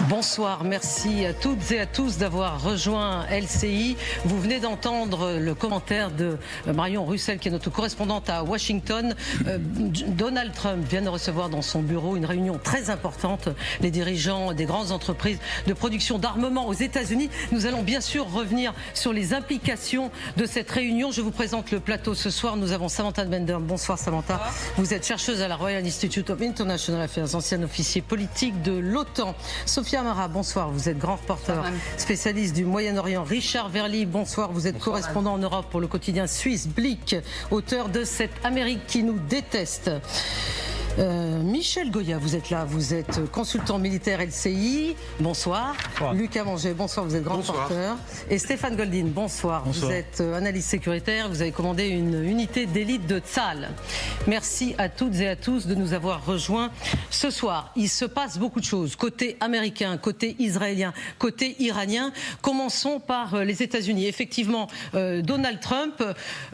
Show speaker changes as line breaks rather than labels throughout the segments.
Bonsoir, merci à toutes et à tous d'avoir rejoint LCI. Vous venez d'entendre le commentaire de Marion Russell, qui est notre correspondante à Washington. Donald Trump vient de recevoir dans son bureau une réunion très importante, les dirigeants des grandes entreprises de production d'armement aux États-Unis. Nous allons bien sûr revenir sur les implications de cette réunion. Je vous présente le plateau ce soir. Nous avons Samantha Bender. Bonsoir Samantha. Vous êtes chercheuse à la Royal Institute of International Affairs, ancienne officier politique de l'OTAN. Sophia Amara, bonsoir. Vous êtes grand reporter spécialiste du Moyen-Orient. Richard Verly, bonsoir. Vous êtes correspondant en Europe pour le quotidien suisse Blick, auteur de Cette Amérique qui nous déteste. Michel Goya, vous êtes là, vous êtes consultant militaire LCI, bonsoir. Bonsoir. Lucas Manger, bonsoir, vous êtes grand reporter. Et Stéphane Goldin, bonsoir. Vous êtes analyste sécuritaire, vous avez commandé une unité d'élite de Tsahal. Merci à toutes et à tous de nous avoir rejoints ce soir. Il se passe beaucoup de choses, côté américain, côté israélien, côté iranien. Commençons par les États-Unis. Effectivement, Donald Trump,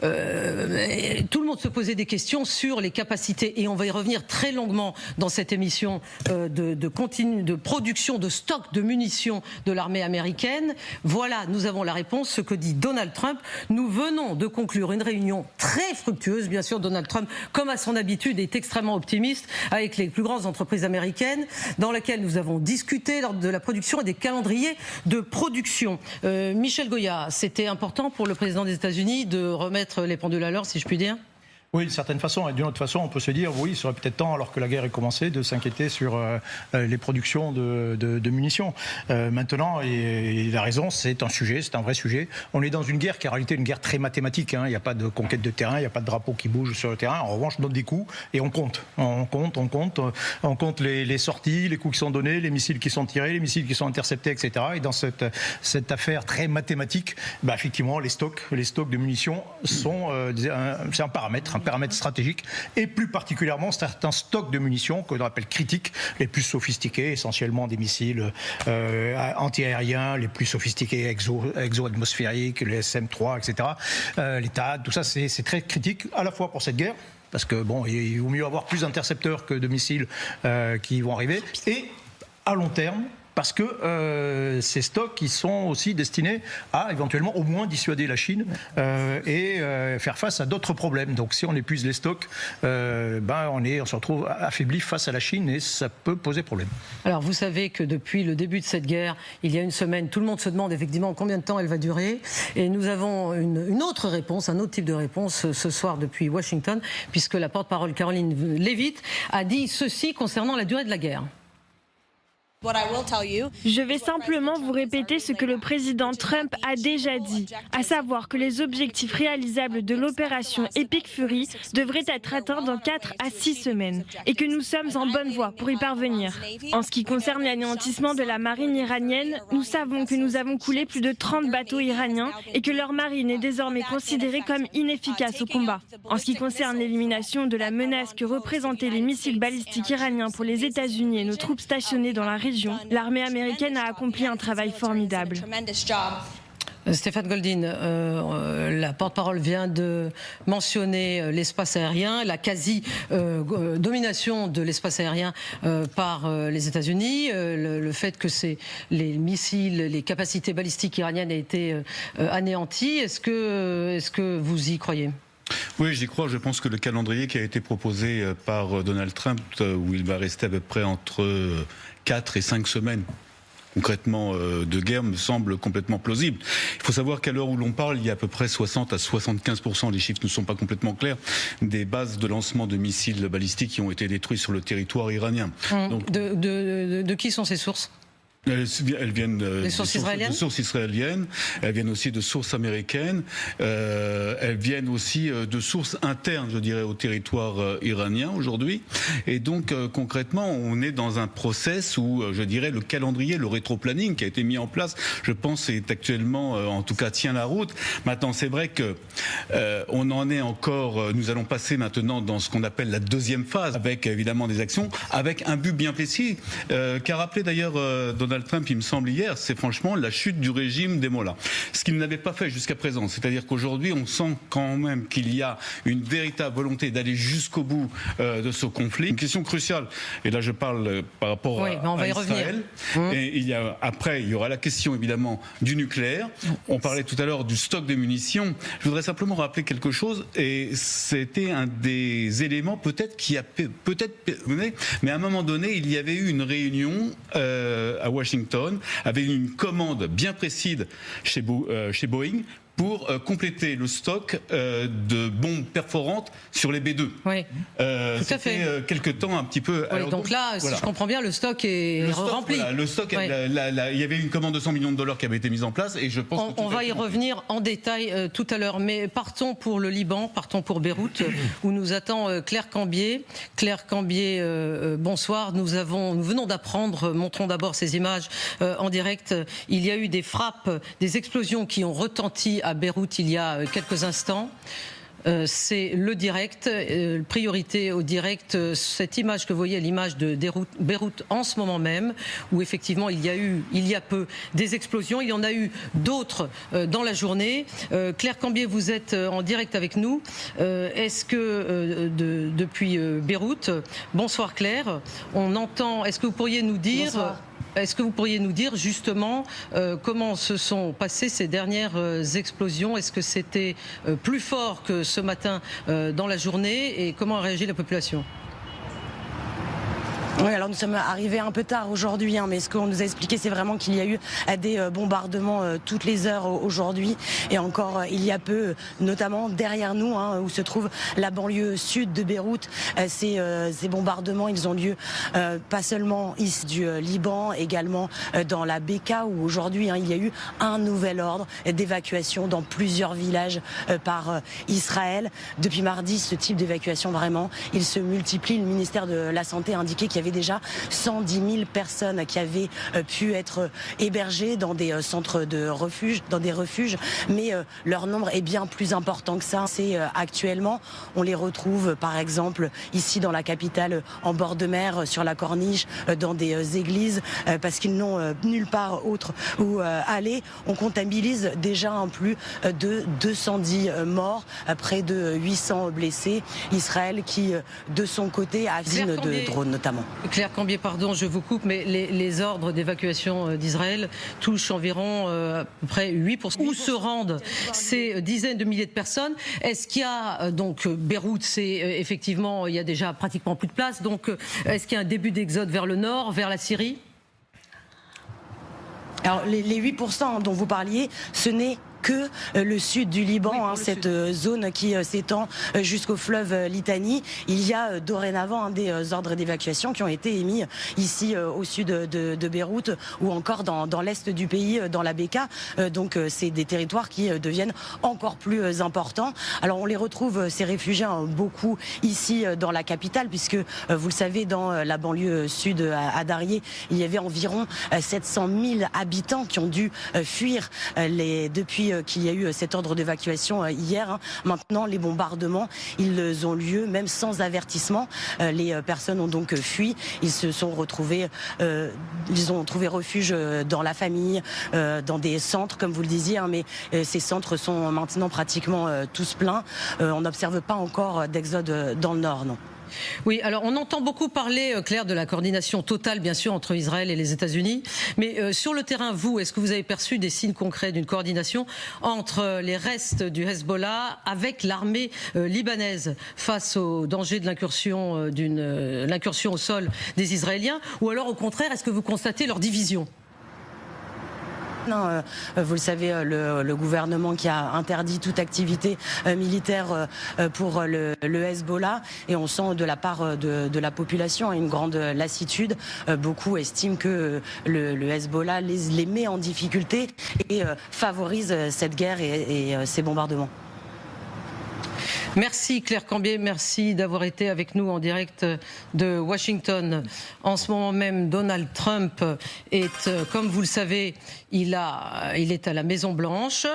tout le monde se posait des questions sur les capacités, et on va y revenir très longuement dans cette émission de production de stock de munitions de l'armée américaine. Voilà, nous avons la réponse, ce que dit Donald Trump. Nous venons de conclure une réunion très fructueuse. Bien sûr, Donald Trump, comme à son habitude, est extrêmement optimiste avec les plus grandes entreprises américaines, dans laquelle nous avons discuté de la production et des calendriers de production. Michel Goya, c'était important pour le président des États-Unis de remettre les pendules à l'heure, si je puis dire?
Oui, d'une certaine façon. Et d'une autre façon, on peut se dire, oui, il serait peut-être temps, alors que la guerre est commencée, de s'inquiéter sur les productions de munitions. Maintenant, et il a raison, c'est un sujet, c'est un vrai sujet. On est dans une guerre qui est en réalité une guerre très mathématique. Il n'y a pas de conquête de terrain, il n'y a pas de drapeau qui bouge sur le terrain. En revanche, on donne des coups et on compte. On compte les sorties, les coups qui sont donnés, les missiles qui sont tirés, les missiles qui sont interceptés, etc. Et dans cette affaire très mathématique, effectivement, les stocks de munitions sont c'est un paramètre stratégique, et plus particulièrement certains stocks de munitions que l'on appelle critiques, les plus sophistiqués, essentiellement des missiles anti-aériens, les plus sophistiqués exo-atmosphériques, les SM-3, etc. Les THAAD, tout ça c'est très critique, à la fois pour cette guerre, parce que bon, il vaut mieux avoir plus d'intercepteurs que de missiles qui vont arriver, et à long terme, parce que ces stocks qui sont aussi destinés à éventuellement au moins dissuader la Chine et faire face à d'autres problèmes. Donc si on épuise les stocks, on se retrouve affaibli face à la Chine, et ça peut poser problème. Alors vous savez que depuis le début de cette guerre, il y a une semaine, tout le monde se demande effectivement combien de temps elle va durer, et nous avons une autre réponse, un autre type de réponse ce soir depuis Washington, puisque la porte-parole Caroline Leavitt a dit ceci concernant la durée de la guerre.
Je vais simplement vous répéter ce que le président Trump a déjà dit, à savoir que les objectifs réalisables de l'opération Epic Fury devraient être atteints dans 4 à 6 semaines, et que nous sommes en bonne voie pour y parvenir. En ce qui concerne l'anéantissement de la marine iranienne, nous savons que nous avons coulé plus de 30 bateaux iraniens et que leur marine est désormais considérée comme inefficace au combat. En ce qui concerne l'élimination de la menace que représentaient les missiles balistiques iraniens pour les États-Unis et nos troupes stationnées dans la région, l'armée américaine a accompli un travail formidable.
Stéphane Goldin, la porte-parole vient de mentionner l'espace aérien, la quasi-domination de l'espace aérien par les États-Unis, le fait que les missiles, les capacités balistiques iraniennes aient été anéanties. Est-ce que vous y croyez ?
Oui, j'y crois. Je pense que le calendrier qui a été proposé par Donald Trump, où il va rester à peu près entre 4 et 5 semaines, concrètement, de guerre, me semble complètement plausible. Il faut savoir qu'à l'heure où l'on parle, il y a à peu près 60 à 75%, les chiffres ne sont pas complètement clairs, des bases de lancement de missiles balistiques qui ont été détruites sur le territoire iranien.
Donc, de qui sont ces sources ?
Elles viennent
de sources
israéliennes, elles viennent aussi de sources américaines, elles viennent aussi de sources internes, je dirais, au territoire iranien aujourd'hui. Et donc, concrètement, on est dans un process où, je dirais, le calendrier, le rétro-planning qui a été mis en place, je pense, est actuellement, en tout cas, tient la route. Maintenant, c'est vrai que on en est encore, nous allons passer maintenant dans ce qu'on appelle la deuxième phase, avec évidemment des actions, avec un but bien précis, qu'a rappelé d'ailleurs Donald Donald Trump, il me semble hier, c'est franchement la chute du régime des Mollahs. Ce qu'il n'avait pas fait jusqu'à présent. C'est-à-dire qu'aujourd'hui, on sent quand même qu'il y a une véritable volonté d'aller jusqu'au bout de ce conflit. Une question cruciale, et là je parle par rapport à Israël. Et après, il y aura la question évidemment du nucléaire. On parlait tout à l'heure du stock de munitions. Je voudrais simplement rappeler quelque chose, et c'était un des éléments peut-être qui a mais à un moment donné, il y avait eu une réunion à Washington avec une commande bien précise chez Boeing pour compléter le stock de bombes perforantes sur les B-2.
Oui, tout à fait.
Quelque temps un petit peu...
Oui, alors, donc là, si je comprends bien, le stock est rempli.
Voilà, le stock, il y avait une commande de 100 millions de dollars qui avait été mise en place, et je pense
on va y revenir en détail tout à l'heure. Mais partons pour le Liban, partons pour Beyrouth, où nous attend Claire Cambier. Claire Cambier, bonsoir. Nous venons d'apprendre, montrons d'abord ces images en direct. Il y a eu des frappes, des explosions qui ont retenti à Beyrouth il y a quelques instants. C'est le direct, priorité au direct. Cette image que vous voyez, l'image de Beyrouth en ce moment même, où effectivement il y a peu des explosions. Il y en a eu d'autres dans la journée. Claire Cambier, vous êtes en direct avec nous. Est-ce que depuis Beyrouth, bonsoir Claire, on entend, est-ce que vous pourriez nous dire... Bonsoir. Est-ce que vous pourriez nous dire justement comment se sont passées ces dernières explosions? Est-ce que c'était plus fort que ce matin dans la journée, et comment a réagi la population?
Oui, alors nous sommes arrivés un peu tard aujourd'hui, mais ce qu'on nous a expliqué, c'est vraiment qu'il y a eu des bombardements toutes les heures aujourd'hui, et encore il y a peu, notamment derrière nous, où se trouve la banlieue sud de Beyrouth. Ces bombardements, ils ont lieu pas seulement ici du Liban, également dans la Beka, où aujourd'hui il y a eu un nouvel ordre d'évacuation dans plusieurs villages par Israël. Depuis mardi, ce type d'évacuation, vraiment, il se multiplie. Le ministère de la Santé a indiqué qu'il y avait déjà 110 000 personnes qui avaient pu être hébergées dans des centres de refuge, dans des refuges, mais leur nombre est bien plus important que ça. C'est actuellement, on les retrouve par exemple ici dans la capitale, en bord de mer, sur la corniche, dans des églises, parce qu'ils n'ont nulle part autre où aller. On comptabilise déjà un plus de 210 morts, près de 800 blessés. Israël qui, de son côté, a usine de drones notamment.
Claire Cambier, pardon, je vous coupe, mais les ordres d'évacuation d'Israël touchent environ à peu près 8%. Où se rendent ces dizaines de milliers de personnes? Est-ce qu'il y a, donc Beyrouth, c'est effectivement, il y a déjà pratiquement plus de place, donc est-ce qu'il y a un début d'exode vers le nord, vers la Syrie?
Alors les 8% dont vous parliez, ce n'est que le sud du Liban, cette zone qui s'étend jusqu'au fleuve Litanie. Il y a dorénavant des ordres d'évacuation qui ont été émis ici au sud de Beyrouth, ou encore dans l'est du pays, dans la Beka. Donc c'est des territoires qui deviennent encore plus importants. Alors on les retrouve, ces réfugiés, beaucoup ici dans la capitale, puisque vous le savez, dans la banlieue sud à Darié, il y avait environ 700 000 habitants qui ont dû fuir depuis qu'il y a eu cet ordre d'évacuation hier. Maintenant, les bombardements, ils ont lieu même sans avertissement. Les personnes ont donc fui. Ils se sont retrouvés, ils ont trouvé refuge dans la famille, dans des centres, comme vous le disiez, mais ces centres sont maintenant pratiquement tous pleins. On n'observe pas encore d'exode dans le nord, non.
Oui, alors on entend beaucoup parler, Claire, de la coordination totale, bien sûr, entre Israël et les États-Unis. Mais sur le terrain, vous, est-ce que vous avez perçu des signes concrets d'une coordination entre les restes du Hezbollah avec l'armée libanaise face au danger de l'incursion au sol des Israéliens? Ou alors, au contraire, est-ce que vous constatez leur division?
Vous le savez, le gouvernement qui a interdit toute activité militaire pour le Hezbollah, et on sent de la part de la population une grande lassitude. Beaucoup estiment que le Hezbollah les met en difficulté et favorise cette guerre et ces bombardements.
Merci Claire Cambier, merci d'avoir été avec nous en direct de Washington. En ce moment même, Donald Trump est, comme vous le savez, il est à la Maison-Blanche.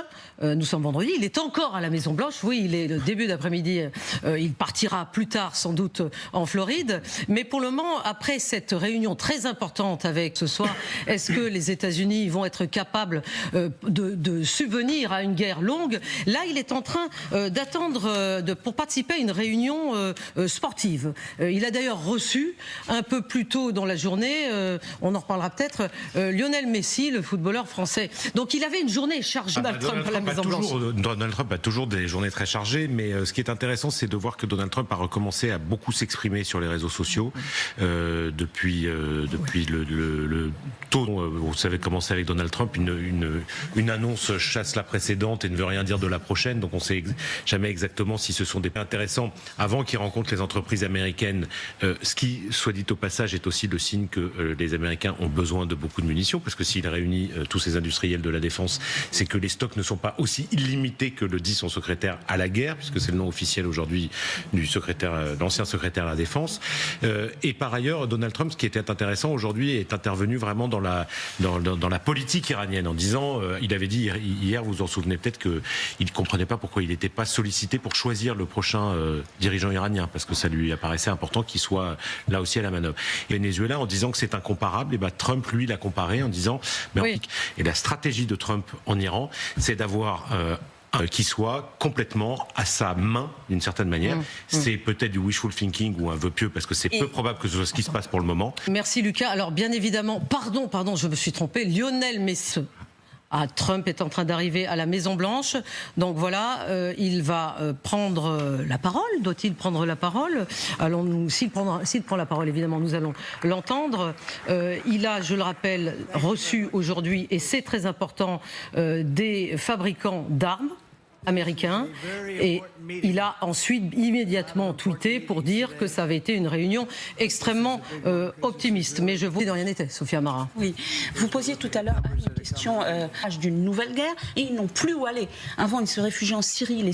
Nous sommes vendredi, il est encore à la Maison-Blanche. Oui, il est le début d'après-midi. Il partira plus tard, sans doute, en Floride. Mais pour le moment, après cette réunion très importante avec ce soir, est-ce que les États-Unis vont être capables de subvenir à une guerre longue? Là, il est en train d'attendre pour participer à une réunion sportive. Il a d'ailleurs reçu un peu plus tôt dans la journée, on en reparlera peut-être, Lionel Messi, le footballeur français. Donc il avait une journée chargée. Donald Trump à la Maison-Blanche.
Donald Trump a toujours des journées très chargées, mais ce qui est intéressant, c'est de voir que Donald Trump a recommencé à beaucoup s'exprimer sur les réseaux sociaux depuis le tôt. Vous savez comment c'est avec Donald Trump, une annonce chasse la précédente et ne veut rien dire de la prochaine, donc on ne sait jamais exactement si ce sont des intéressants avant qu'ils rencontrent les entreprises américaines, ce qui, soit dit au passage, est aussi le signe que les Américains ont besoin de beaucoup de munitions, parce que s'il réunit tous ces industriels de la défense, c'est que les stocks ne sont pas aussi illimités que le dit son secrétaire à la guerre, puisque c'est le nom officiel aujourd'hui du l'ancien secrétaire à la défense. Et par ailleurs, Donald Trump, ce qui était intéressant aujourd'hui, est intervenu vraiment dans la politique iranienne, en disant, il avait dit hier, vous vous en souvenez peut-être, qu'il ne comprenait pas pourquoi il n'était pas sollicité pour choisir le prochain dirigeant iranien, parce que ça lui apparaissait important qu'il soit là aussi à la manœuvre. Et Venezuela, en disant que c'est incomparable, et Trump, lui, l'a comparé en disant, oui. Et la stratégie de Trump en Iran, c'est d'avoir qui soit complètement à sa main d'une certaine manière. C'est peut-être du wishful thinking ou un vœu pieux, parce que c'est peu probable que ce soit ce qui se passe pour le moment.
Merci Lucas. Alors bien évidemment, pardon, je me suis trompé, Lionel Messi. Trump est en train d'arriver à la Maison-Blanche. Donc voilà, il va prendre la parole. Doit-il prendre la parole? S'il prend la parole, évidemment, nous allons l'entendre. Il a, je le rappelle, reçu aujourd'hui, et c'est très important, des fabricants d'armes américain, et il a ensuite immédiatement tweeté pour dire que ça avait été une réunion extrêmement optimiste. Mais je vous dis, rien n'était, Sophia Mara.
Oui, vous posiez tout à l'heure une question d'une nouvelle guerre, et ils n'ont plus où aller. Avant, ils se réfugiaient en Syrie.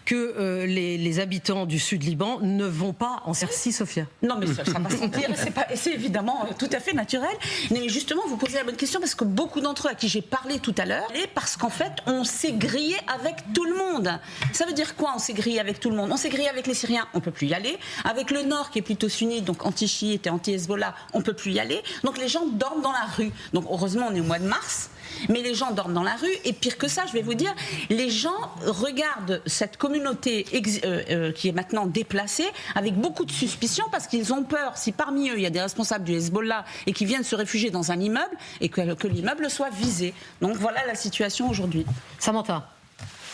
Que les habitants du sud Liban ne vont pas en Syrie, Sophia.
Non, mais ça va s'empire, et c'est évidemment tout à fait naturel. Mais justement, vous posez la bonne question, parce que beaucoup d'entre eux à qui j'ai parlé tout à l'heure, et parce qu'en fait, on s'est grillé avec tout le monde. Ça veut dire quoi, on s'est grillé avec tout le monde? On s'est grillé avec les Syriens, on ne peut plus y aller. Avec le Nord, qui est plutôt sunnite, donc anti-chiite et anti-Hezbollah, on ne peut plus y aller. Donc les gens dorment dans la rue. Donc heureusement, on est au mois de mars, mais les gens dorment dans la rue. Et pire que ça, je vais vous dire, les gens regardent cette communauté qui est maintenant déplacée avec beaucoup de suspicion, parce qu'ils ont peur, si parmi eux, il y a des responsables du Hezbollah et qui viennent se réfugier dans un immeuble, et que l'immeuble soit visé. Donc voilà la situation aujourd'hui.
Samantha.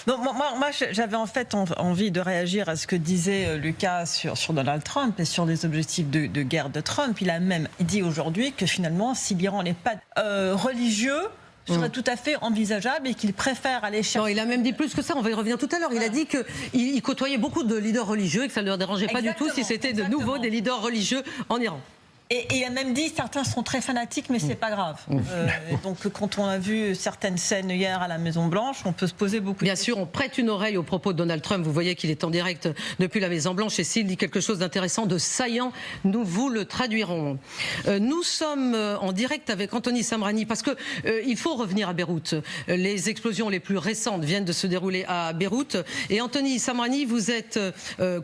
Donc, moi j'avais en fait envie de réagir à ce que disait Lucas sur Donald Trump et sur les objectifs de guerre de Trump. Il a même dit aujourd'hui que finalement, si l'Iran n'est pas religieux, serait tout à fait envisageable, et qu'il préfère aller chercher...
Non, il a même dit plus que ça, on va y revenir tout à l'heure. Il a dit qu'il côtoyait beaucoup de leaders religieux et que ça ne leur dérangeait pas du tout si c'était de nouveau des leaders religieux en Iran.
Et il a même dit, certains sont très fanatiques, mais c'est pas grave. Donc quand on a vu certaines scènes hier à la Maison-Blanche, on peut se poser beaucoup de questions.
Bien sûr, on prête une oreille aux propos de Donald Trump. Vous voyez qu'il est en direct depuis la Maison-Blanche, et s'il dit quelque chose d'intéressant, de saillant, nous vous le traduirons. Nous sommes en direct avec Anthony Samrani, parce que il faut revenir à Beyrouth. Les explosions les plus récentes viennent de se dérouler à Beyrouth. Et Anthony Samrani, vous êtes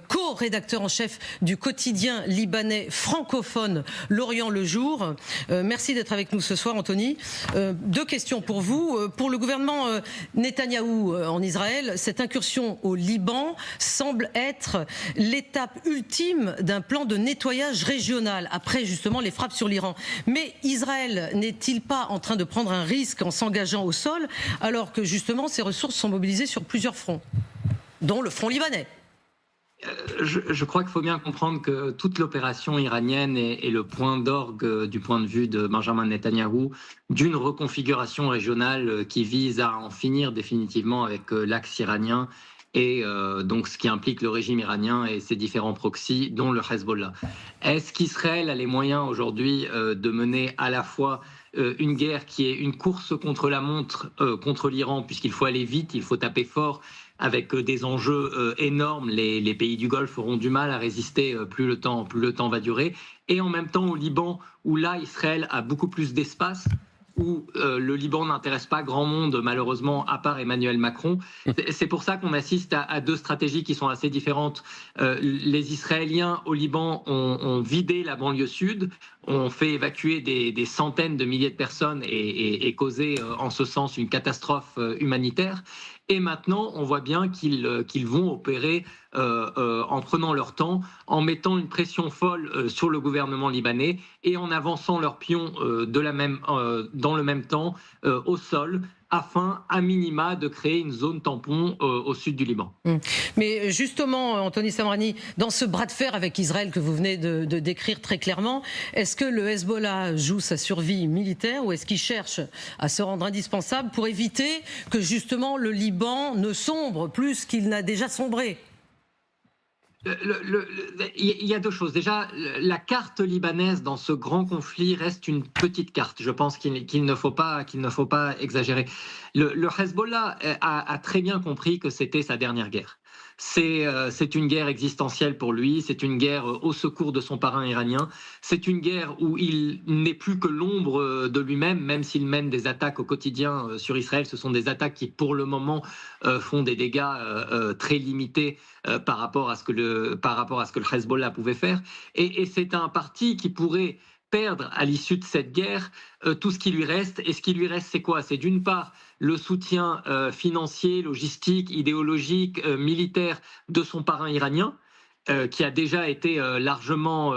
co-rédacteur en chef du quotidien libanais francophone L'Orient le jour. Merci d'être avec nous ce soir, Anthony. Deux questions pour vous. Pour le gouvernement Netanyahou en Israël, cette incursion au Liban semble être l'étape ultime d'un plan de nettoyage régional, après justement les frappes sur l'Iran. Mais Israël n'est-il pas en train de prendre un risque en s'engageant au sol, alors que justement ses ressources sont mobilisées sur plusieurs fronts, dont le front libanais?
Je crois qu'il faut bien comprendre que toute l'opération iranienne est le point d'orgue du point de vue de Benjamin Netanyahou d'une reconfiguration régionale qui vise à en finir définitivement avec l'axe iranien et donc ce qui implique le régime iranien et ses différents proxys, dont le Hezbollah. Est-ce qu'Israël a les moyens aujourd'hui de mener à la fois une guerre qui est une course contre la montre contre l'Iran, puisqu'il faut aller vite, il faut taper fort, avec des enjeux énormes. Les pays du Golfe auront du mal à résister plus le temps va durer. Et en même temps au Liban, où là, Israël a beaucoup plus d'espace, où le Liban n'intéresse pas grand monde, malheureusement, à part Emmanuel Macron. C'est pour ça qu'on assiste à deux stratégies qui sont assez différentes. Les Israéliens au Liban ont vidé la banlieue sud, ont fait évacuer des centaines de milliers de personnes et causé en ce sens une catastrophe humanitaire. Et maintenant, on voit bien qu'ils vont opérer en prenant leur temps, en mettant une pression folle sur le gouvernement libanais et en avançant leurs pions dans le même temps au sol, afin, à minima, de créer une zone tampon au sud du Liban.
Mais justement, Anthony Samrani, dans ce bras de fer avec Israël que vous venez de décrire très clairement, est-ce que le Hezbollah joue sa survie militaire ou est-ce qu'il cherche à se rendre indispensable pour éviter que justement le Liban ne sombre plus qu'il n'a déjà sombré ?
Il y a deux choses. Déjà, la carte libanaise dans ce grand conflit reste une petite carte. Je pense qu'il ne faut pas exagérer. Le Hezbollah a très bien compris que c'était sa dernière guerre. C'est une guerre existentielle pour lui, c'est une guerre au secours de son parrain iranien, c'est une guerre où il n'est plus que l'ombre de lui-même, même s'il mène des attaques au quotidien sur Israël. Ce sont des attaques qui, pour le moment, font des dégâts très limités par rapport à ce que le Hezbollah pouvait faire. Et c'est un parti qui pourrait perdre à l'issue de cette guerre tout ce qui lui reste. Et ce qui lui reste, c'est quoi ? C'est d'une part le soutien financier, logistique, idéologique, militaire de son parrain iranien, qui a déjà été largement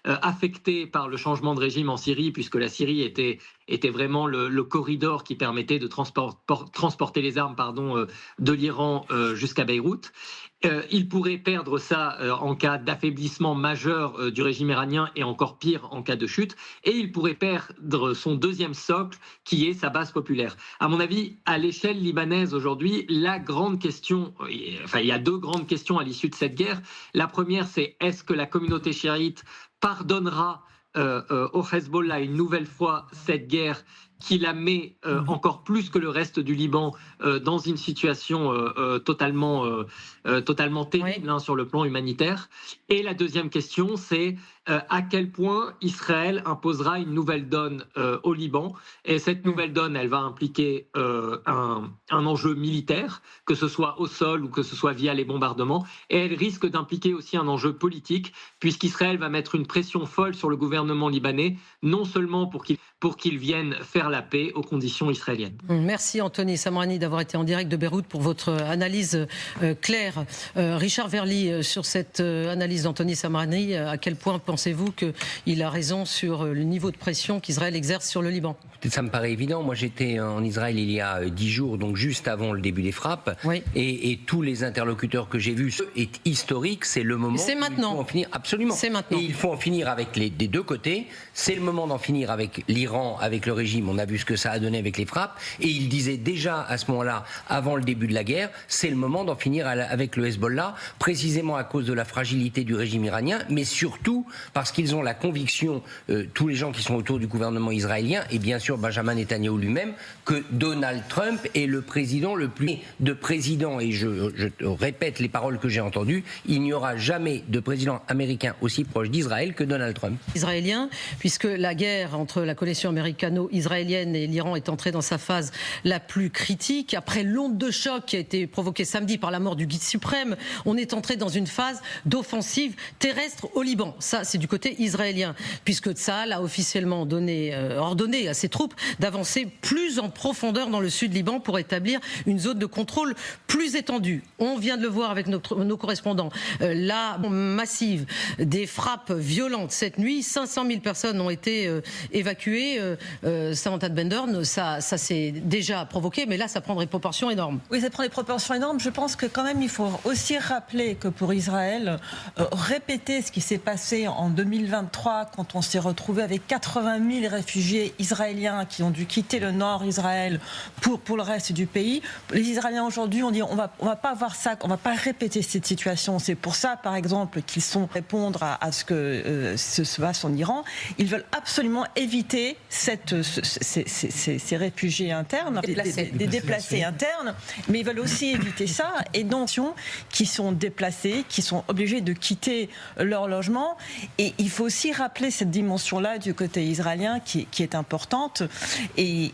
affecté par le changement de régime en Syrie, puisque la Syrie était vraiment le corridor qui permettait de transporter les armes de l'Iran jusqu'à Beyrouth. Il pourrait perdre ça en cas d'affaiblissement majeur du régime iranien et encore pire en cas de chute. Et il pourrait perdre son deuxième socle qui est sa base populaire. À mon avis, à l'échelle libanaise aujourd'hui, la grande question, il y a deux grandes questions à l'issue de cette guerre. La première, c'est est-ce que la communauté chiite pardonnera au Hezbollah une nouvelle fois cette guerre qui la met encore plus que le reste du Liban dans une situation totalement terrible sur le plan humanitaire. Et la deuxième question, c'est à quel point Israël imposera une nouvelle donne au Liban. Et cette nouvelle donne, elle va impliquer un enjeu militaire, que ce soit au sol ou que ce soit via les bombardements. Et elle risque d'impliquer aussi un enjeu politique, puisqu'Israël va mettre une pression folle sur le gouvernement libanais, non seulement pour qu'il vienne faire la paix aux conditions israéliennes.
Merci Anthony Samrani d'avoir été en direct de Beyrouth pour votre analyse claire. Richard Verly, sur cette analyse d'Anthony Samrani, à quel point pensez-vous qu'il a raison sur le niveau de pression qu'Israël exerce sur le Liban ?
Ça me paraît évident. Moi, j'étais en Israël il y a 10 jours, donc juste avant le début des frappes. Oui. Et tous les interlocuteurs que j'ai vus, est historique. C'est le moment.
C'est maintenant.
Il faut en finir. Absolument.
C'est maintenant.
Et il faut en finir avec des deux côtés. C'est le moment d'en finir avec l'Iran, avec le régime. On a vu ce que ça a donné avec les frappes. Et il disait déjà à ce moment-là, avant le début de la guerre, c'est le moment d'en finir avec le Hezbollah, précisément à cause de la fragilité du régime iranien, mais surtout parce qu'ils ont la conviction, tous les gens qui sont autour du gouvernement israélien, et bien sûr Benjamin Netanyahou lui-même, que Donald Trump est le président le plus de président, et je répète les paroles que j'ai entendues, il n'y aura jamais de président américain aussi proche d'Israël que Donald Trump.
Israélien, puisque la guerre entre la coalition américano-israélienne et l'Iran est entrée dans sa phase la plus critique. Après l'onde de choc qui a été provoquée samedi par la mort du guide suprême, on est entré dans une phase d'offensive terrestre au Liban. Ça, c'est du côté israélien, puisque Tsahal a officiellement ordonné à ses troupes d'avancer plus en profondeur dans le sud Liban pour établir une zone de contrôle plus étendue. On vient de le voir avec nos correspondants. La massive, des frappes violentes cette nuit, 500 000 personnes ont été évacuées. Samantha de Bendern, ça s'est déjà provoqué, mais là, ça prend des proportions énormes.
Oui, ça prend des proportions énormes. Je pense que quand même, il faut aussi rappeler que pour Israël, répéter ce qui s'est passé en 2023, quand on s'est retrouvé avec 80 000 réfugiés israéliens qui ont dû quitter le nord Israël pour le reste du pays. Les Israéliens aujourd'hui ont dit on va pas avoir ça, on va pas répéter cette situation. C'est pour ça, par exemple, qu'ils sont répondre à ce que se passe en Iran. Ils veulent absolument éviter ces réfugiés internes, des déplacés internes, mais ils veulent aussi éviter ça. Et donc, qui sont déplacés, qui sont obligés de quitter leur logement. Et il faut aussi rappeler cette dimension-là du côté israélien qui est importante. Et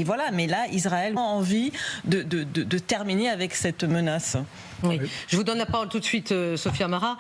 voilà, mais là, Israël a envie de terminer avec cette menace.
Oui. Je vous donne la parole tout de suite, Sophia Mara.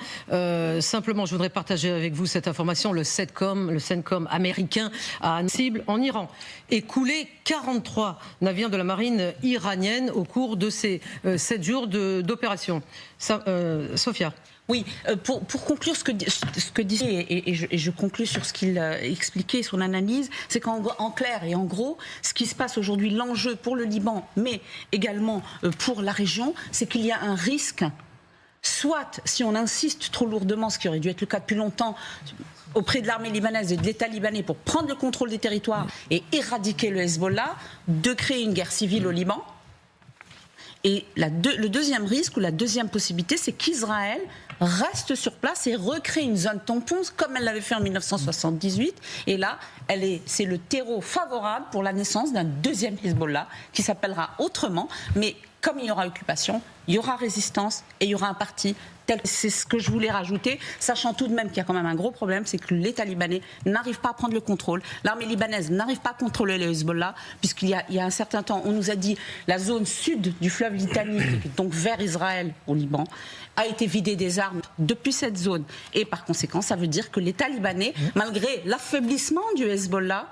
Simplement, je voudrais partager avec vous cette information. Le CENTCOM américain a une cible en Iran et coulé 43 navires de la marine iranienne au cours de ces 7 jours d'opération. Sophia.
Oui, pour conclure ce que disait, et je conclus sur ce qu'il expliquait, son analyse, c'est qu'en clair et en gros, ce qui se passe aujourd'hui, l'enjeu pour le Liban, mais également pour la région, c'est qu'il y a un risque, soit si on insiste trop lourdement, ce qui aurait dû être le cas depuis longtemps, auprès de l'armée libanaise et de l'État libanais pour prendre le contrôle des territoires et éradiquer le Hezbollah, de créer une guerre civile au Liban. Et le deuxième risque ou la deuxième possibilité, c'est qu'Israël reste sur place et recrée une zone tampon comme elle l'avait fait en 1978. Et là, c'est le terreau favorable pour la naissance d'un deuxième Hezbollah qui s'appellera autrement. Mais comme il y aura occupation, il y aura résistance et il y aura un parti. C'est ce que je voulais rajouter, sachant tout de même qu'il y a quand même un gros problème, c'est que l'État libanais n'arrive pas à prendre le contrôle. L'armée libanaise n'arrive pas à contrôler le Hezbollah, puisqu'il y a un certain temps, on nous a dit la zone sud du fleuve Litani, donc vers Israël, au Liban, a été vidée des armes depuis cette zone. Et par conséquent, ça veut dire que l'État libanais, malgré l'affaiblissement du Hezbollah,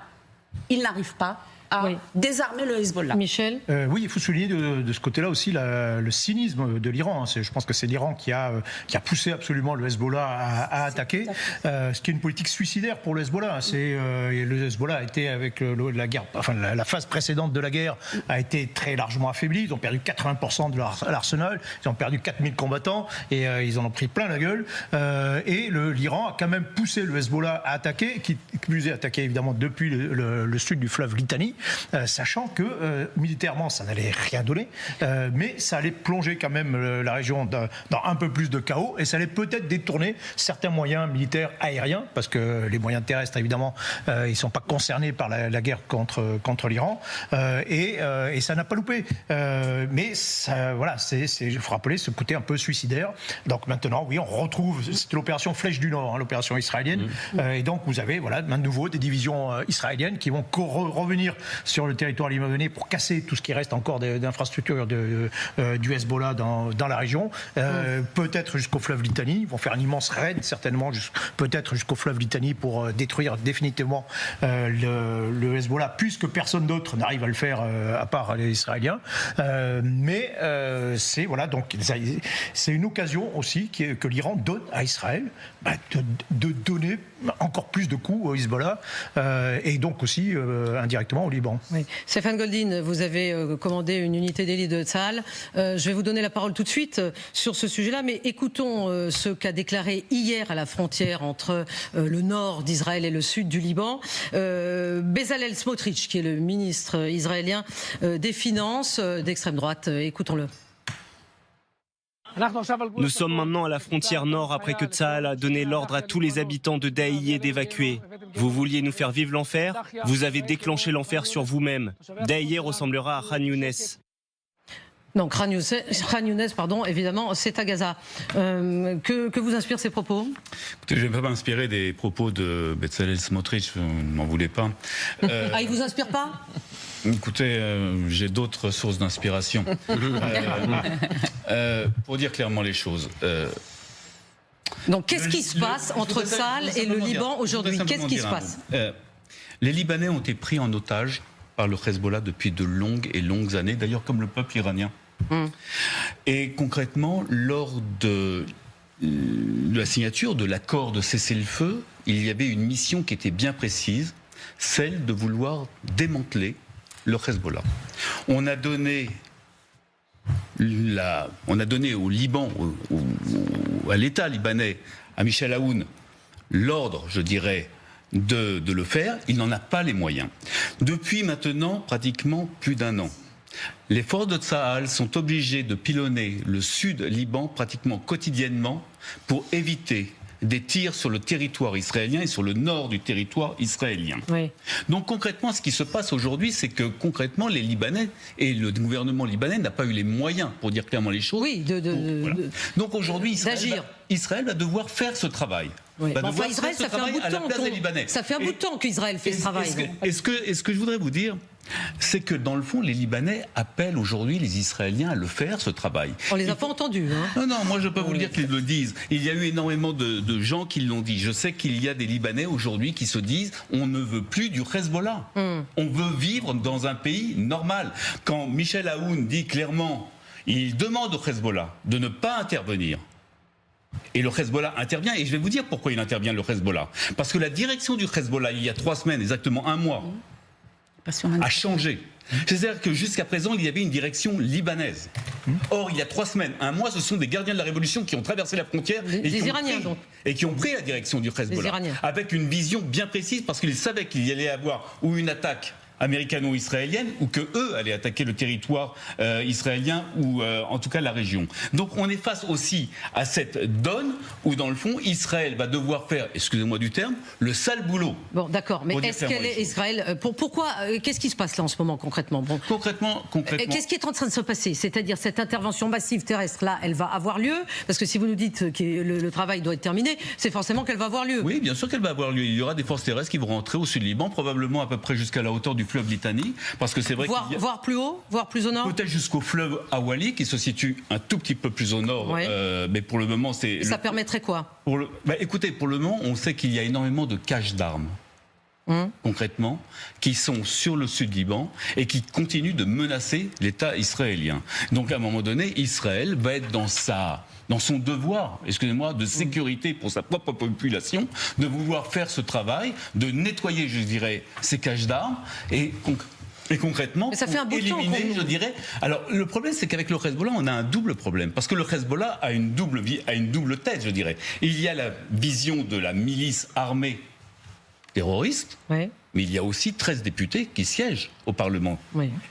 il n'arrive pas à désarmer le Hezbollah.
Michel ?
Oui, il faut souligner de ce côté-là aussi le cynisme de l'Iran. Je pense que c'est l'Iran qui a poussé absolument le Hezbollah à attaquer, ce qui est une politique suicidaire pour le Hezbollah. Le Hezbollah a été, avec la guerre, enfin la phase précédente de la guerre, a été très largement affaibli. Ils ont perdu 80% de leur arsenal, ils ont perdu 4000 combattants et ils en ont pris plein la gueule. Et l'Iran a quand même poussé le Hezbollah à attaquer, qui plus est attaqué évidemment depuis le sud du fleuve Litani. Sachant que militairement ça n'allait rien donner, mais ça allait plonger quand même la région dans un peu plus de chaos et ça allait peut-être détourner certains moyens militaires aériens, parce que les moyens terrestres évidemment ils ne sont pas concernés par la guerre contre l'Iran, et ça n'a pas loupé, mais ça, voilà, il faut rappeler ce côté un peu suicidaire. Donc maintenant oui, on retrouve, c'était l'opération Flèche du Nord, l'opération israélienne, et donc vous avez de nouveau des divisions israéliennes qui vont revenir sur le territoire libanais pour casser tout ce qui reste encore d'infrastructures du Hezbollah dans la région, peut-être jusqu'au fleuve Litani. Ils vont faire un immense raid, certainement, peut-être jusqu'au fleuve Litani pour détruire définitivement le Hezbollah, puisque personne d'autre n'arrive à le faire à part les Israéliens. Mais c'est une occasion aussi que l'Iran donne à Israël de donner encore plus de coups au Hezbollah et donc aussi indirectement au Liban.
Oui. Stéphane Goldin, vous avez commandé une unité d'élite de Tsahal. Je vais vous donner la parole tout de suite sur ce sujet-là, mais écoutons ce qu'a déclaré hier à la frontière entre le nord d'Israël et le sud du Liban, Bezalel Smotrich, qui est le ministre israélien des Finances d'extrême droite. Écoutons-le.
Nous sommes maintenant à la frontière nord après que Tsahal a donné l'ordre à tous les habitants de Dahieh d'évacuer. Vous vouliez nous faire vivre l'enfer ? Vous avez déclenché l'enfer sur vous-même. Dahieh ressemblera à Khan Younes.
Non, Khan Younes, évidemment, c'est à Gaza. Que vous inspirent ces propos ?
Écoutez, je ne vais pas m'inspirer des propos de Bezalel Smotrich, ne m'en voulez pas.
Il vous inspire pas ?
Écoutez, j'ai d'autres sources d'inspiration. Pour dire clairement les choses.
Donc, qu'est-ce qui se passe entre Tsahal et le Liban aujourd'hui ? Qu'est-ce qui se passe ?
Les Libanais ont été pris en otage par le Hezbollah depuis de longues et longues années, d'ailleurs comme le peuple iranien. Et concrètement, lors de la signature de l'accord de cessez-le-feu, il y avait une mission qui était bien précise, celle de vouloir démanteler le Hezbollah. On a donné au Liban, à l'État libanais, à Michel Aoun, l'ordre, je dirais, de le faire. Il n'en a pas les moyens. Depuis maintenant pratiquement plus d'un an, les forces de Tsahal sont obligées de pilonner le sud Liban pratiquement quotidiennement pour éviter des tirs sur le territoire israélien et sur le nord du territoire israélien.
Oui.
Donc concrètement, ce qui se passe aujourd'hui, c'est que concrètement, les Libanais et le gouvernement libanais n'a pas eu les moyens, pour dire clairement les choses.
Oui,
Donc aujourd'hui,
d'agir.
Israël va devoir faire ce travail.
Oui.
Va devoir
Israël,
faire ce
ça fait un
travail
bout de
à la
temps
place des Libanais.
Ça fait un bout de temps qu'Israël fait ce travail.
Et ce que je voudrais vous dire, c'est que dans le fond, les Libanais appellent aujourd'hui les Israéliens à le faire, ce travail.
On les a pas entendus. Hein.
Non, moi je peux vous le dire qu'ils le disent. Il y a eu énormément de gens qui l'ont dit. Je sais qu'il y a des Libanais aujourd'hui qui se disent on ne veut plus du Hezbollah. On veut vivre dans un pays normal. Quand Michel Aoun dit clairement, il demande au Hezbollah de ne pas intervenir. Et le Hezbollah intervient, et je vais vous dire pourquoi il intervient, le Hezbollah. Parce que la direction du Hezbollah, il y a 3 semaines, exactement 1 mois, a changé. C'est-à-dire que jusqu'à présent, il y avait une direction libanaise. Or, il y a 3 semaines, 1 mois, ce sont des gardiens de la révolution qui ont traversé la frontière et qui ont pris la direction du Hezbollah. Avec une vision bien précise, parce qu'ils savaient qu'il y allait avoir ou une attaque américano-israélienne ou que eux allaient attaquer le territoire israélien ou en tout cas la région. Donc on est face aussi à cette donne où dans le fond Israël va devoir faire, excusez-moi du terme, le sale boulot.
Bon, d'accord, mais est-ce qu'elle est Israël pourquoi qu'est-ce qui se passe là en ce moment concrètement? Concrètement. Qu'est-ce qui est en train de se passer? C'est-à-dire cette intervention massive terrestre là, elle va avoir lieu? Parce que si vous nous dites que le travail doit être terminé, c'est forcément qu'elle va avoir lieu.
Oui, bien sûr qu'elle va avoir lieu. Il y aura des forces terrestres qui vont rentrer au sud Liban, probablement à peu près jusqu'à la hauteur du fleuve Litani, parce que c'est vrai
voire plus haut, voire plus au nord.
Peut-être jusqu'au fleuve Awali, qui se situe un tout petit peu plus au nord, mais pour le moment c'est.
Ça permettrait quoi?
Écoutez, pour le moment, on sait qu'il y a énormément de caches d'armes. Concrètement, qui sont sur le sud Liban et qui continuent de menacer l'État israélien. Donc à un moment donné, Israël va être dans son devoir, excusez-moi, de sécurité pour sa propre population, de vouloir faire ce travail, de nettoyer, je dirais, ces caches d'armes et concrètement,
ça fait un bout
éliminer, je dirais. Alors, le problème, c'est qu'avec le Hezbollah, on a un double problème. Parce que le Hezbollah a une double tête, je dirais. Il y a la vision de la milice armée terroriste, mais il y a aussi 13 députés qui siègent au Parlement.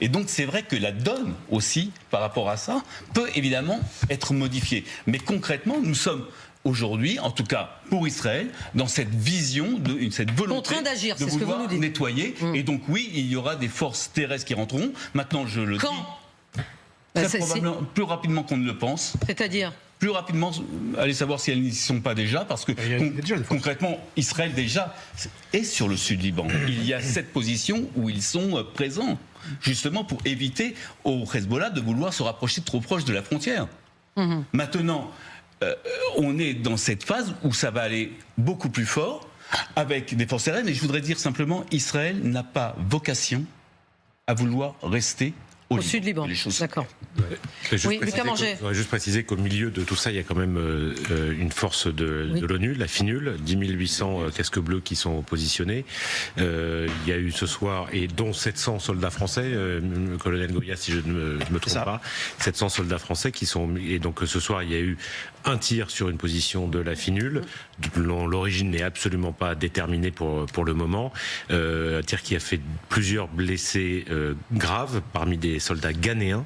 Et donc, c'est vrai que la donne aussi, par rapport à ça, peut évidemment être modifiée. Mais concrètement, nous sommes aujourd'hui, en tout cas pour Israël, dans cette vision, cette volonté de vouloir nettoyer. Et donc oui, il y aura des forces terrestres qui rentreront. Maintenant, je le dis, très probablement, plus rapidement qu'on ne le pense.
C'est-à-dire
plus rapidement, allez savoir si elles n'y sont pas déjà, parce que concrètement, Israël déjà est sur le sud Liban. Il y a cette position où ils sont présents, justement pour éviter au Hezbollah de vouloir se rapprocher trop proche de la frontière. Maintenant, on est dans cette phase où ça va aller beaucoup plus fort avec des forces aériennes. Et je voudrais dire simplement, Israël n'a pas vocation à vouloir rester au
sud Liban. D'accord. Je
voudrais juste préciser qu'au milieu de tout ça, il y a quand même une force de l'ONU, la FINUL, 10 800 casques bleus qui sont positionnés. Il y a eu ce soir, et dont 700 soldats français, colonel Goya, si je ne me trompe pas, 700 soldats français qui sont... Et donc ce soir, il y a eu un tir sur une position de la FINUL, dont l'origine n'est absolument pas déterminée pour le moment. Un tir qui a fait plusieurs blessés graves parmi des soldats ghanéens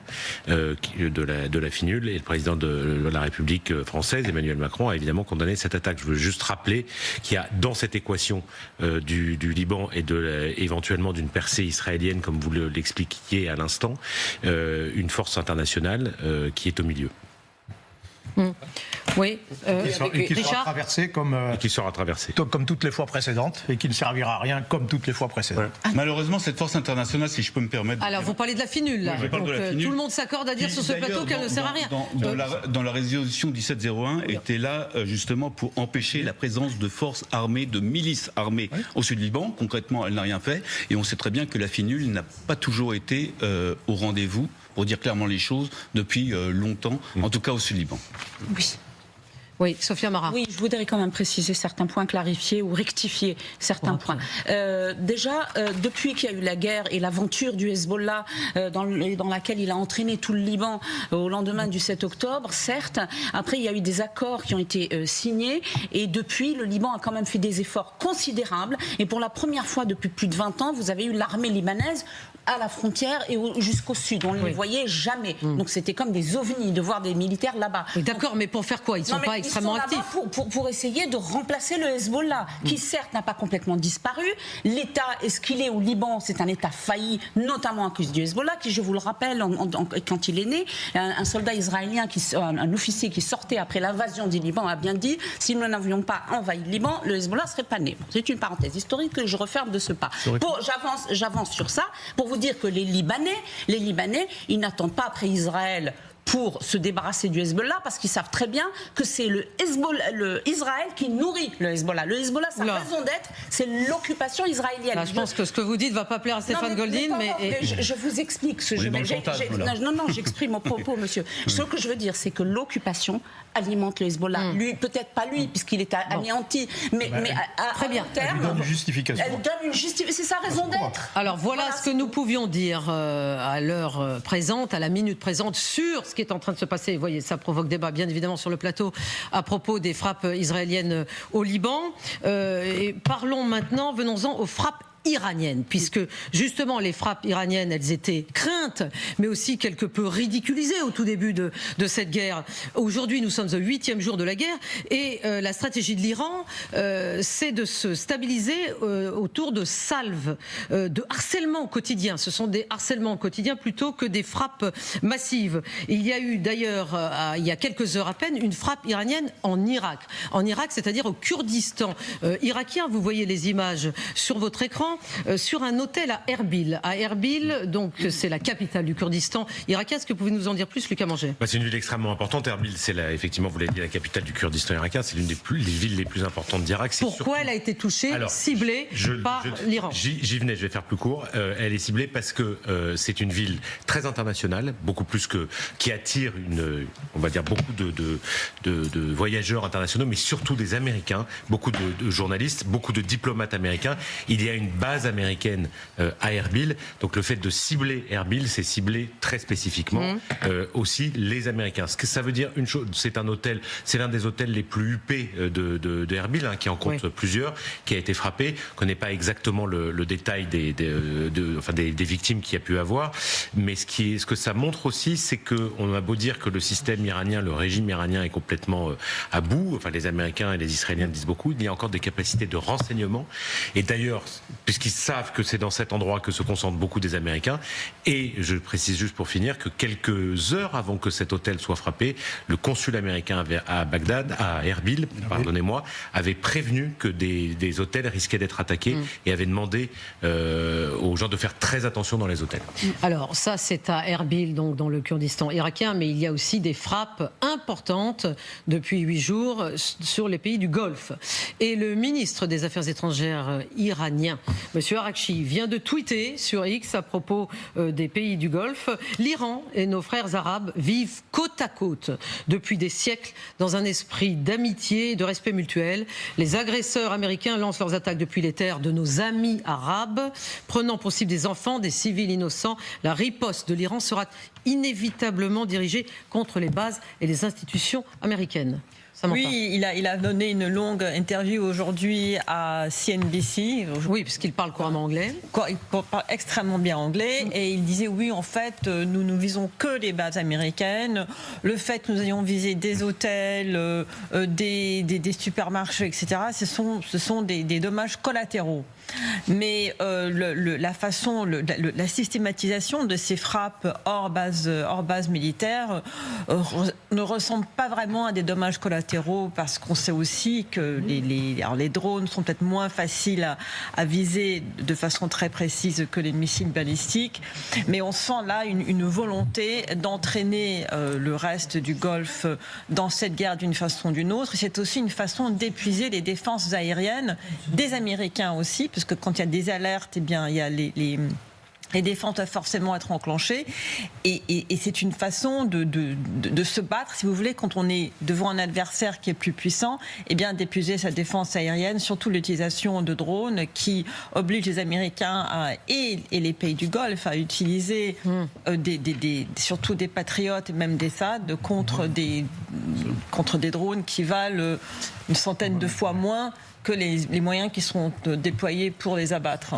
de la FINUL, et le président de la République française, Emmanuel Macron, a évidemment condamné cette attaque. Je veux juste rappeler qu'il y a dans cette équation du Liban et éventuellement d'une percée israélienne, comme vous l'expliquiez à l'instant, une force internationale qui est au milieu.
Oui,
et qui sera traversée comme toutes les fois précédentes et qui ne servira à rien comme toutes les fois précédentes.
Malheureusement, cette force internationale, si je peux me permettre...
Alors, vous parlez de la FINUL, là.
Oui,
Donc, tout le monde s'accorde à dire sur ce plateau qu'elle ne sert à rien.
Dans la résolution 1701, était là justement pour empêcher la présence de forces armées, de milices armées au sud Liban. Concrètement, elle n'a rien fait. Et on sait très bien que la FINUL n'a pas toujours été au rendez-vous, pour dire clairement les choses, depuis longtemps, en tout cas au sud Liban.
Oui, Sophia Mara.
Oui, je voudrais quand même préciser certains points, clarifier ou rectifier certains points. Déjà, depuis qu'il y a eu la guerre et l'aventure du Hezbollah dans laquelle il a entraîné tout le Liban au lendemain du 7 octobre, certes, après il y a eu des accords qui ont été signés et depuis, le Liban a quand même fait des efforts considérables et pour la première fois depuis plus de 20 ans, vous avez eu l'armée libanaise à la frontière et jusqu'au sud. On ne les voyait jamais. Donc c'était comme des ovnis de voir des militaires là-bas.
D'accord, mais pour faire quoi? Ils ne sont pas extrêmement actif.
Pour essayer de remplacer le Hezbollah, qui certes n'a pas complètement disparu. L'État, est-ce qu'il est au Liban? C'est un État failli, notamment à cause du Hezbollah, qui, je vous le rappelle, quand il est né, un soldat israélien, un officier qui sortait après l'invasion du Liban a bien dit, si nous n'avions pas envahi le Liban, le Hezbollah ne serait pas né. Bon, c'est une parenthèse historique que je referme de ce pas. J'avance sur ça pour vous dire que les Libanais, ils n'attendent pas après Israël pour se débarrasser du Hezbollah, parce qu'ils savent très bien que c'est le Israël qui nourrit le Hezbollah. Le Hezbollah, sa raison d'être, c'est l'occupation israélienne.
Là, je pense que ce que vous dites ne va pas plaire à Stéphane Goldin, mais
je vous explique ce que j'exprime mon propos, monsieur. Ce que je veux dire, c'est que l'occupation alimente le Hezbollah. Lui, peut-être pas lui, puisqu'il est anéanti, mais
très bien.
Terme,
elle lui donne une justification.
C'est sa raison d'être.
Alors voilà ce que nous pouvions dire à l'heure présente, à la minute présente, sur ce qui est en train de se passer. Vous voyez, ça provoque débat, bien évidemment, sur le plateau, à propos des frappes israéliennes au Liban. Et parlons maintenant, venons-en aux frappes iraniennes, puisque justement les frappes iraniennes, elles étaient craintes, mais aussi quelque peu ridiculisées au tout début de cette guerre. Aujourd'hui, nous sommes au 8e jour de la guerre, et la stratégie de l'Iran, c'est de se stabiliser autour de salves, de harcèlement quotidien. Ce sont des harcèlements quotidiens plutôt que des frappes massives. Il y a eu d'ailleurs, il y a quelques heures à peine, une frappe iranienne en Irak. En Irak, c'est-à-dire au Kurdistan irakien. Vous voyez les images sur votre écran. Sur un hôtel à Erbil. À Erbil, donc c'est la capitale du Kurdistan irakien. Est-ce que vous pouvez nous en dire plus, Lucas Manger?
C'est une ville extrêmement importante. Erbil, c'est effectivement, vous l'avez dit, la capitale du Kurdistan irakien. C'est l'une des villes les plus importantes d'Irak.
Pourquoi elle a été touchée, ciblée par l'Iran?
J'y venais, je vais faire plus court. Elle est ciblée parce que c'est une ville très internationale, beaucoup plus qui attire on va dire beaucoup de voyageurs internationaux, mais surtout des Américains, beaucoup de journalistes, beaucoup de diplomates américains. Il y a une base américaine à Erbil, donc le fait de cibler Erbil, c'est cibler très spécifiquement aussi les Américains. Ce que ça veut dire, une chose, c'est l'un des hôtels les plus huppés de Erbil, qui en compte plusieurs, qui a été frappé. On ne connaît pas exactement le détail des victimes qu'il y a pu avoir, mais ce que ça montre aussi, c'est qu'on a beau dire que le système iranien, le régime iranien est complètement à bout, enfin les Américains et les Israéliens le disent beaucoup, il y a encore des capacités de renseignement, et d'ailleurs, puisqu'ils savent que c'est dans cet endroit que se concentrent beaucoup des Américains. Et je précise juste pour finir que quelques heures avant que cet hôtel soit frappé, le consul américain à Bagdad, à Erbil, pardonnez-moi, avait prévenu que des hôtels risquaient d'être attaqués et avait demandé aux gens de faire très attention dans les hôtels.
Alors ça, c'est à Erbil, donc dans le Kurdistan irakien, mais il y a aussi des frappes importantes depuis 8 jours sur les pays du Golfe. Et le ministre des Affaires étrangères iranien, Monsieur Arakchi, vient de tweeter sur X à propos des pays du Golfe. L'Iran et nos frères arabes vivent côte à côte depuis des siècles dans un esprit d'amitié et de respect mutuel. Les agresseurs américains lancent leurs attaques depuis les terres de nos amis arabes, prenant pour cible des enfants, des civils innocents. La riposte de l'Iran sera inévitablement dirigée contre les bases et les institutions américaines.
Oui, il a donné une longue interview aujourd'hui à CNBC.
Oui, puisqu'il parle couramment anglais.
Il parle extrêmement bien anglais. Et il disait, oui, en fait, nous ne visons que les bases américaines. Le fait que nous ayons visé des hôtels, des supermarchés, etc., ce sont des dommages collatéraux. Mais la systématisation de ces frappes hors base militaire ne ressemble pas vraiment à des dommages collatéraux, parce qu'on sait aussi que les drones sont peut-être moins faciles à viser de façon très précise que les missiles balistiques, mais on sent là une volonté d'entraîner le reste du Golfe dans cette guerre d'une façon ou d'une autre. C'est aussi une façon d'épuiser les défenses aériennes des Américains aussi, parce que quand il y a des alertes, eh bien, il y a les défenses doivent forcément être enclenchées, et c'est une façon de se battre, si vous voulez, quand on est devant un adversaire qui est plus puissant, eh bien d'épuiser sa défense aérienne, surtout l'utilisation de drones qui oblige les Américains et les pays du Golfe à utiliser surtout des patriotes et même des THAAD contre des drones qui valent une centaine de fois moins que les moyens qui sont déployés pour les abattre.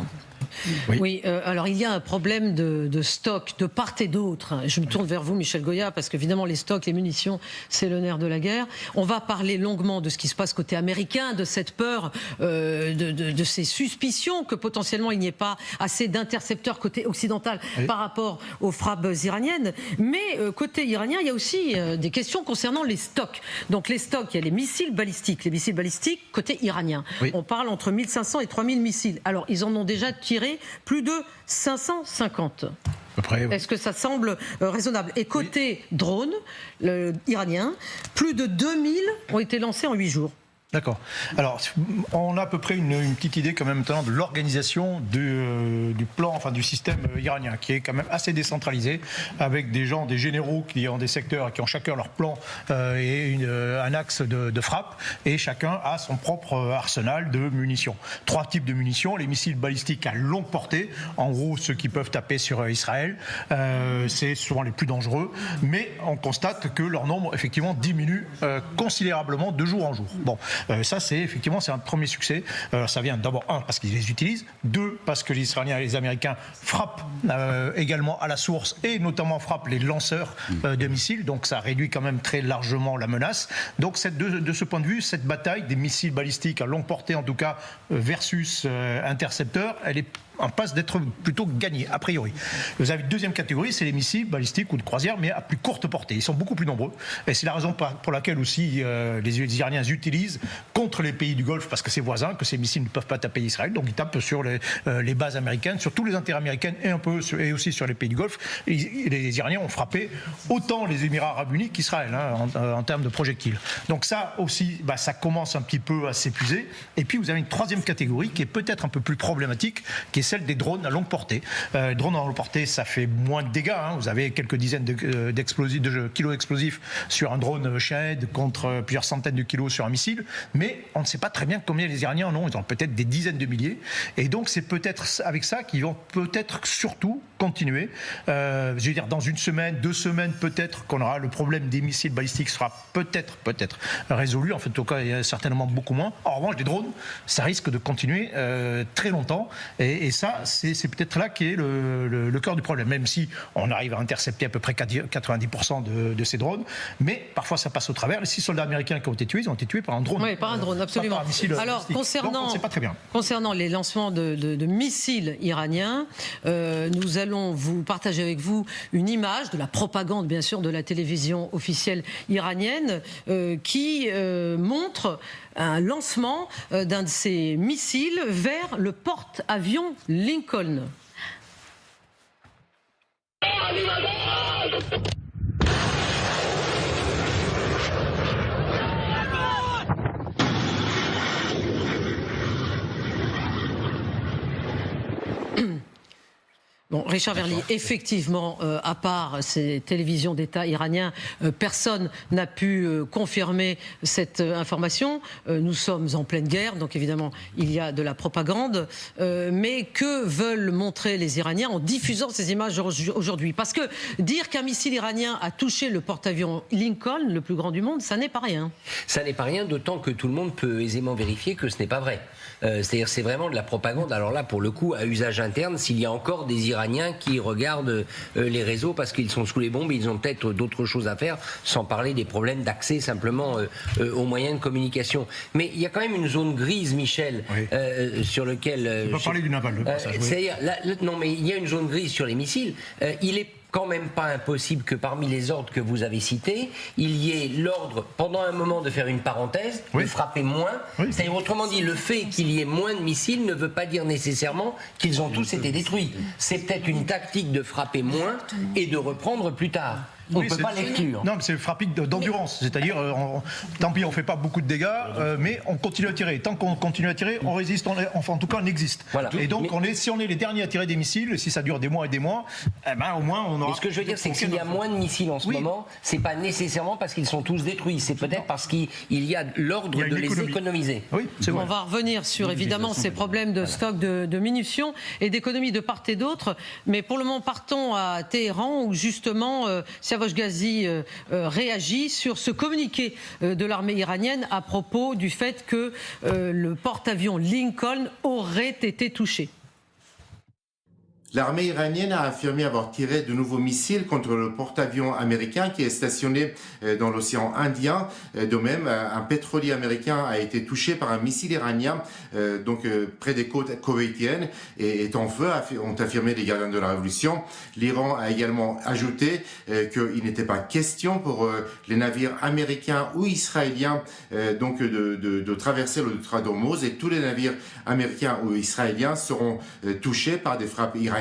Oui, alors il y a un problème de stock de part et d'autre. Je me tourne vers vous, Michel Goya, parce qu'évidemment les stocks, les munitions, c'est le nerf de la guerre. On va parler longuement de ce qui se passe côté américain, de cette peur, de ces suspicions que potentiellement il n'y ait pas assez d'intercepteurs côté occidental par rapport aux frappes iraniennes. Mais côté iranien, il y a aussi des questions concernant les stocks. Donc les stocks, il y a les missiles balistiques. Les missiles balistiques côté iranien. On parle entre 1500 et 3000 missiles. Alors ils en ont déjà tiré plus de 550. Est-ce que ça semble raisonnable? Et côté drone iranien, plus de 2000 ont été lancés en 8 jours.
D'accord. Alors, on a à peu près une petite idée quand même maintenant de l'organisation du plan, enfin du système iranien, qui est quand même assez décentralisé, avec des gens, des généraux qui ont des secteurs, qui ont chacun leur plan et un axe de frappe, et chacun a son propre arsenal de munitions. 3 types de munitions: les missiles balistiques à longue portée, en gros ceux qui peuvent taper sur Israël, c'est souvent les plus dangereux, mais on constate que leur nombre effectivement diminue considérablement de jour en jour. Bon. Ça, c'est un premier succès. Ça vient d'abord, 1, parce qu'ils les utilisent, 2, parce que les Israéliens et les Américains frappent également à la source, et notamment frappent les lanceurs de missiles, donc ça réduit quand même très largement la menace. Donc de ce point de vue, cette bataille des missiles balistiques à longue portée, en tout cas, versus intercepteurs, elle est en passe d'être plutôt gagnée, a priori. Vous avez une deuxième catégorie, c'est les missiles balistiques ou de croisière, mais à plus courte portée. Ils sont beaucoup plus nombreux. Et c'est la raison pour laquelle aussi les Iraniens utilisent contre les pays du Golfe, parce que c'est voisin, que ces missiles ne peuvent pas taper Israël. Donc ils tapent sur les bases américaines, sur tous les intérêts américains et aussi sur les pays du Golfe. Les Iraniens ont frappé autant les Émirats arabes unis qu'Israël en termes de projectiles. Donc ça aussi, ça commence un petit peu à s'épuiser. Et puis vous avez une troisième catégorie qui est peut-être un peu plus problématique, qui est celle des drones à longue portée. Les drones à longue portée, ça fait moins de dégâts. Vous avez quelques dizaines de kilos d'explosifs sur un drone Shahed contre plusieurs centaines de kilos sur un missile. Mais on ne sait pas très bien combien les Iraniens en ont. Ils ont peut-être des dizaines de milliers. Et donc c'est peut-être avec ça qu'ils vont peut-être surtout continuer. Je veux dire, dans une semaine, 2 semaines, peut-être qu'on aura le problème des missiles balistiques sera peut-être résolu. En fait, en tout cas, il y a certainement beaucoup moins. En revanche, les drones, ça risque de continuer très longtemps. Et ça, c'est peut-être là qui est le cœur du problème, même si on arrive à intercepter à peu près 90% de ces drones, mais parfois ça passe au travers. Les 6 soldats américains qui ont été tués, ils ont été tués par un drone.
Oui, par un drone, absolument.
Par un missile.
Alors,
concernant, donc, on sait pas très bien.
Concernant les lancements de missiles iraniens, nous allons vous partager avec vous une image de la propagande, bien sûr, de la télévision officielle iranienne qui montre un lancement d'un de ces missiles vers le porte-avions Lincoln. Bon, Richard Verly, effectivement, à part ces télévisions d'État iraniens, personne n'a pu confirmer cette information. Nous sommes en pleine guerre, donc évidemment, il y a de la propagande. Mais que veulent montrer les Iraniens en diffusant ces images aujourd'hui? Parce que dire qu'un missile iranien a touché le porte-avions Lincoln, le plus grand du monde, ça n'est pas rien.
Ça n'est pas rien, d'autant que tout le monde peut aisément vérifier que ce n'est pas vrai. C'est-à-dire c'est vraiment de la propagande. Alors là, pour le coup, à usage interne, s'il y a encore des Iraniens qui regardent les réseaux parce qu'ils sont sous les bombes, ils ont peut-être d'autres choses à faire, sans parler des problèmes d'accès simplement aux moyens de communication. Mais il y a quand même une zone grise, Michel, sur lequel...
On va parler du naval, le passage.
C'est-à-dire, non, mais il y a une zone grise sur les missiles. Il est quand même pas impossible que parmi les ordres que vous avez cités, il y ait l'ordre, pendant un moment, de faire une parenthèse, de frapper moins. C'est-à-dire, autrement dit, le fait qu'il y ait moins de missiles ne veut pas dire nécessairement qu'ils ont tous été détruits. C'est peut-être une tactique de frapper moins et de reprendre plus tard. On ne peut pas l'exclure.
Non, mais c'est frappique d'endurance. C'est-à-dire, tant pis, on ne fait pas beaucoup de dégâts, mais on continue à tirer. Tant qu'on continue à tirer, on résiste, enfin, en tout cas, on existe.
Voilà.
Et donc, si on est les derniers à tirer des missiles, si ça dure des mois et des mois, au moins, on aura...
Mais ce que je veux dire, c'est que s'il y a moins de missiles en ce moment, ce n'est pas nécessairement parce qu'ils sont tous détruits. C'est peut-être parce qu'il y a l'ordre de les économiser.
Oui, c'est vrai.
On va revenir sur, évidemment, ces problèmes de stock de munitions et d'économie de part et d'autre. Mais pour le moment, partons à Téhéran, où justement, Siavash Ghazi réagit sur ce communiqué de l'armée iranienne à propos du fait que le porte-avions Lincoln aurait été touché.
L'armée iranienne a affirmé avoir tiré de nouveaux missiles contre le porte-avions américain qui est stationné dans l'océan Indien. De même, un pétrolier américain a été touché par un missile iranien près des côtes koweïtiennes et est en feu, ont affirmé les gardiens de la révolution. L'Iran a également ajouté qu'il n'était pas question pour les navires américains ou israéliens de traverser le détroit d'Ormuz, et tous les navires américains ou israéliens seront touchés par des frappes iraniennes.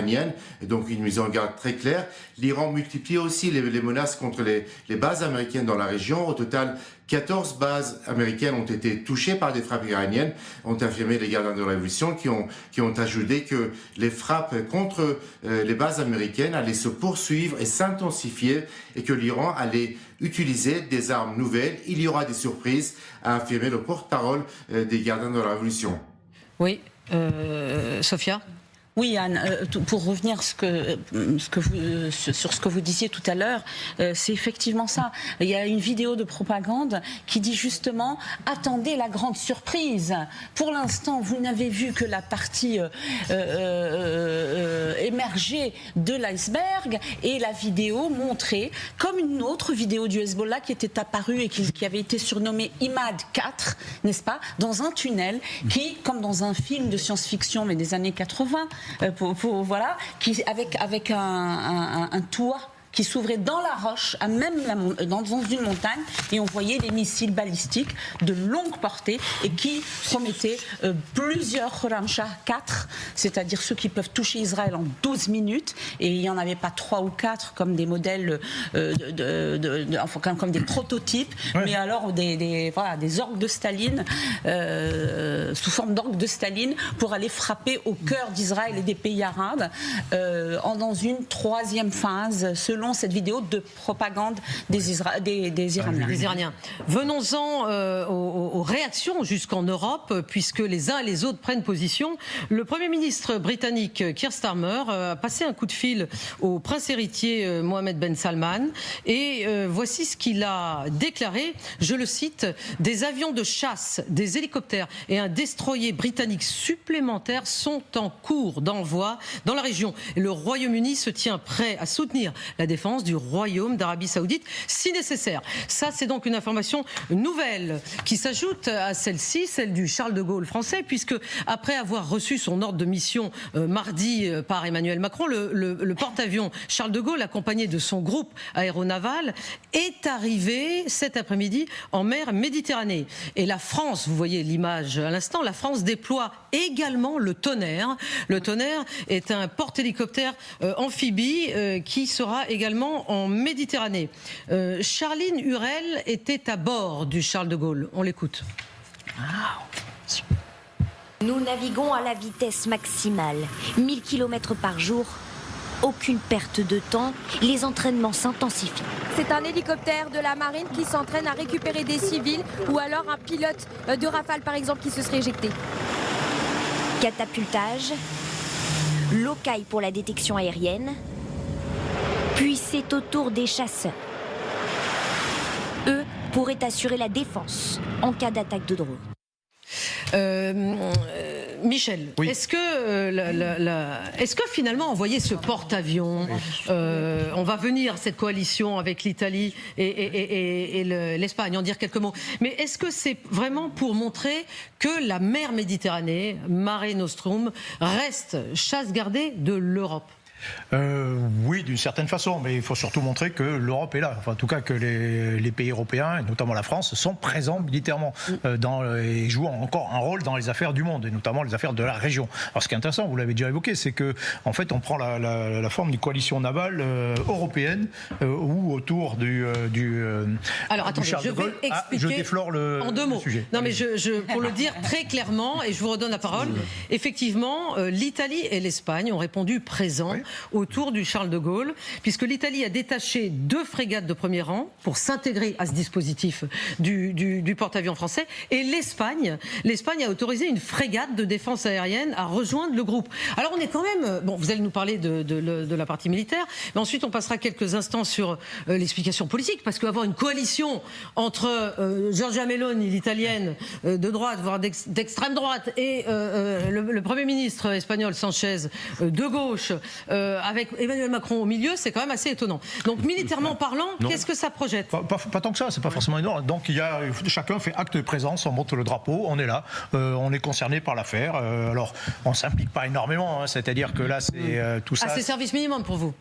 Donc une mise en garde très claire. L'Iran multiplie aussi les menaces contre les bases américaines dans la région. Au total, 14 bases américaines ont été touchées par des frappes iraniennes, ont affirmé les gardiens de la révolution, qui ont ajouté que les frappes contre les bases américaines allaient se poursuivre et s'intensifier, et que l'Iran allait utiliser des armes nouvelles. Il y aura des surprises, a affirmé le porte-parole des gardiens de la révolution.
Oui, Sophia ?
Oui, Anne, pour revenir sur ce que vous disiez tout à l'heure, c'est effectivement ça. Il y a une vidéo de propagande qui dit justement « Attendez la grande surprise ». Pour l'instant, vous n'avez vu que la partie émergée de l'iceberg, et la vidéo montrait, comme une autre vidéo du Hezbollah qui était apparue et qui avait été surnommée Imad 4, n'est-ce pas, dans un tunnel qui, comme dans un film de science-fiction mais des années 80, voilà, avec un toit qui s'ouvrait dans la roche, dans une montagne, et on voyait des missiles balistiques de longue portée et qui promettaient plusieurs Khorramshahr 4, c'est-à-dire ceux qui peuvent toucher Israël en 12 minutes, et il n'y en avait pas 3 ou 4 comme des modèles, comme des prototypes, mais alors des orgues de Staline, sous forme d'orgues de Staline, pour aller frapper au cœur d'Israël et des pays arabes, dans une troisième phase, selon cette vidéo de propagande des Iraniens.
Venons-en aux réactions jusqu'en Europe, puisque les uns et les autres prennent position. Le Premier ministre britannique Keir Starmer a passé un coup de fil au prince héritier Mohammed Ben Salman, et voici ce qu'il a déclaré, je le cite: « Des avions de chasse, des hélicoptères et un destroyer britannique supplémentaire sont en cours d'envoi dans la région. Et le Royaume-Uni se tient prêt à soutenir la défense du Royaume d'Arabie Saoudite si nécessaire ». Ça, c'est donc une information nouvelle qui s'ajoute à celle-ci, celle du Charles de Gaulle français, puisque après avoir reçu son ordre de mission mardi par Emmanuel Macron, le porte-avions Charles de Gaulle, accompagné de son groupe aéronaval, est arrivé cet après-midi en mer Méditerranée. Et la France, vous voyez l'image à l'instant, la France déploie également le Tonnerre. Le Tonnerre est un porte-hélicoptère amphibie qui sera également en Méditerranée. Charline Hurel était à bord du Charles de Gaulle. On l'écoute.
Nous naviguons à la vitesse maximale, 1000 km par jour. Aucune perte de temps, les entraînements s'intensifient.
C'est un hélicoptère de la marine qui s'entraîne à récupérer des civils, ou alors un pilote de Rafale par exemple qui se serait éjecté.
Catapultage, locaille pour la détection aérienne, puis c'est au tour des chasseurs. Eux pourraient assurer la défense en cas d'attaque de drone.
Michel, oui. Est-ce que finalement envoyer ce porte-avions, on va venir cette coalition avec l'Italie et l'Espagne, en dire quelques mots, mais est-ce que c'est vraiment pour montrer que la mer Méditerranée, Mare Nostrum, reste chasse gardée de l'Europe ?
Oui, d'une certaine façon, mais il faut surtout montrer que l'Europe est là. Enfin, en tout cas, que les pays européens, et notamment la France, sont présents militairement et jouent encore un rôle dans les affaires du monde, et notamment les affaires de la région. Alors, ce qui est intéressant, vous l'avez déjà évoqué, c'est que, en fait, on prend la forme d'une coalition navale européenne où autour du
Alors, attendez,
Charles de Gaulle, je déflore en deux mots. Sujet.
Non, mais pour le dire très clairement, et je vous redonne la parole, effectivement, l'Italie et l'Espagne ont répondu présents. Oui. autour du Charles de Gaulle, puisque l'Italie a détaché 2 frégates de premier rang pour s'intégrer à ce dispositif du porte-avions français, et l'Espagne a autorisé une frégate de défense aérienne à rejoindre le groupe. Alors on est quand même... Bon, vous allez nous parler de la partie militaire, mais ensuite on passera quelques instants sur l'explication politique, parce qu'avoir une coalition entre Giorgia Meloni, l'italienne, de droite, voire d'extrême droite, et le Premier ministre espagnol Sanchez de gauche, avec Emmanuel Macron au milieu, c'est quand même assez étonnant. Donc militairement parlant, qu'est-ce que ça projette ?
Pas tant que ça, c'est pas forcément énorme. Donc chacun fait acte de présence, on monte le drapeau, on est là, on est concerné par l'affaire. Alors on s'implique pas énormément, hein, c'est-à-dire que là c'est tout ça.
Ah, c'est service minimum pour vous ?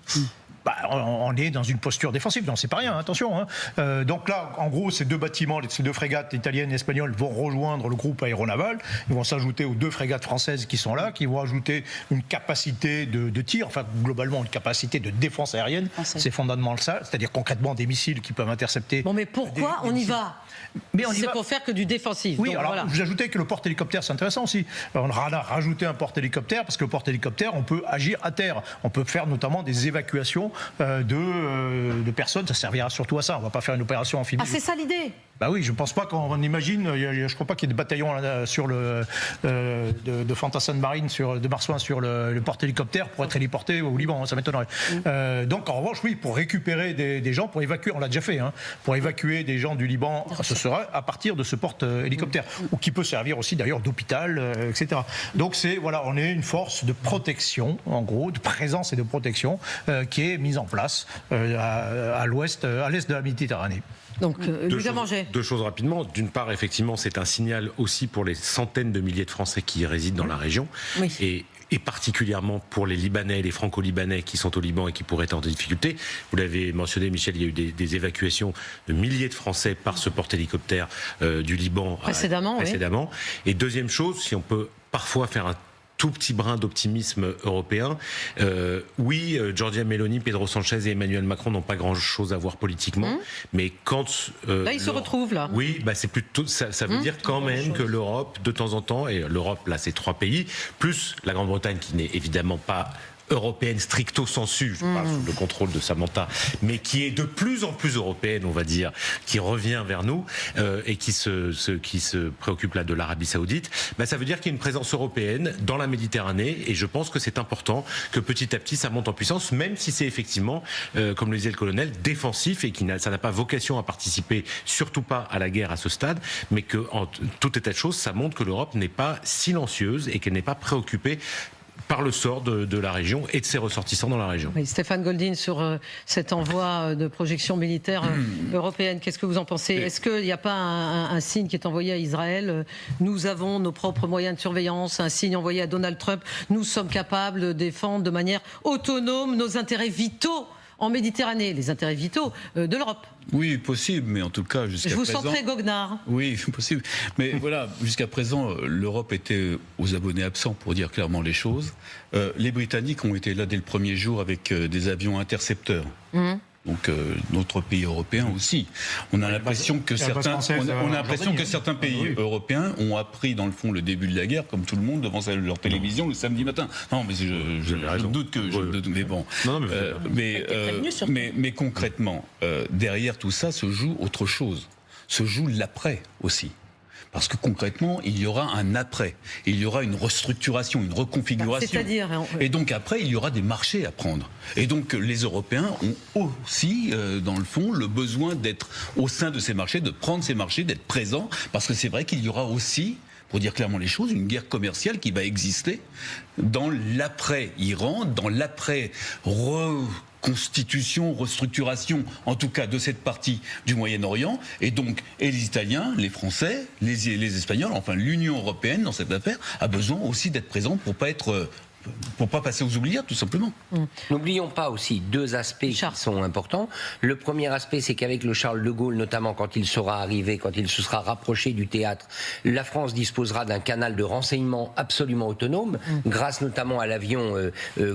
On est dans une posture défensive, non, c'est pas rien, attention. Hein. Donc là, en gros, ces 2 bâtiments, ces 2 frégates italiennes et espagnoles vont rejoindre le groupe aéronaval. Ils vont s'ajouter aux 2 frégates françaises qui sont là, qui vont ajouter une capacité de tir, enfin globalement une capacité de défense aérienne. C'est fondamentalement ça, c'est-à-dire concrètement des missiles qui peuvent intercepter.
Bon, mais pourquoi on y va ? C'est pour faire que du défensif.
Oui,
donc,
alors
voilà.
vous ajoutez que le porte-hélicoptère, c'est intéressant aussi. On a rajouté un porte-hélicoptère parce que le porte-hélicoptère, on peut agir à terre. On peut faire notamment des évacuations de personnes. Ça servira surtout à ça. On ne va pas faire une opération amphibie.
Ah, c'est ça l'idée ?
Bah oui, je ne pense pas qu'on imagine. Je ne crois pas qu'il y ait des bataillons sur de fantassins de marine, de marsouins sur le porte-hélicoptère pour être héliporté au Liban. Ça m'étonnerait. Donc en revanche, oui, pour récupérer des gens, pour évacuer, on l'a déjà fait, hein, pour évacuer des gens du Liban, ce sera à partir de ce porte-hélicoptère, ou qui peut servir aussi d'ailleurs d'hôpital, etc. Donc on est une force de protection, en gros, de présence et de protection qui est mise en place à l'est de la Méditerranée.
Donc,
deux choses rapidement. D'une part, effectivement, c'est un signal aussi pour les centaines de milliers de Français qui résident dans la région. Oui. Et particulièrement pour les Libanais, les Franco-Libanais qui sont au Liban et qui pourraient être en difficulté. Vous l'avez mentionné, Michel, il y a eu des évacuations de milliers de Français par ce porte-hélicoptère du Liban précédemment. Oui. Et deuxième chose, si on peut parfois faire un tout petit brin d'optimisme européen. Oui, Giorgia Meloni, Pedro Sanchez et Emmanuel Macron n'ont pas grand-chose à voir politiquement, mais quand...
là, ils se retrouvent, là.
Oui, c'est plutôt... Ça veut dire quand même que l'Europe, de temps en temps, et l'Europe, là, c'est 3 pays, plus la Grande-Bretagne, qui n'est évidemment pas européenne stricto sensu, je parle sous le contrôle de Samantha, mais qui est de plus en plus européenne, on va dire, qui revient vers nous et qui se préoccupe là de l'Arabie Saoudite, ça veut dire qu'il y a une présence européenne dans la Méditerranée, et je pense que c'est important que petit à petit ça monte en puissance, même si c'est effectivement, comme le disait le colonel, défensif et ça n'a pas vocation à participer, surtout pas à la guerre à ce stade, mais que en tout état de choses, ça montre que l'Europe n'est pas silencieuse et qu'elle n'est pas préoccupée par le sort de la région et de ses ressortissants dans la région.
Oui, Stéphane Goldin, sur cet envoi de projection militaire européenne, qu'est-ce que vous en pensez ? Est-ce qu'il n'y a pas un signe qui est envoyé à Israël ? Nous avons nos propres moyens de surveillance, un signe envoyé à Donald Trump. Nous sommes capables de défendre de manière autonome nos intérêts vitaux en Méditerranée, les intérêts vitaux de l'Europe.
Oui, possible, mais en tout cas, jusqu'à présent...
Je vous sens très goguenard.
Oui, possible. Mais voilà, jusqu'à présent, l'Europe était aux abonnés absents, pour dire clairement les choses. Les Britanniques ont été là dès le premier jour avec des avions intercepteurs. Donc notre pays européen aussi. On a l'impression que certains pays européens ont appris dans le fond le début de la guerre, comme tout le monde, devant leur télévision le samedi matin. Non, mais je doute que... mais bon. Mais concrètement, derrière tout ça se joue autre chose. Se joue l'après aussi. Parce que concrètement, il y aura un après. Il y aura une restructuration, une reconfiguration.
C'est-à-dire...
Et donc après, il y aura des marchés à prendre. Et donc les Européens ont aussi, dans le fond, le besoin d'être au sein de ces marchés, de prendre ces marchés, d'être présents. Parce que c'est vrai qu'il y aura aussi, pour dire clairement les choses, une guerre commerciale qui va exister dans l'après-Iran, dans l'après-constitution, restructuration, en tout cas de cette partie du Moyen-Orient, et donc les Italiens, les Français, les Espagnols, enfin l'Union européenne dans cette affaire a besoin aussi d'être présent pour pas passer aux oubliettes, tout simplement.
N'oublions pas aussi 2 aspects qui sont importants. Le premier aspect, c'est qu'avec le Charles de Gaulle, notamment quand il sera arrivé, quand il se sera rapproché du théâtre, la France disposera d'un canal de renseignement absolument autonome, grâce notamment à l'avion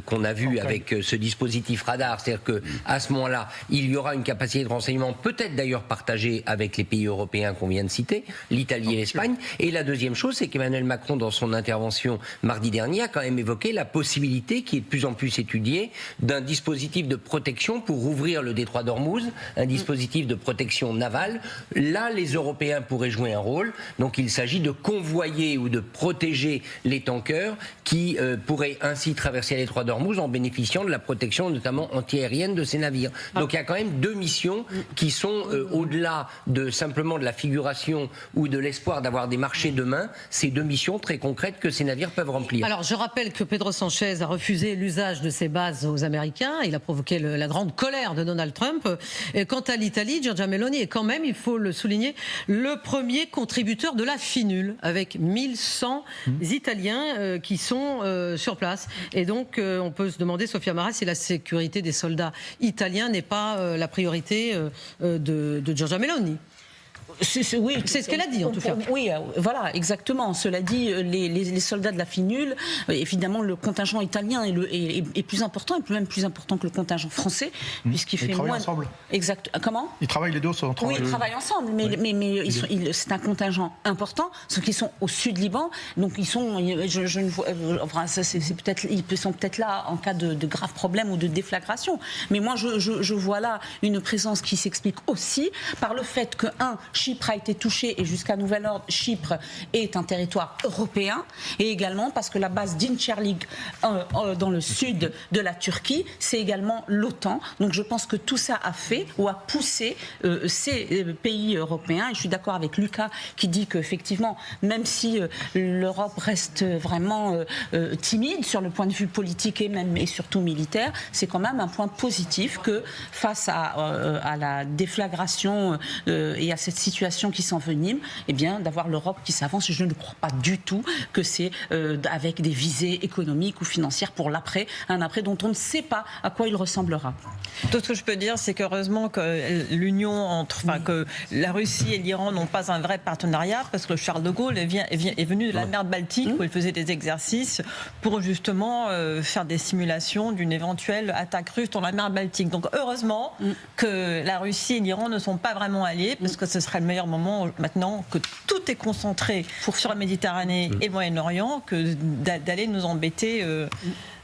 qu'on a vu avec ce dispositif radar. C'est-à-dire qu'à ce moment-là, il y aura une capacité de renseignement, peut-être d'ailleurs partagée avec les pays européens qu'on vient de citer, l'Italie et l'Espagne. Et la deuxième chose, c'est qu'Emmanuel Macron, dans son intervention mardi dernier, a quand même évoqué la possibilité, qui est de plus en plus étudiée, d'un dispositif de protection pour rouvrir le détroit d'Ormuz, un dispositif de protection navale. Là, les Européens pourraient jouer un rôle. Donc il s'agit de convoyer ou de protéger les tankers qui pourraient ainsi traverser les détroit d'Ormuz en bénéficiant de la protection notamment antiaérienne de ces navires. Donc il y a quand même deux missions qui sont au-delà de simplement de la figuration ou de l'espoir d'avoir des marchés demain, ces deux missions très concrètes que ces navires peuvent remplir.
Alors je rappelle que Pedro Sanchez a refusé l'usage de ces bases aux Américains. Il a provoqué la grande colère de Donald Trump. Et quant à l'Italie, Giorgia Meloni est quand même, il faut le souligner, le premier contributeur de la FINUL, avec 1100 Italiens qui sont sur place. Et donc on peut se demander, Sophia Mara, si la sécurité des soldats italiens n'est pas la priorité de Giorgia Meloni.
Oui,
c'est ce qu'elle a dit en tout cas.
Oui, voilà, exactement. Cela dit, les soldats de la FINUL, évidemment, le contingent italien est plus important, et même plus important que le contingent français, puisqu'il fait moins. Ils
travaillent ensemble.
Exact. Comment ?
Ils travaillent les deux ensemble.
Oui, ils travaillent ensemble, mais c'est un contingent important, sauf qu'ils sont au sud Liban, donc ils sont. Je ne vois, enfin, ils sont peut-être là en cas de graves problèmes ou de déflagration. Mais moi, je vois là une présence qui s'explique aussi par le fait que Chypre a été touchée et jusqu'à nouvel ordre, Chypre est un territoire européen, et également parce que la base d'Incerlig dans le sud de la Turquie, c'est également l'OTAN. Donc je pense que tout ça a fait ou a poussé ces pays européens, et je suis d'accord avec Lucas qui dit qu'effectivement, même si l'Europe reste vraiment timide sur le point de vue politique et surtout militaire, c'est quand même un point positif que face à la déflagration et à cette situation qui s'envenime, eh bien, d'avoir l'Europe qui s'avance. Je ne crois pas du tout que c'est avec des visées économiques ou financières pour l'après, un après dont on ne sait pas à quoi il ressemblera.
Tout ce que je peux dire, c'est qu'heureusement que que la Russie et l'Iran n'ont pas un vrai partenariat, parce que Charles de Gaulle est venu de la mer Baltique où il faisait des exercices pour justement faire des simulations d'une éventuelle attaque russe dans la mer Baltique. Donc heureusement que la Russie et l'Iran ne sont pas vraiment alliés, parce que ce serait le meilleur moment maintenant que tout est concentré sur la Méditerranée et le Moyen-Orient que d'aller nous embêter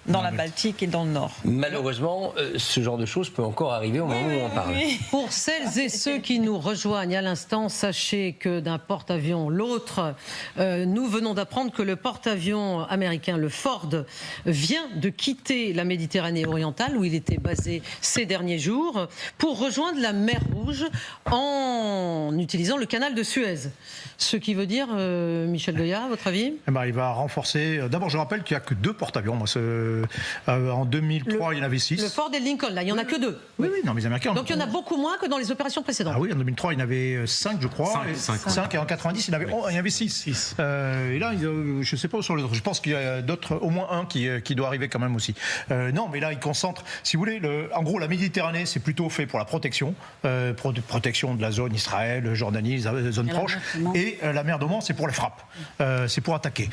dans la Baltique et dans le Nord.
Malheureusement, ce genre de choses peut encore arriver au moment où on parle.
Pour celles et ceux qui nous rejoignent à l'instant, sachez que d'un porte-avions l'autre, nous venons d'apprendre que le porte-avions américain, le Ford, vient de quitter la Méditerranée orientale où il était basé ces derniers jours pour rejoindre la mer Rouge en utilisant le canal de Suez. Ce qui veut dire, Michel Goya, à votre avis ?
Il va renforcer. D'abord, je rappelle qu'il n'y a que 2 porte-avions. En 2003, il y en avait 6.
Le Ford et le Lincoln, là, il n'y en a que 2.
Oui, non, mais les Américains.
Donc il y en a beaucoup moins que dans les opérations précédentes.
Ah oui, en 2003, il y en avait 5, je crois. 5 et en 90, il y en avait 6. Et là, je ne sais pas où sont les autres. Je pense qu'il y a d'autres, au moins un qui doit arriver quand même aussi. Non, mais là, il concentre. Si vous voulez, en gros, la Méditerranée, c'est plutôt fait pour la protection. Protection de la zone Israël, Jordanie, les zones proches. Et la mer d'Oman, c'est pour les frappes. C'est pour attaquer.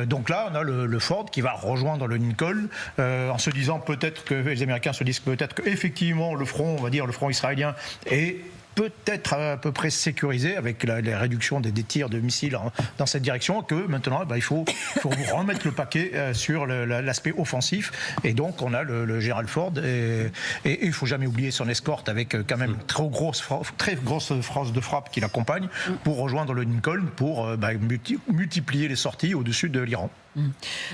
Donc là, on a le Ford qui va rejoindre le Lincoln, en se disant peut-être que les Américains se disent peut-être qu'effectivement le front, on va dire le front israélien, est peut-être à peu près sécurisé avec la réduction des tirs de missiles dans cette direction, que maintenant il faut remettre le paquet sur l'aspect offensif, et donc on a le général Ford, et il ne faut jamais oublier son escorte avec quand même très grosse force de frappe qui l'accompagne pour rejoindre le Lincoln pour multiplier les sorties au-dessus de l'Iran.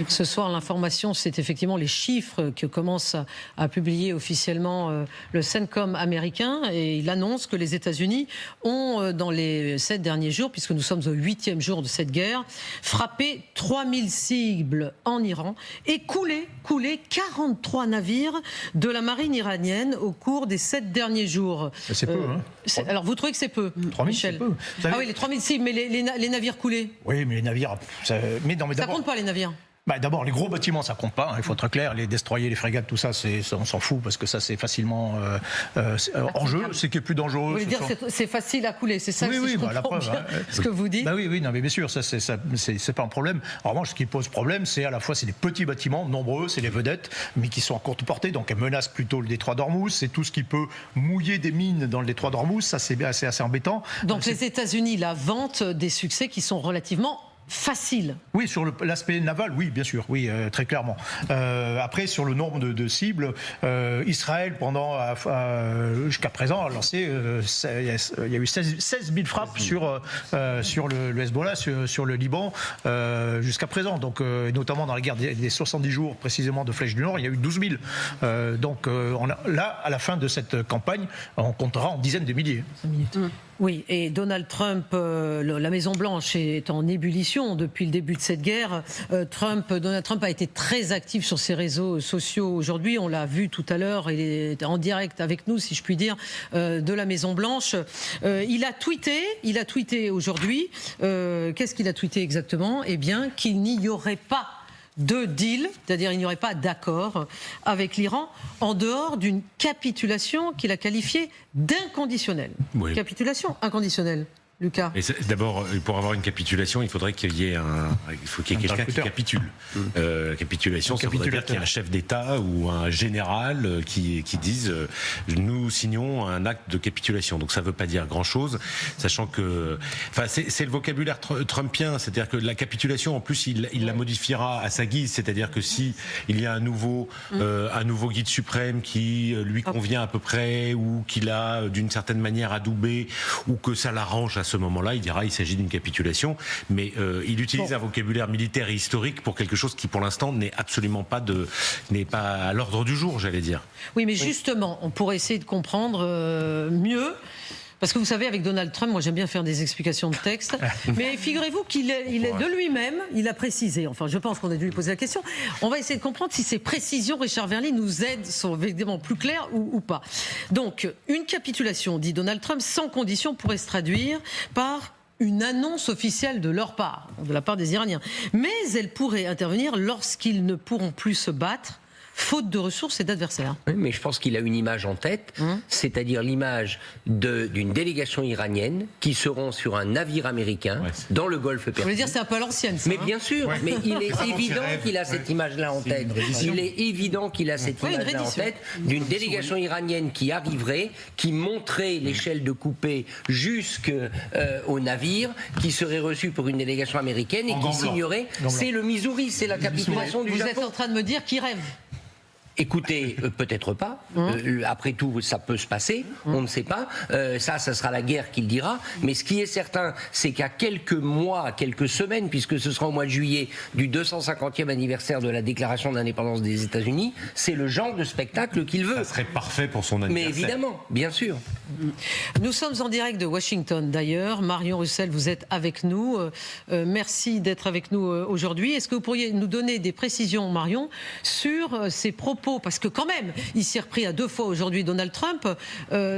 Ce soir, l'information, c'est effectivement les chiffres que commence à publier officiellement le CENTCOM américain, et il annonce que les États-Unis ont, dans les 7 derniers jours, puisque nous sommes au 8e jour de cette guerre, frappé 3000 cibles en Iran et coulé 43 navires de la marine iranienne au cours des 7 derniers jours.
C'est peu, hein.
Alors vous trouvez que c'est peu,
3000,
Michel?
C'est peu.
Ah oui, les 3000 cibles, mais les navires coulés?
Oui, mais les navires... Ça
compte pas, les navires?
D'abord, les gros bâtiments, ça compte pas, il faut être clair. Les destroyers, les frégates, tout ça, on s'en fout, parce que ça, c'est facilement en jeu. C'est qui est plus dangereux.
Vous voulez dire c'est facile à couler, c'est ça?
Oui,
si je comprends
la preuve,
bien ce que vous dites.
Oui, non, mais bien sûr, ça, c'est pas un problème. En revanche, ce qui pose problème, c'est à la fois, c'est des petits bâtiments, nombreux, c'est les vedettes, mais qui sont à courte portée, donc elles menacent plutôt le détroit d'Ormuz. C'est tout ce qui peut mouiller des mines dans le détroit d'Ormuz. Ça, c'est assez embêtant.
Donc les États-Unis, la vantent des succès qui sont relativement facile.
Oui, sur l'aspect naval, oui, bien sûr, oui, très clairement. Après, sur le nombre de cibles, Israël, jusqu'à présent, a lancé, il y a eu 16 000 frappes sur le Hezbollah, sur le Liban, jusqu'à présent. Donc, notamment dans la guerre des 70 jours, précisément, de Flèche du Nord, il y a eu 12 000. Donc, là, à la fin de cette campagne, on comptera en dizaines de milliers.
Oui, et Donald Trump, la Maison-Blanche est en ébullition depuis le début de cette guerre. Donald Trump a été très actif sur ses réseaux sociaux aujourd'hui. On l'a vu tout à l'heure, il est en direct avec nous, si je puis dire, de la Maison-Blanche. Il a tweeté aujourd'hui. Qu'est-ce qu'il a tweeté exactement ? Eh bien, qu'il n'y aurait pas de deal, c'est-à-dire il n'y aurait pas d'accord avec l'Iran en dehors d'une capitulation qu'il a qualifiée d'inconditionnelle.
Oui.
Capitulation inconditionnelle. Lucas.
D'abord, pour avoir une capitulation, il faudrait qu'il y ait quelqu'un qui capitule. Capitulation, ça voudrait dire qu'il y a un chef d'État ou un général qui disent nous signons un acte de capitulation. Donc ça ne veut pas dire grand-chose, sachant que, c'est le vocabulaire trumpien, c'est-à-dire que la capitulation, en plus, il la modifiera à sa guise, c'est-à-dire que si il y a un nouveau guide suprême qui lui convient à peu près, ou qu'il a d'une certaine manière adoubé, ou que ça l'arrange à ce moment-là, il dira il s'agit d'une capitulation, mais il utilise un vocabulaire militaire et historique pour quelque chose qui, pour l'instant, n'est pas à l'ordre du jour, j'allais dire.
Oui, mais justement, on pourrait essayer de comprendre mieux. Parce que vous savez, avec Donald Trump, moi j'aime bien faire des explications de texte, mais figurez-vous qu'il est de lui-même, il a précisé, enfin je pense qu'on a dû lui poser la question, on va essayer de comprendre si ces précisions, Richard Verly, nous aident, sont évidemment plus claires ou pas. Donc, une capitulation, dit Donald Trump, sans condition pourrait se traduire par une annonce officielle de leur part, de la part des Iraniens. Mais elle pourrait intervenir lorsqu'ils ne pourront plus se battre, faute de ressources et d'adversaires.
Oui, mais je pense qu'il a une image en tête, c'est-à-dire l'image d'une délégation iranienne qui seront sur un navire américain dans le golfe Persique.
Je veux dire, c'est un peu à l'ancienne, ça.
Mais bien sûr, mais il est évident qu'il a cette image-là en tête. Il est évident qu'il a cette image-là en tête d'une délégation iranienne qui arriverait, qui monterait l'échelle de coupée jusqu'au navire, qui serait reçu pour une délégation américaine et qui signerait. C'est le Missouri, c'est la capitulation du Japon.
Vous êtes en train de me dire qu'il rêve.
Écoutez, peut-être pas. Après tout, ça peut se passer. On ne sait pas. Ça sera la guerre qui le dira. Mais ce qui est certain, c'est qu'à quelques mois, quelques semaines, puisque ce sera au mois de juillet du 250e anniversaire de la déclaration d'indépendance des États-Unis, c'est le genre de spectacle qu'il veut.
Ça serait parfait pour son anniversaire.
Mais évidemment, bien sûr.
Nous sommes en direct de Washington d'ailleurs. Marion Russell, vous êtes avec nous. Merci d'être avec nous aujourd'hui. Est-ce que vous pourriez nous donner des précisions, Marion, sur ces propos? Parce que quand même, il s'est repris à 2 fois aujourd'hui Donald Trump,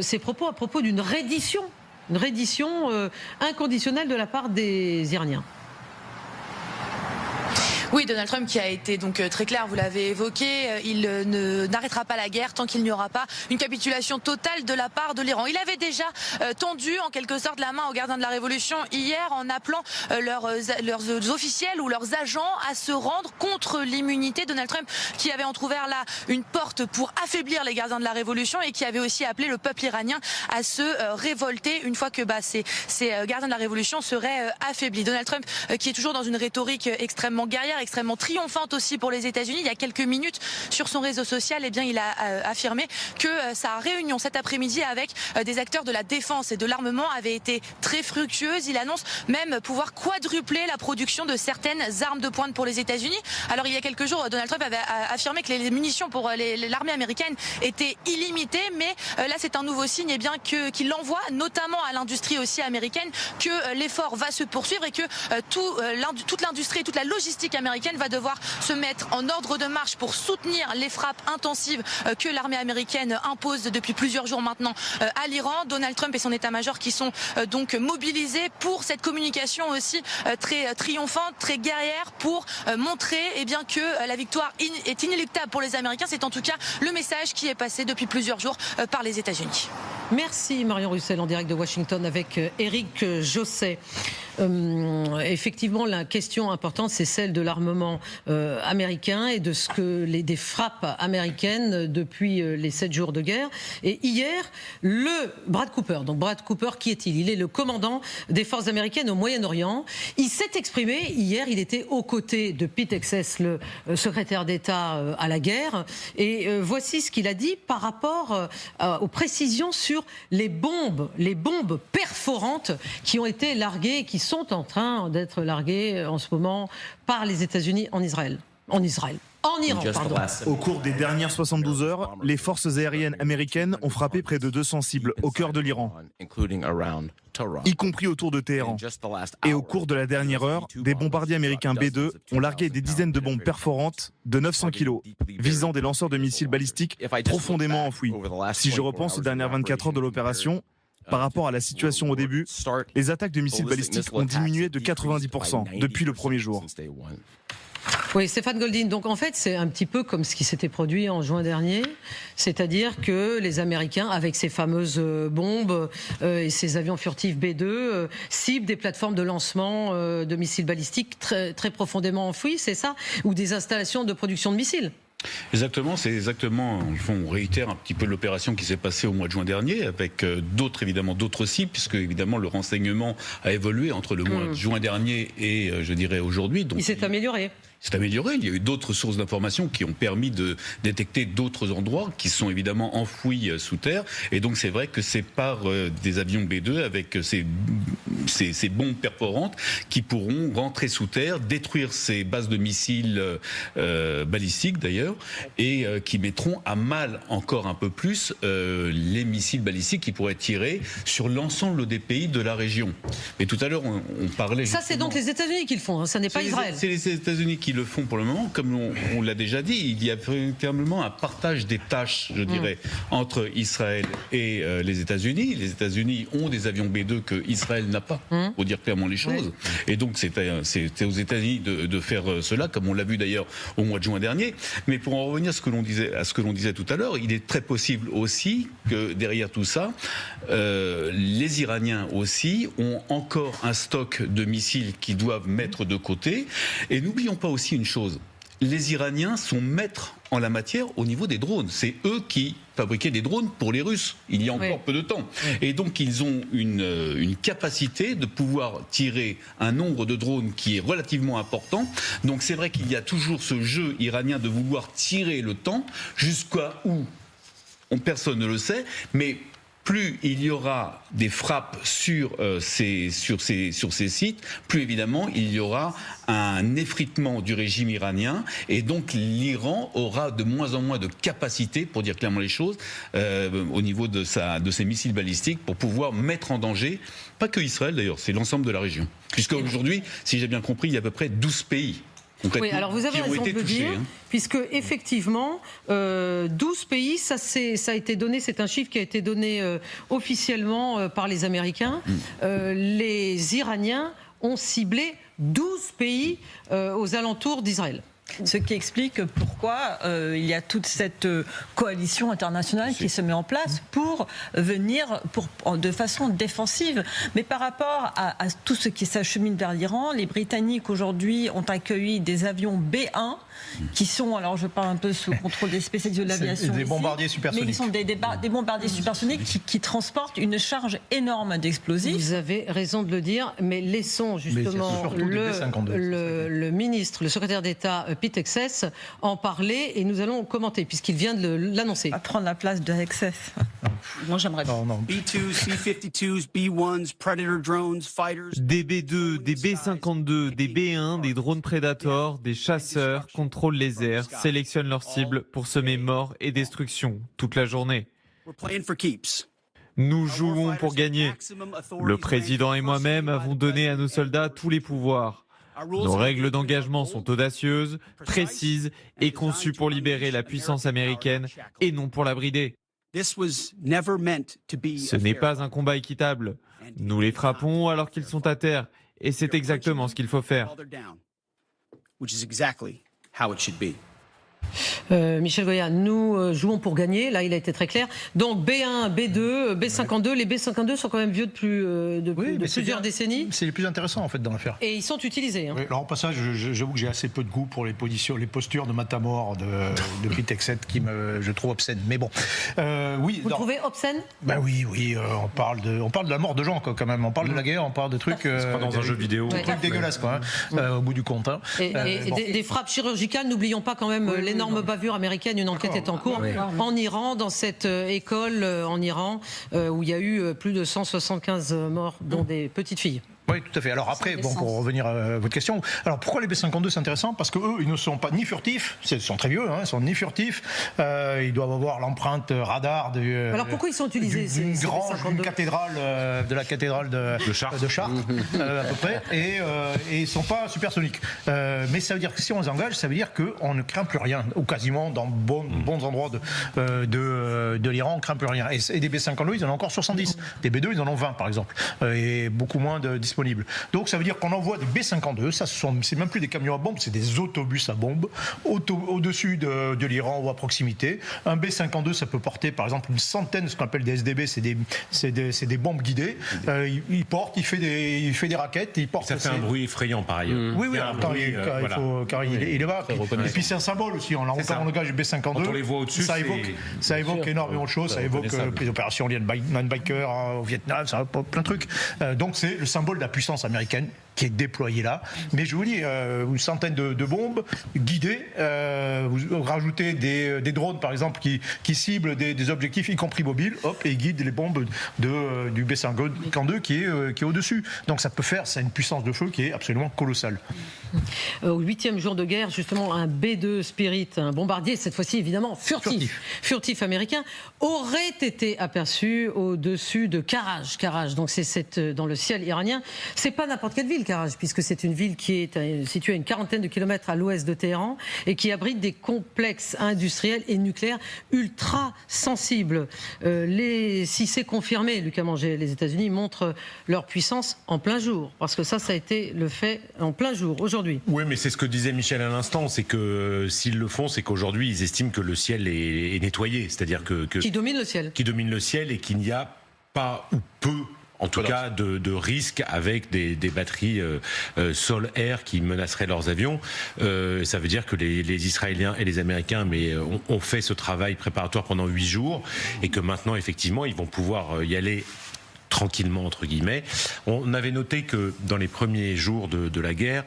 ses propos à propos d'une reddition inconditionnelle de la part des Iraniens.
Oui, Donald Trump qui a été donc très clair, vous l'avez évoqué, il n'arrêtera pas la guerre tant qu'il n'y aura pas une capitulation totale de la part de l'Iran. Il avait déjà tendu en quelque sorte la main aux gardiens de la Révolution hier en appelant leurs officiels ou leurs agents à se rendre contre l'immunité. Donald Trump qui avait entrouvert là une porte pour affaiblir les gardiens de la Révolution et qui avait aussi appelé le peuple iranien à se révolter une fois que ces gardiens de la Révolution seraient affaiblis. Donald Trump qui est toujours dans une rhétorique extrêmement guerrière, extrêmement triomphante aussi pour les États-Unis. Il y a quelques minutes sur son réseau social, il a affirmé que sa réunion cet après-midi avec des acteurs de la défense et de l'armement avait été très fructueuse. Il annonce même pouvoir quadrupler la production de certaines armes de pointe pour les États-Unis. Alors il y a quelques jours, Donald Trump avait affirmé que les munitions pour l'armée américaine étaient illimitées, mais là c'est un nouveau signe qu'il envoie notamment à l'industrie aussi américaine que l'effort va se poursuivre et que toute l'industrie et toute la logistique américaine va devoir se mettre en ordre de marche pour soutenir les frappes intensives que l'armée américaine impose depuis plusieurs jours maintenant à l'Iran. Donald Trump et son état-major qui sont donc mobilisés pour cette communication aussi très triomphante, très guerrière, pour montrer que la victoire est inéluctable pour les Américains. C'est en tout cas le message qui est passé depuis plusieurs jours par les États-Unis.
Merci Marion Russell en direct de Washington avec Éric Josset. Effectivement, la question importante, c'est celle de l'armement américain et de des frappes américaines depuis les 7 jours de guerre. Et hier, Brad Cooper, donc Brad Cooper, qui est-il ? Il est le commandant des forces américaines au Moyen-Orient. Il s'est exprimé hier, il était aux côtés de Pete Hegseth, le secrétaire d'État à la guerre. Et voici ce qu'il a dit par rapport aux précisions sur les bombes perforantes qui ont été larguées et qui sont en train d'être larguées en ce moment par les États-Unis en Iran, pardon.
Au cours des dernières 72 heures, les forces aériennes américaines ont frappé près de 200 cibles au cœur de l'Iran, y compris autour de Téhéran. Et au cours de la dernière heure, des bombardiers américains B-2 ont largué des dizaines de bombes perforantes de 900 kilos, visant des lanceurs de missiles balistiques profondément enfouis. Si je repense aux dernières 24 heures de l'opération, par rapport à la situation au début, les attaques de missiles balistiques ont diminué de 90% depuis le premier jour.
Oui, Stéphane Goldin. Donc en fait, c'est un petit peu comme ce qui s'était produit en juin dernier, c'est-à-dire que les Américains, avec ces fameuses bombes et ces avions furtifs B-2, ciblent des plateformes de lancement de missiles balistiques très, très profondément enfouies, c'est ça ? Ou des installations de production de missiles ?
Exactement, c'est exactement, on réitère un petit peu l'opération qui s'est passée au mois de juin dernier avec d'autres cibles, puisque évidemment le renseignement a évolué entre le mois de juin dernier et je dirais aujourd'hui. Donc,
il s'est amélioré.
C'est amélioré. Il y a eu d'autres sources d'informations qui ont permis de détecter d'autres endroits qui sont évidemment enfouis sous terre. Et donc c'est vrai que c'est par des avions B-2 avec ces bombes perforantes qui pourront rentrer sous terre, détruire ces bases de missiles balistiques d'ailleurs, et qui mettront à mal encore un peu plus les missiles balistiques qui pourraient tirer sur l'ensemble des pays de la région. Mais tout à l'heure on parlait...
Ça c'est donc les États-Unis qui le font, ça n'est pas Israël.
C'est les États-Unis qui le font pour le moment. Comme on l'a déjà dit, il y a véritablement un partage des tâches, je dirais, entre Israël et les États-Unis. Les États-Unis ont des avions B-2 que Israël n'a pas, pour dire clairement les choses. Et donc c'était aux États-Unis de faire cela, comme on l'a vu d'ailleurs au mois de juin dernier. Mais pour en revenir à ce que l'on disait tout à l'heure, il est très possible aussi que derrière tout ça, les Iraniens aussi ont encore un stock de missiles qu'ils doivent mettre de côté. Et n'oublions pas aussi une chose, les Iraniens sont maîtres en la matière au niveau des drones. C'est eux qui fabriquaient des drones pour les Russes il y a encore peu de temps. Et donc ils ont une capacité de pouvoir tirer un nombre de drones qui est relativement important. Donc c'est vrai qu'il y a toujours ce jeu iranien de vouloir tirer le temps jusqu'à où personne ne le sait, mais plus il y aura des frappes sur ces sites, plus évidemment il y aura un effritement du régime iranien, et donc l'Iran aura de moins en moins de capacité, pour dire clairement les choses, au niveau de ses missiles balistiques, pour pouvoir mettre en danger, pas que Israël d'ailleurs, c'est l'ensemble de la région. Puisqu'aujourd'hui, si j'ai bien compris, il y a à peu près 12 pays.
Oui, alors vous avez raison de le dire, puisque effectivement, 12 pays, ça a été donné, c'est un chiffre qui a été donné officiellement par les Américains. Les Iraniens ont ciblé 12 pays aux alentours d'Israël.
Ce qui explique pourquoi il y a toute cette coalition internationale qui se met en place pour venir de façon défensive. Mais par rapport à tout ce qui s'achemine vers l'Iran, les Britanniques aujourd'hui ont accueilli des avions B-1 qui sont, alors je parle un peu sous contrôle des spécialistes de l'aviation,
des bombardiers supersoniques.
Mais ils sont des bombardiers supersoniques qui transportent une charge énorme d'explosifs.
Vous avez raison de le dire, mais laissons justement le ministre, le secrétaire d'État Pete Hegseth en parler, et nous allons commenter puisqu'il vient de l'annoncer.
À prendre la place de Hegseth.
Moi j'aimerais bien.
B-2s, C-52s, B-1s, Predator drones, fighters.
Des B-2, des B-52, des B-1, des drones Predator, des chasseurs contrôlent les airs, sélectionnent leurs cibles pour semer mort et destruction toute la journée. Nous jouons pour gagner. Le président et moi-même avons donné à nos soldats tous les pouvoirs. Nos règles d'engagement sont audacieuses, précises et conçues pour libérer la puissance américaine et non pour la brider. Ce n'est pas un combat équitable. Nous les frappons alors qu'ils sont à terre, et c'est exactement ce qu'il faut faire.
Michel Goya, nous jouons pour gagner, là il a été très clair. Donc B1, B2, B52, les B52 sont quand même vieux de plusieurs décennies.
C'est les plus intéressants en fait dans l'affaire.
Et ils sont utilisés. Hein.
Oui, alors en passage, j'avoue que j'ai assez peu de goût pour les postures de Matamor, de Pitexet qui je trouve obscènes. Mais bon, oui.
Vous trouvez obscène?
Ben oui, on parle de la mort de gens quand même. On parle de la guerre, on parle de trucs.
C'est pas dans un jeu vidéo.
Des trucs dégueulasses quoi, au bout du compte. Hein.
Des frappes chirurgicales, n'oublions pas quand même l'énorme bavure américaine, une enquête est en cours en Iran, dans cette école en Iran où il y a eu plus de 175 morts, dont des petites filles.
Oui, tout à fait. Alors après, pour revenir à votre question, alors pourquoi les B-52 c'est intéressant? Parce qu'eux, ils ne sont pas ni furtifs, ils sont très vieux, ils sont ni furtifs, ils doivent avoir l'empreinte radar
alors pourquoi ils sont utilisés
d'une cathédrale, de la cathédrale de Chartres, à peu près, et ils ne sont pas supersoniques. Mais ça veut dire que si on les engage, ça veut dire qu'on ne craint plus rien, ou quasiment dans bons endroits de l'Iran, on ne craint plus rien. Et des B-52, ils en ont encore 70. Des B-2, ils en ont 20 par exemple, et beaucoup moins disponibles. Donc ça veut dire qu'on envoie des B-52, c'est même plus des camions à bombes, c'est des autobus à bombes au-dessus de l'Iran ou à proximité. Un B-52, ça peut porter par exemple une centaine, ce qu'on appelle des SDB, c'est des bombes guidées. Il porte, il fait des raquettes, il porte.
Ça fait un bruit effrayant par ailleurs.
Oui, car il est là. Et puis c'est un symbole aussi. On engage le B-52.
Quand on les voit au-dessus,
ça évoque énormément de choses. Ça évoque les opérations liées à Man-Biker au Vietnam, ça plein de trucs. Donc c'est le symbole de la puissance américaine qui est déployée là. Mais je vous dis, une centaine de bombes guidées, vous rajoutez des drones par exemple qui ciblent des objectifs, y compris mobiles, hop, et guident les bombes du B-52 qui est au-dessus. Donc ça peut faire, c'est une puissance de feu qui est absolument colossale.
Au 8e jour de guerre, justement, un B-2 Spirit, un bombardier, cette fois-ci évidemment furtif américain, aurait été aperçu au-dessus de Karaj. Donc c'est dans le ciel iranien. C'est pas n'importe quelle ville, Karaj, puisque c'est une ville qui est située à une quarantaine de kilomètres à l'ouest de Téhéran et qui abrite des complexes industriels et nucléaires ultra sensibles. Si c'est confirmé, Lucas Manger, les États-Unis montrent leur puissance en plein jour, parce que ça a été le fait en plein jour aujourd'hui.
Oui, mais c'est ce que disait Michel à l'instant, c'est que s'ils le font, c'est qu'aujourd'hui ils estiment que le ciel est nettoyé, c'est-à-dire que
qui domine le ciel,
et qu'il n'y a pas ou peu. En tout cas, de risques avec des batteries sol-air qui menaceraient leurs avions. Ça veut dire que les Israéliens et les Américains ont fait ce travail préparatoire pendant 8 jours et que maintenant, effectivement, ils vont pouvoir y aller tranquillement, entre guillemets. On avait noté que dans les premiers jours de la guerre,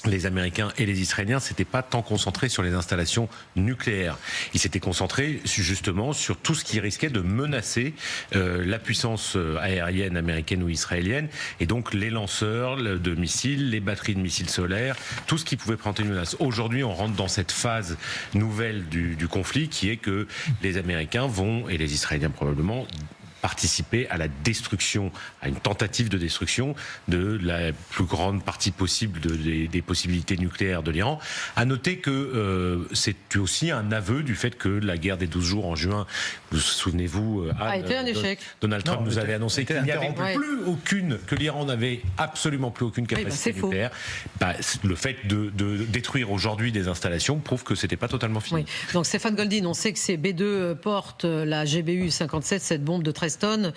les Américains et les Israéliens s'étaient pas tant concentrés sur les installations nucléaires. Ils s'étaient concentrés justement sur tout ce qui risquait de menacer la puissance aérienne américaine ou israélienne, et donc les lanceurs de missiles, les batteries de missiles solaires, tout ce qui pouvait présenter une menace. Aujourd'hui, on rentre dans cette phase nouvelle du conflit qui est que les Américains vont, et les Israéliens probablement, participer à la destruction, à une tentative de destruction de la plus grande partie possible des possibilités nucléaires de l'Iran. À noter que c'est aussi un aveu du fait que la guerre des 12 jours en juin, vous souvenez-vous,
a été un échec.
Donald Trump nous avait annoncé qu'il n'y avait plus aucune, que l'Iran n'avait absolument plus aucune capacité nucléaire. Le fait de détruire aujourd'hui des installations prouve que c'était pas totalement fini.
Oui. Donc Stéphane Goldin, on sait que ces B2 portent la GBU 57, cette bombe de 13 tonnes.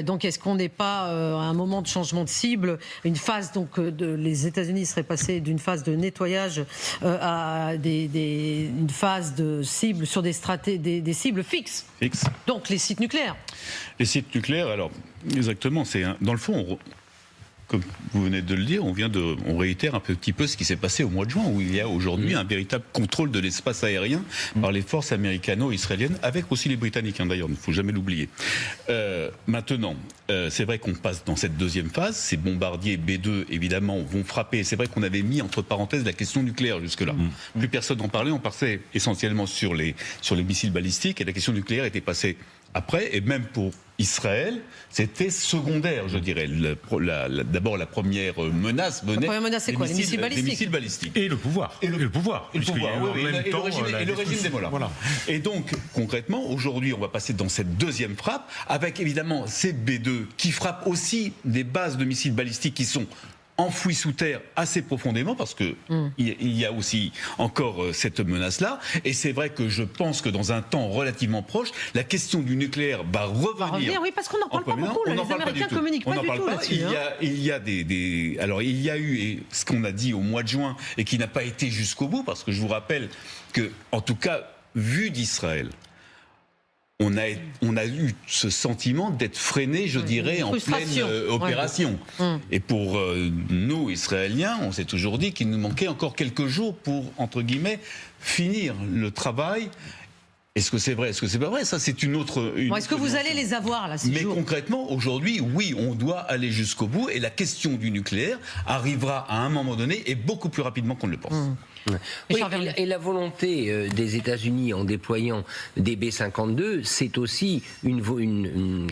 Donc est-ce qu'on n'est pas à un moment de changement de cible, une phase les États-Unis seraient passés d'une phase de nettoyage à une phase de cible sur des cibles fixes. Donc les sites nucléaires.
Les sites nucléaires, alors exactement, dans le fond. Comme vous venez de le dire, on réitère un petit peu ce qui s'est passé au mois de juin, où il y a aujourd'hui un véritable contrôle de l'espace aérien par les forces américano-israéliennes, avec aussi les Britanniques, d'ailleurs, il ne faut jamais l'oublier. Maintenant, c'est vrai qu'on passe dans cette deuxième phase, ces bombardiers B2, évidemment, vont frapper. C'est vrai qu'on avait mis entre parenthèses la question nucléaire jusque-là. Plus personne n'en parlait, on parlait essentiellement sur les missiles balistiques, et la question nucléaire était passée après, et même pour Israël, c'était secondaire, je dirais. D'abord, la première menace venait.
La première menace, c'est quoi ? Les missiles
balistiques.
Et le pouvoir. Et le pouvoir,
et le régime des mollahs. Voilà. Et donc, concrètement, aujourd'hui, on va passer dans cette deuxième frappe, avec évidemment ces B2 qui frappent aussi des bases de missiles balistiques qui sont enfouis sous terre assez profondément, parce que il y a aussi encore cette menace-là. Et c'est vrai que je pense que dans un temps relativement proche, la question du nucléaire va revenir.
Oui, parce qu'on n'en parle pas beaucoup. Les Américains communiquent pas du tout là-dessus.
Il y a eu et ce qu'on a dit au mois de juin et qui n'a pas été jusqu'au bout, parce que je vous rappelle que, en tout cas, vu d'Israël, on a eu ce sentiment d'être freiné, je dirais, en pleine opération. Et pour nous, Israéliens, on s'est toujours dit qu'il nous manquait encore quelques jours pour, entre guillemets, finir le travail. Est-ce que c'est vrai? Est-ce que c'est pas vrai? Ça, c'est une autre.
Est-ce que vous allez les avoir là, ces jours?
Mais concrètement, aujourd'hui, oui, on doit aller jusqu'au bout, et la question du nucléaire arrivera à un moment donné et beaucoup plus rapidement qu'on ne le pense.
Oui, et la volonté des États-Unis en déployant des B-52, c'est aussi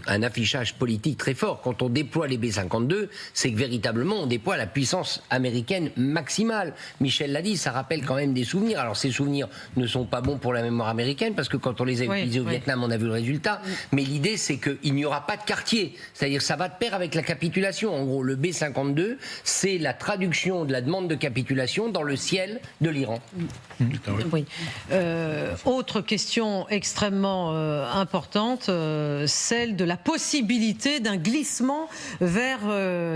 un affichage politique très fort. Quand on déploie les B-52, c'est que véritablement on déploie la puissance américaine maximale. Michel l'a dit, ça rappelle quand même des souvenirs. Alors ces souvenirs ne sont pas bons pour la mémoire américaine, parce que quand on les a utilisés au Vietnam, on a vu le résultat. Mais l'idée, c'est qu'il n'y aura pas de quartier. C'est-à-dire ça va de pair avec la capitulation. En gros, le B-52, c'est la traduction de la demande de capitulation dans le ciel de l'Iran.
Oui. Autre question extrêmement importante, celle de la possibilité d'un glissement vers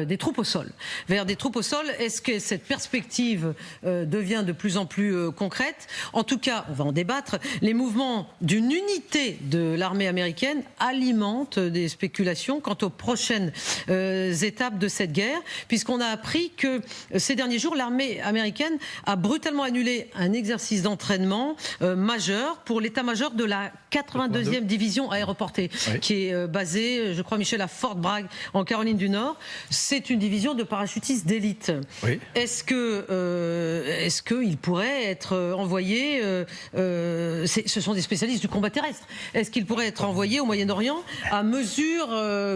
des troupes au sol. Vers des troupes au sol, est-ce que cette perspective devient de plus en plus concrète? En tout cas, on va en débattre. Les mouvements d'une unité de l'armée américaine alimentent des spéculations quant aux prochaines étapes de cette guerre, puisqu'on a appris que ces derniers jours, l'armée américaine a brutalement annulé un exercice d'entraînement majeur pour l'état-major de la 82e division aéroportée, qui est basée, je crois, Michel, à Fort Bragg, en Caroline du Nord. C'est une division de parachutistes d'élite. Est-ce qu'il pourrait être envoyé, ce sont des spécialistes du combat terrestre, est-ce qu'il pourrait être envoyé au Moyen-Orient à mesure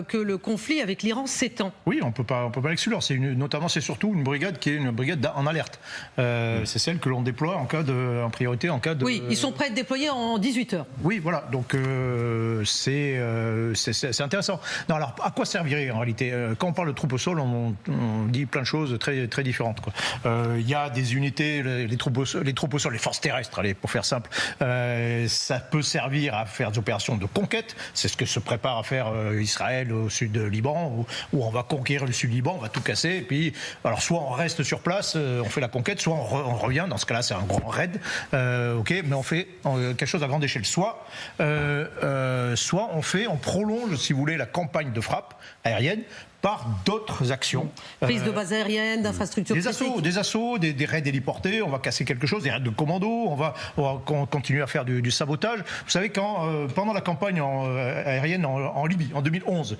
que le conflit avec l'Iran s'étend?
Oui, on peut pas l'exclure. C'est surtout une brigade qui est une brigade en alerte. C'est celle que l'on déploie en priorité en cas de...
Oui, ils sont prêts à être déployés en 18 heures.
Oui, voilà. Donc c'est intéressant. Non, alors à quoi servirait en réalité? Quand on parle de troupes au sol, on dit plein de choses très, très différentes. Il y a des unités, les troupes au sol, les forces terrestres, allez, pour faire simple, ça peut servir à faire des opérations de conquête. C'est ce que se prépare à faire Israël au sud de Liban, où on va conquérir le sud du Liban, on va tout casser. Et puis, alors soit on reste sur place, on fait la conquête, soit on revient. Dans ce cas-là, c'est un grand raid, mais on fait quelque chose à grande échelle. Soit on prolonge, si vous voulez, la campagne de frappe aérienne par d'autres actions.
Prise de base aérienne, d'infrastructures critiques.
Des assauts, des raids héliportés, on va casser quelque chose, des raids de commando, on va continuer à faire du sabotage. Vous savez, pendant la campagne aérienne en Libye, en 2011,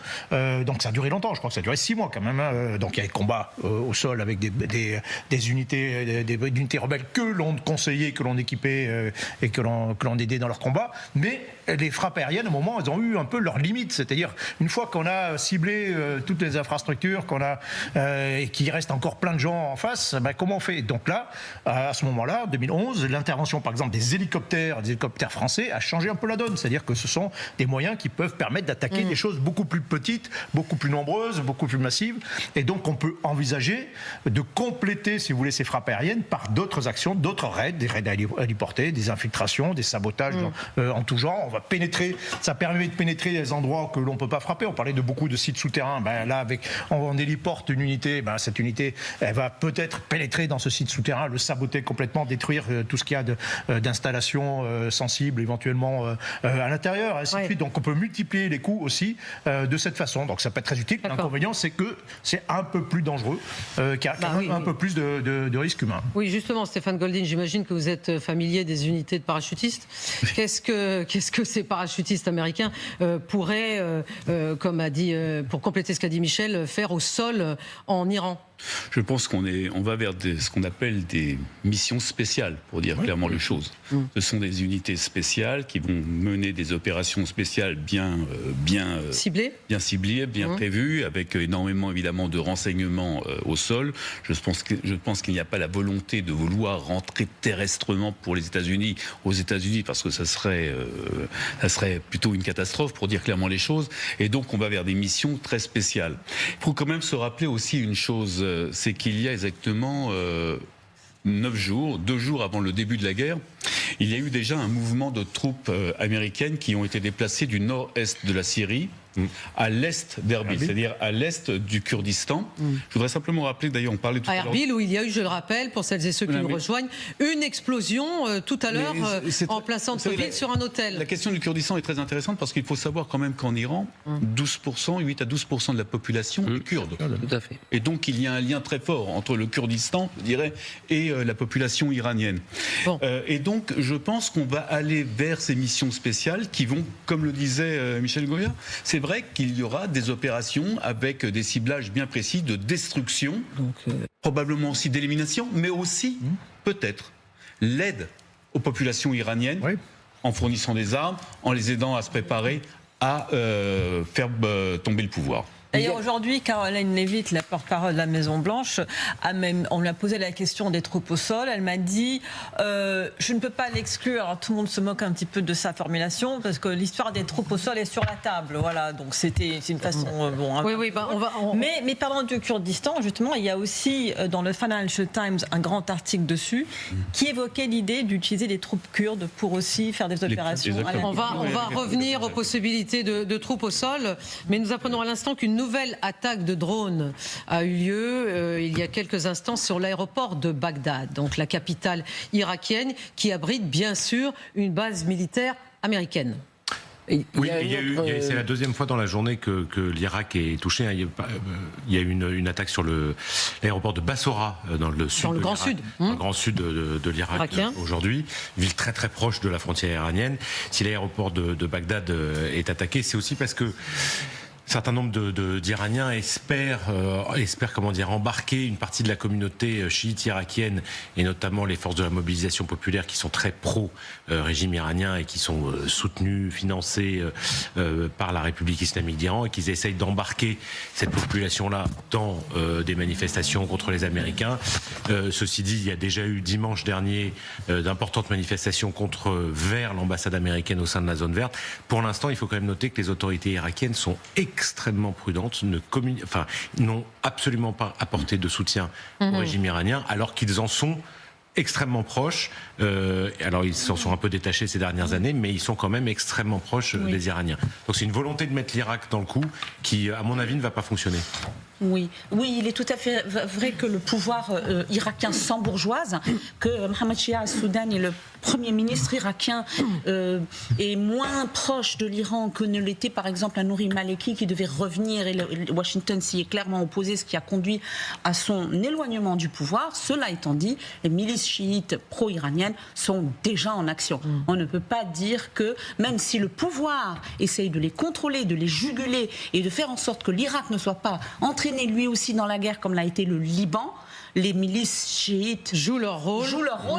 donc ça a duré longtemps, je crois que ça a duré 6 mois quand même, donc il y a des combats au sol avec des unités rebelles que l'on conseillait, que l'on équipait et que l'on aidait dans leurs combats, mais les frappes aériennes, au moment, elles ont eu un peu leurs limites, c'est-à-dire une fois qu'on a ciblé toutes les infrastructures qu'on a et qu'il reste encore plein de gens en face, comment on fait? Donc là, à ce moment-là, en 2011, l'intervention par exemple des hélicoptères français a changé un peu la donne, c'est-à-dire que ce sont des moyens qui peuvent permettre d'attaquer des choses beaucoup plus petites, beaucoup plus nombreuses, beaucoup plus massives, et donc on peut envisager de compléter, si vous voulez, ces frappes aériennes par d'autres actions, d'autres raids, des raids héliportés, des infiltrations, des sabotages en tout genre. On va pénétrer, ça permet de pénétrer des endroits que l'on ne peut pas frapper. On parlait de beaucoup de sites souterrains. Là, on héliporte une unité, cette unité, elle va peut-être pénétrer dans ce site souterrain, le saboter complètement, détruire tout ce qu'il y a d'installations sensibles éventuellement à l'intérieur, ainsi de suite. Donc on peut multiplier les coûts aussi de cette façon. Donc ça peut être très utile. L'inconvénient, c'est que c'est un peu plus dangereux, qu'il y a un peu plus de risques humains.
Oui, justement, Stéphane Goldin, j'imagine que vous êtes familier des unités de parachutistes. Qu'est-ce que ces parachutistes américains pourraient, comme a dit, pour compléter ce qu'a dit Michel, faire au sol en Iran?
Je pense qu'on va vers ce qu'on appelle des missions spéciales, pour dire clairement les choses. Ce sont des unités spéciales qui vont mener des opérations spéciales bien ciblées, bien prévues, avec énormément évidemment de renseignements au sol. Je pense qu'il n'y a pas la volonté de vouloir rentrer terrestrement pour les États-Unis, aux États-Unis, parce que ça serait plutôt une catastrophe, pour dire clairement les choses. Et donc on va vers des missions très spéciales. Il faut quand même se rappeler aussi une chose chose, c'est qu'il y a exactement 2 jours avant le début de la guerre, il y a eu déjà un mouvement de troupes américaines qui ont été déplacées du nord-est de la Syrie à l'est d'Erbil, c'est-à-dire à l'est du Kurdistan. Je voudrais simplement rappeler, d'ailleurs, on parlait tout à l'heure...
Erbil, où il y a eu, je le rappelle, pour celles et ceux qui nous rejoignent, une explosion tout à l'heure en plein centre-ville sur un hôtel.
La question du Kurdistan est très intéressante parce qu'il faut savoir quand même qu'en Iran, 8 à 12% de la population est kurde.
Tout à fait.
Et donc il y a un lien très fort entre le Kurdistan, je dirais, et la population iranienne. Et donc je pense qu'on va aller vers ces missions spéciales qui vont, comme le disait Michel Goya, c'est vrai qu'il y aura des opérations avec des ciblages bien précis de destruction, probablement aussi d'élimination, mais aussi peut-être l'aide aux populations iraniennes en fournissant des armes, en les aidant à se préparer à faire tomber le pouvoir.
D'ailleurs, aujourd'hui, Caroline Leavitt, la porte-parole de la Maison-Blanche, on lui a posé la question des troupes au sol. Elle m'a dit je ne peux pas l'exclure. Alors, tout le monde se moque un petit peu de sa formulation parce que l'histoire des troupes au sol est sur la table. Voilà, donc c'est une façon. Mais parlant du Kurdistan, justement, il y a aussi dans le Financial Times un grand article dessus qui évoquait l'idée d'utiliser des troupes kurdes pour aussi faire des opérations.
On va revenir aux possibilités de troupes au sol, mais nous apprenons à l'instant qu'une nouvelle attaque de drones a eu lieu il y a quelques instants sur l'aéroport de Bagdad, donc la capitale irakienne, qui abrite bien sûr une base militaire américaine.
Oui, c'est la deuxième fois dans la journée que l'Irak est touché. Il y a eu une attaque sur l'aéroport de Bassora, dans le sud, dans le grand sud de l'Irak aujourd'hui, ville très très proche de la frontière iranienne. Si l'aéroport de Bagdad est attaqué, c'est aussi parce que certain nombre d'Iraniens espèrent embarquer une partie de la communauté chiite irakienne et notamment les forces de la mobilisation populaire qui sont très pro-régime iranien et qui sont soutenues, financées par la République islamique d'Iran et qu'ils essayent d'embarquer cette population-là dans des manifestations contre les Américains. Ceci dit, il y a déjà eu dimanche dernier d'importantes manifestations vers l'ambassade américaine au sein de la zone verte. Pour l'instant, il faut quand même noter que les autorités irakiennes sont extrêmement prudentes, n'ont absolument pas apporté de soutien au régime iranien, alors qu'ils en sont extrêmement proches. Alors ils s'en sont un peu détachés ces dernières années, mais ils sont quand même extrêmement proches des Iraniens. Donc c'est une volonté de mettre l'Irak dans le coup qui, à mon avis, ne va pas fonctionner.
Oui, il est tout à fait vrai que le pouvoir irakien sans bourgeoise, que Mohamed Shia al-Soudani, le Premier ministre irakien, est moins proche de l'Iran que ne l'était par exemple un Nouri Maliki qui devait revenir, et Washington s'y est clairement opposé, ce qui a conduit à son éloignement du pouvoir. Cela étant dit, les milices chiites pro-iraniennes sont déjà en action. On ne peut pas dire que, même si le pouvoir essaye de les contrôler, de les juguler et de faire en sorte que l'Irak ne soit pas entraîné lui aussi dans la guerre comme l'a été le Liban, les milices chiites jouent leur rôle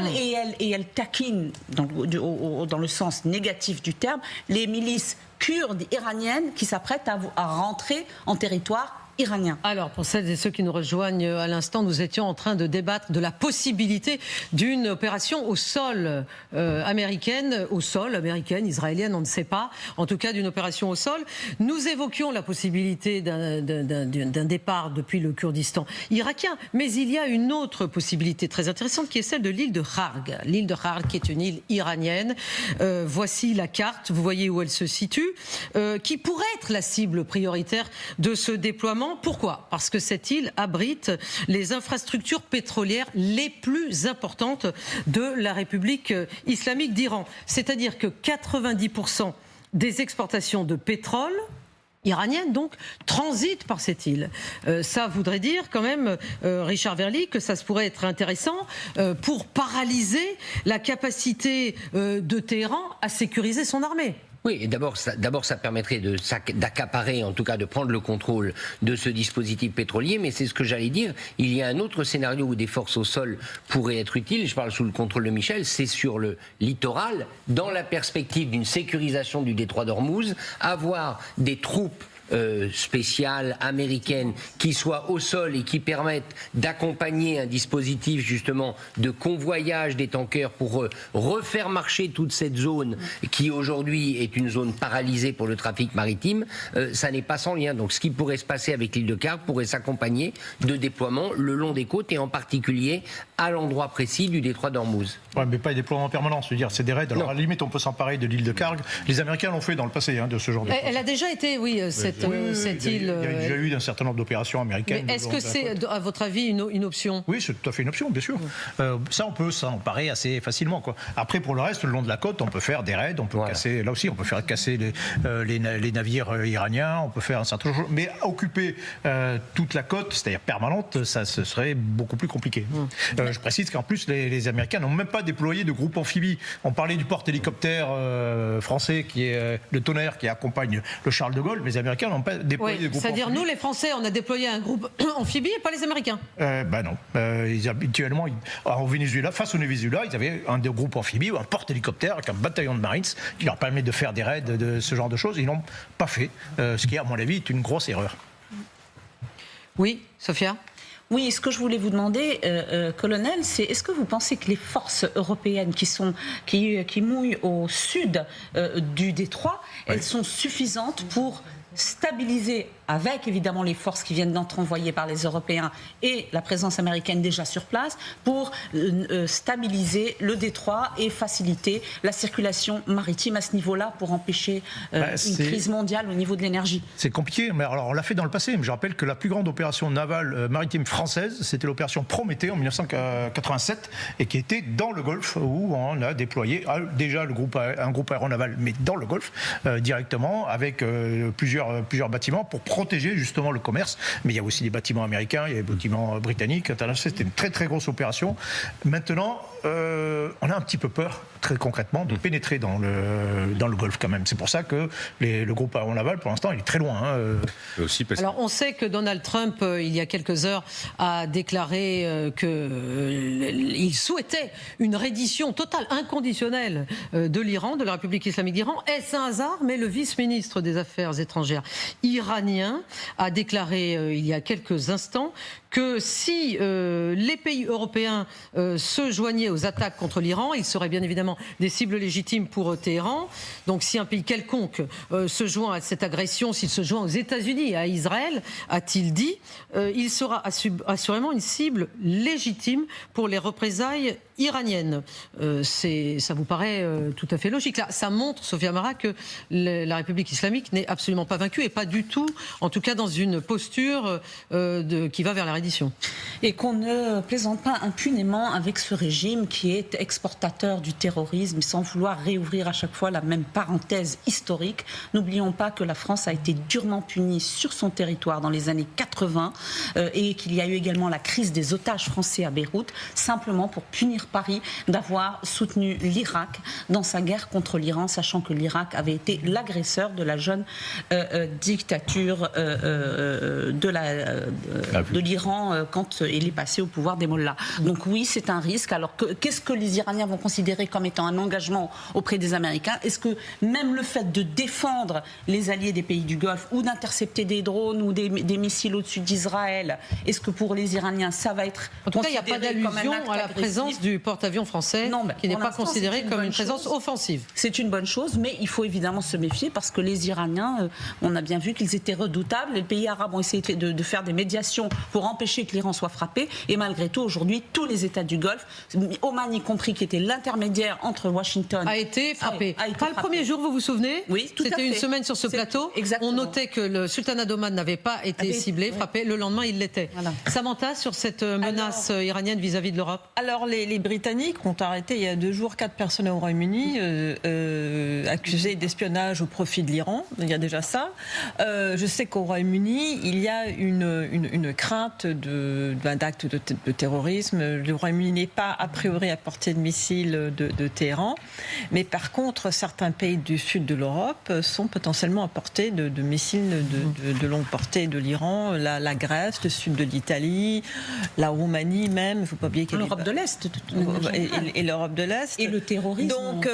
et elles taquinent, dans le sens négatif du terme, les milices kurdes iraniennes qui s'apprêtent à rentrer en territoire iranien.
Alors, pour celles et ceux qui nous rejoignent à l'instant, nous étions en train de débattre de la possibilité d'une opération au sol américaine, israélienne, on ne sait pas, en tout cas d'une opération au sol. Nous évoquions la possibilité d'un départ depuis le Kurdistan irakien, mais il y a une autre possibilité très intéressante qui est celle de l'île de Kharg. L'île de Kharg qui est une île iranienne. Voici la carte, vous voyez où elle se situe, qui pourrait être la cible prioritaire de ce déploiement. Pourquoi ? Parce que cette île abrite les infrastructures pétrolières les plus importantes de la République islamique d'Iran. C'est-à-dire que 90% des exportations de pétrole iranienne, donc, transite par cette île. Ça voudrait dire quand même, Richard Verly, que ça pourrait être intéressant pour paralyser la capacité de Téhéran à sécuriser son armée.
Oui, et d'abord, ça permettrait d'accaparer, en tout cas de prendre le contrôle de ce dispositif pétrolier, mais c'est ce que j'allais dire, il y a un autre scénario où des forces au sol pourraient être utiles, je parle sous le contrôle de Michel, c'est sur le littoral, dans la perspective d'une sécurisation du détroit d'Ormuz, avoir des troupes spéciales américaines qui soient au sol et qui permettent d'accompagner un dispositif justement de convoyage des tankers pour refaire marcher toute cette zone qui aujourd'hui est une zone paralysée pour le trafic maritime, ça n'est pas sans lien. Donc ce qui pourrait se passer avec l'île de Cargue pourrait s'accompagner de déploiements le long des côtes et en particulier à l'endroit précis du détroit d'Ormuz.
Ouais, mais pas des déploiements permanents, c'est-à-dire c'est des raids. Alors à la limite on peut s'emparer de l'île de Cargue. Les Américains l'ont fait dans le passé de ce genre de choses.
Elle a déjà été, cette île.
Il y a déjà eu un certain nombre d'opérations américaines.
Mais est-ce que c'est, à votre avis, une option?
Oui, c'est tout à fait une option, bien sûr. Ça, on peut s'emparer assez facilement, quoi. Après, pour le reste, le long de la côte, on peut faire des raids, on peut casser. Là aussi, on peut faire casser les navires iraniens, on peut faire un certain chose. Mais occuper toute la côte, c'est-à-dire permanente, ça ce serait beaucoup plus compliqué. Je précise qu'en plus, les Américains n'ont même pas déployé de groupe amphibie. On parlait du porte-hélicoptère français qui est le Tonnerre qui accompagne le Charles de Gaulle, mais les Américains n'ont pas déployé de groupe amphibie.
C'est-à-dire, nous, les Français, on a déployé un groupe amphibie et pas les Américains.
Non. Habituellement, au Venezuela, face au Venezuela, ils avaient un groupe amphibie ou un porte-hélicoptère avec un bataillon de Marines qui leur permet de faire des raids de ce genre de choses. Ils n'ont pas fait, ce qui, à mon avis, est une grosse erreur.
Oui, Sophia?
Oui, ce que je voulais vous demander, colonel, c'est est-ce que vous pensez que les forces européennes qui mouillent au sud du détroit, elles sont suffisantes pour stabiliser, avec évidemment les forces qui viennent d'être envoyées par les Européens et la présence américaine déjà sur place, pour stabiliser le détroit et faciliter la circulation maritime à ce niveau-là pour empêcher une crise mondiale au niveau de l'énergie? C'est compliqué, mais alors on l'a fait dans le passé. Mais je rappelle que la plus grande opération navale maritime française, c'était l'opération Prométhée en 1987 et qui était dans le Golfe où on a déployé déjà un groupe aéronaval, mais dans le Golfe directement avec plusieurs bâtiments pour protéger justement le commerce. Mais il y a aussi des bâtiments américains, il y a des bâtiments britanniques. C'était une très très grosse opération. Maintenant, on a un petit peu peur, très concrètement, de pénétrer dans le Golfe quand même. C'est pour ça que le groupe aéronaval, pour l'instant, il est très loin.
Alors, on sait que Donald Trump, il y a quelques heures, a déclaré qu'il souhaitait une reddition totale, inconditionnelle de l'Iran, de la République islamique d'Iran. Est-ce un hasard? Mais le vice-ministre des Affaires étrangères iranien a déclaré il y a quelques instants que si les pays européens se joignaient aux attaques contre l'Iran, ils seraient bien évidemment des cibles légitimes pour Téhéran. Donc si un pays quelconque se joint à cette agression, s'il se joint aux États-Unis et à Israël, a-t-il dit, il sera assurément une cible légitime pour les représailles iraniennes. Ça vous paraît tout à fait logique. Là, ça montre, Sophia Ammara, que la République islamique n'est absolument pas vaincue et pas du tout, en tout cas dans une posture qui va vers la reddition.
Et qu'on ne plaisante pas impunément avec ce régime qui est exportateur du terrorisme sans vouloir réouvrir à chaque fois la même parenthèse historique. N'oublions pas que la France a été durement punie sur son territoire dans les années 80 et qu'il y a eu également la crise des otages français à Beyrouth, simplement pour punir Paris d'avoir soutenu l'Irak dans sa guerre contre l'Iran, sachant que l'Irak avait été l'agresseur de la jeune dictature de l'Iran quand il est passé au pouvoir des mollahs. Donc oui, c'est un risque. Alors qu'est-ce que les Iraniens vont considérer comme étant un engagement auprès des Américains? Est-ce que même le fait de défendre les alliés des pays du Golfe ou d'intercepter des drones ou des missiles au-dessus d'Israël, est-ce que pour les Iraniens, ça va être
en tout cas, il n'y a pas d'allusion à la présence du porte-avions français qui n'est pas considéré comme une présence offensive.
C'est une bonne chose, mais il faut évidemment se méfier parce que les Iraniens, on a bien vu qu'ils étaient redoutables. Les pays arabes ont essayé de faire des médiations pour empêcher que l'Iran soit frappé. Et malgré tout, aujourd'hui, tous les États du Golfe, Oman y compris, qui était l'intermédiaire entre Washington...
a été frappé. Pas le premier jour, vous vous souvenez?
Oui, tout à fait.
C'était une semaine sur ce plateau.
Exactement.
On notait que le sultanat d'Oman n'avait pas été ciblé, frappé. Le lendemain, il l'était. Voilà. Samantha, sur cette menace iranienne vis-à-vis de l'Europe?
Alors, les Britanniques ont arrêté il y a 2 jours 4 personnes au Royaume-Uni accusées d'espionnage au profit de l'Iran. Il y a déjà ça. Je sais qu'au Royaume-Uni, il y a une crainte d'actes de terrorisme. Le Royaume-Uni n'est pas a priori à portée de missiles de Téhéran, mais par contre certains pays du sud de l'Europe sont potentiellement à portée de missiles de longue portée de l'Iran, la Grèce, le sud de l'Italie, la Roumanie même. Il ne faut pas oublier qu'il y a
l'Europe de l'Est.
et l'Europe de l'Est.
Et le terrorisme.
Donc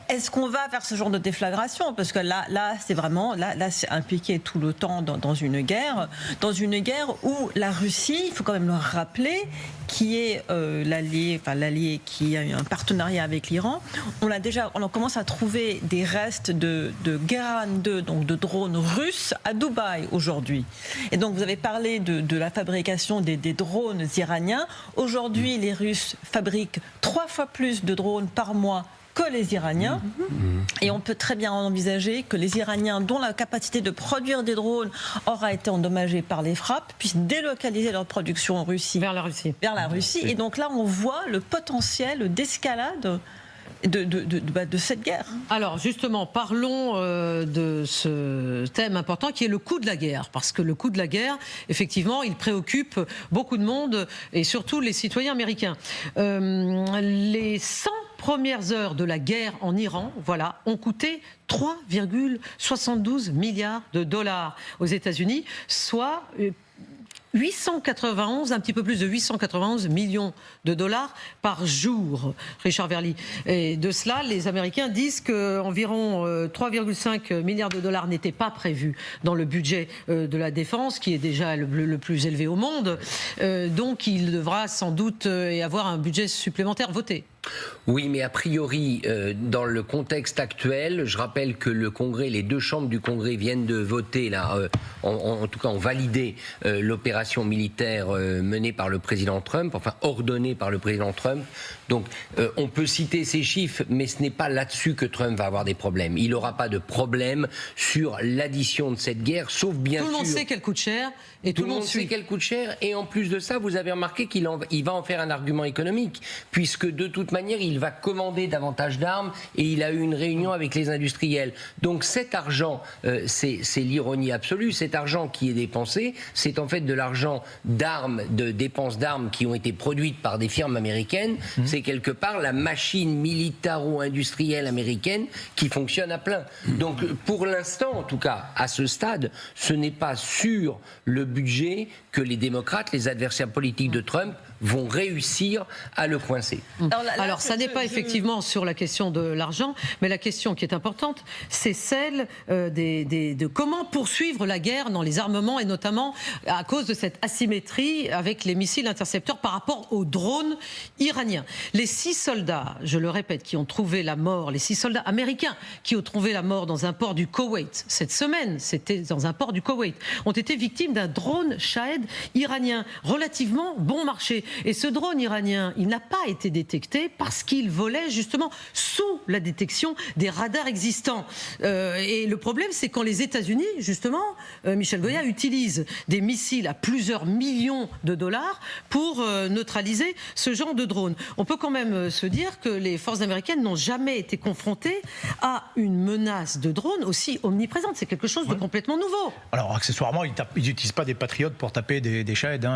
est-ce qu'on va vers ce genre de déflagration? Parce que là c'est vraiment, c'est impliqué tout le temps dans une guerre où la Russie, il faut quand même le rappeler, qui est l'allié qui a eu un partenariat avec l'Iran. On commence à trouver des restes de Guerran 2, donc de drones russes à Dubaï aujourd'hui. Et donc vous avez parlé de la fabrication des drones iraniens. Aujourd'hui, les Russes fabriquent 3 fois plus de drones par mois que les Iraniens. Et on peut très bien envisager que les Iraniens, dont la capacité de produire des drones aura été endommagée par les frappes, puissent délocaliser leur production en Russie.
Vers la Russie.
Et donc là, on voit le potentiel d'escalade de cette guerre.
Alors justement, parlons de ce thème important qui est le coût de la guerre, parce que le coût de la guerre, effectivement, il préoccupe beaucoup de monde et surtout les citoyens américains. Les 100 premières heures de la guerre en Iran, ont coûté 3,72 milliards de dollars aux États-Unis, soit 891, un petit peu plus de 891 millions de dollars par jour, Richard Verly. Et de cela, les Américains disent qu'environ 3,5 milliards de dollars n'étaient pas prévus dans le budget de la défense, qui est déjà le plus élevé au monde. Donc il devra sans doute y avoir un budget supplémentaire voté.
Oui, mais a priori, dans le contexte actuel, je rappelle que le Congrès, les 2 chambres du Congrès viennent de voter, en tout cas ont validé l'opération militaire menée par le président Trump, enfin ordonnée par le président Trump. Donc on peut citer ces chiffres, mais ce n'est pas là-dessus que Trump va avoir des problèmes. Il n'aura pas de problème sur l'addition de cette guerre, sauf bien sûr...
Tout le monde sait qu'elle coûte cher, et tout le monde
sait qu'elle coûte cher, et en plus de ça, vous avez remarqué qu'il va en faire un argument économique, puisque de toute manière, il va commander davantage d'armes et il a eu une réunion avec les industriels. Donc cet argent, c'est l'ironie absolue, cet argent qui est dépensé, c'est en fait de l'argent d'armes, de dépenses d'armes qui ont été produites par des firmes américaines. C'est quelque part la machine militaro-industrielle américaine qui fonctionne à plein. Donc pour l'instant, en tout cas, à ce stade, ce n'est pas sur le budget que les démocrates, les adversaires politiques de Trump, vont réussir à le coincer.
Alors ça n'est pas effectivement sur la question de l'argent, mais la question qui est importante, c'est celle de comment poursuivre la guerre dans les armements, et notamment à cause de cette asymétrie avec les missiles intercepteurs par rapport aux drones iraniens. Les 6 soldats, je le répète, qui ont trouvé la mort, les 6 soldats américains qui ont trouvé la mort dans un port du Koweït, cette semaine, c'était dans un port du Koweït, ont été victimes d'un drone Shahed iranien, relativement bon marché. Et ce drone iranien, il n'a pas été détecté parce qu'il volait justement sous la détection des radars existants. Et le problème, c'est quand les États-Unis, justement, Michel Goya, utilisent des missiles à plusieurs millions de dollars pour neutraliser ce genre de drone. On peut quand même se dire que les forces américaines n'ont jamais été confrontées à une menace de drone aussi omniprésente. C'est quelque chose de complètement nouveau.
Alors, accessoirement, ils n'utilisent pas des patriotes pour taper des Shahed.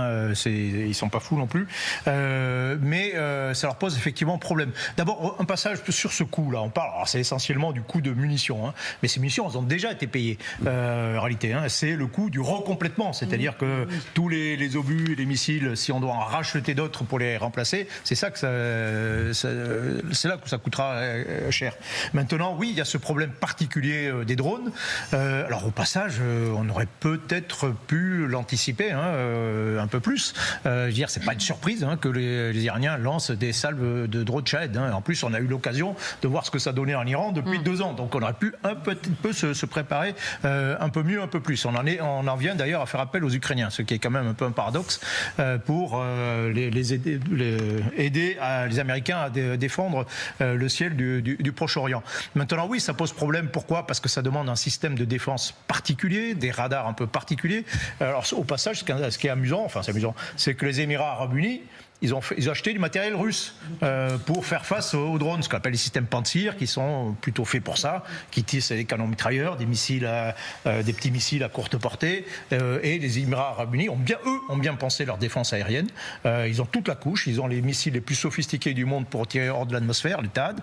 Ils ne sont pas fous non plus. Mais ça leur pose effectivement problème. D'abord, un passage sur ce coût-là. On parle, alors c'est essentiellement du coût de munitions, mais ces munitions, elles ont déjà été payées. En réalité, c'est le coût du recomplètement, c'est-à-dire que tous les obus et les missiles, si on doit en racheter d'autres pour les remplacer, c'est ça que c'est là que ça coûtera cher. Maintenant, oui, il y a ce problème particulier des drones. Alors au passage, on aurait peut-être pu l'anticiper un peu plus. Je veux dire, c'est pas une surprise que les Iraniens lancent des salves de drones Shahed. En plus, on a eu l'occasion de voir ce que ça donnait en Iran depuis 2 ans. Donc on aurait pu un petit peu se préparer un peu mieux, un peu plus. On en vient d'ailleurs à faire appel aux Ukrainiens, ce qui est quand même un peu un paradoxe pour les aider les Américains à défendre le ciel du Proche-Orient. Maintenant, oui, ça pose problème. Pourquoi ? Parce que ça demande un système de défense particulier, des radars un peu particuliers. Alors au passage, ce qui est amusant, c'est que les Émirats Arabes Unis, ils ont acheté du matériel russe pour faire face aux drones, ce qu'on appelle les systèmes Pantsir, qui sont plutôt faits pour ça, qui tissent des canons mitrailleurs, des petits missiles à courte portée. Et les Émirats Arabes Unis ont bien pensé leur défense aérienne. Ils ont toute la couche, ils ont les missiles les plus sophistiqués du monde pour tirer hors de l'atmosphère, les THAAD.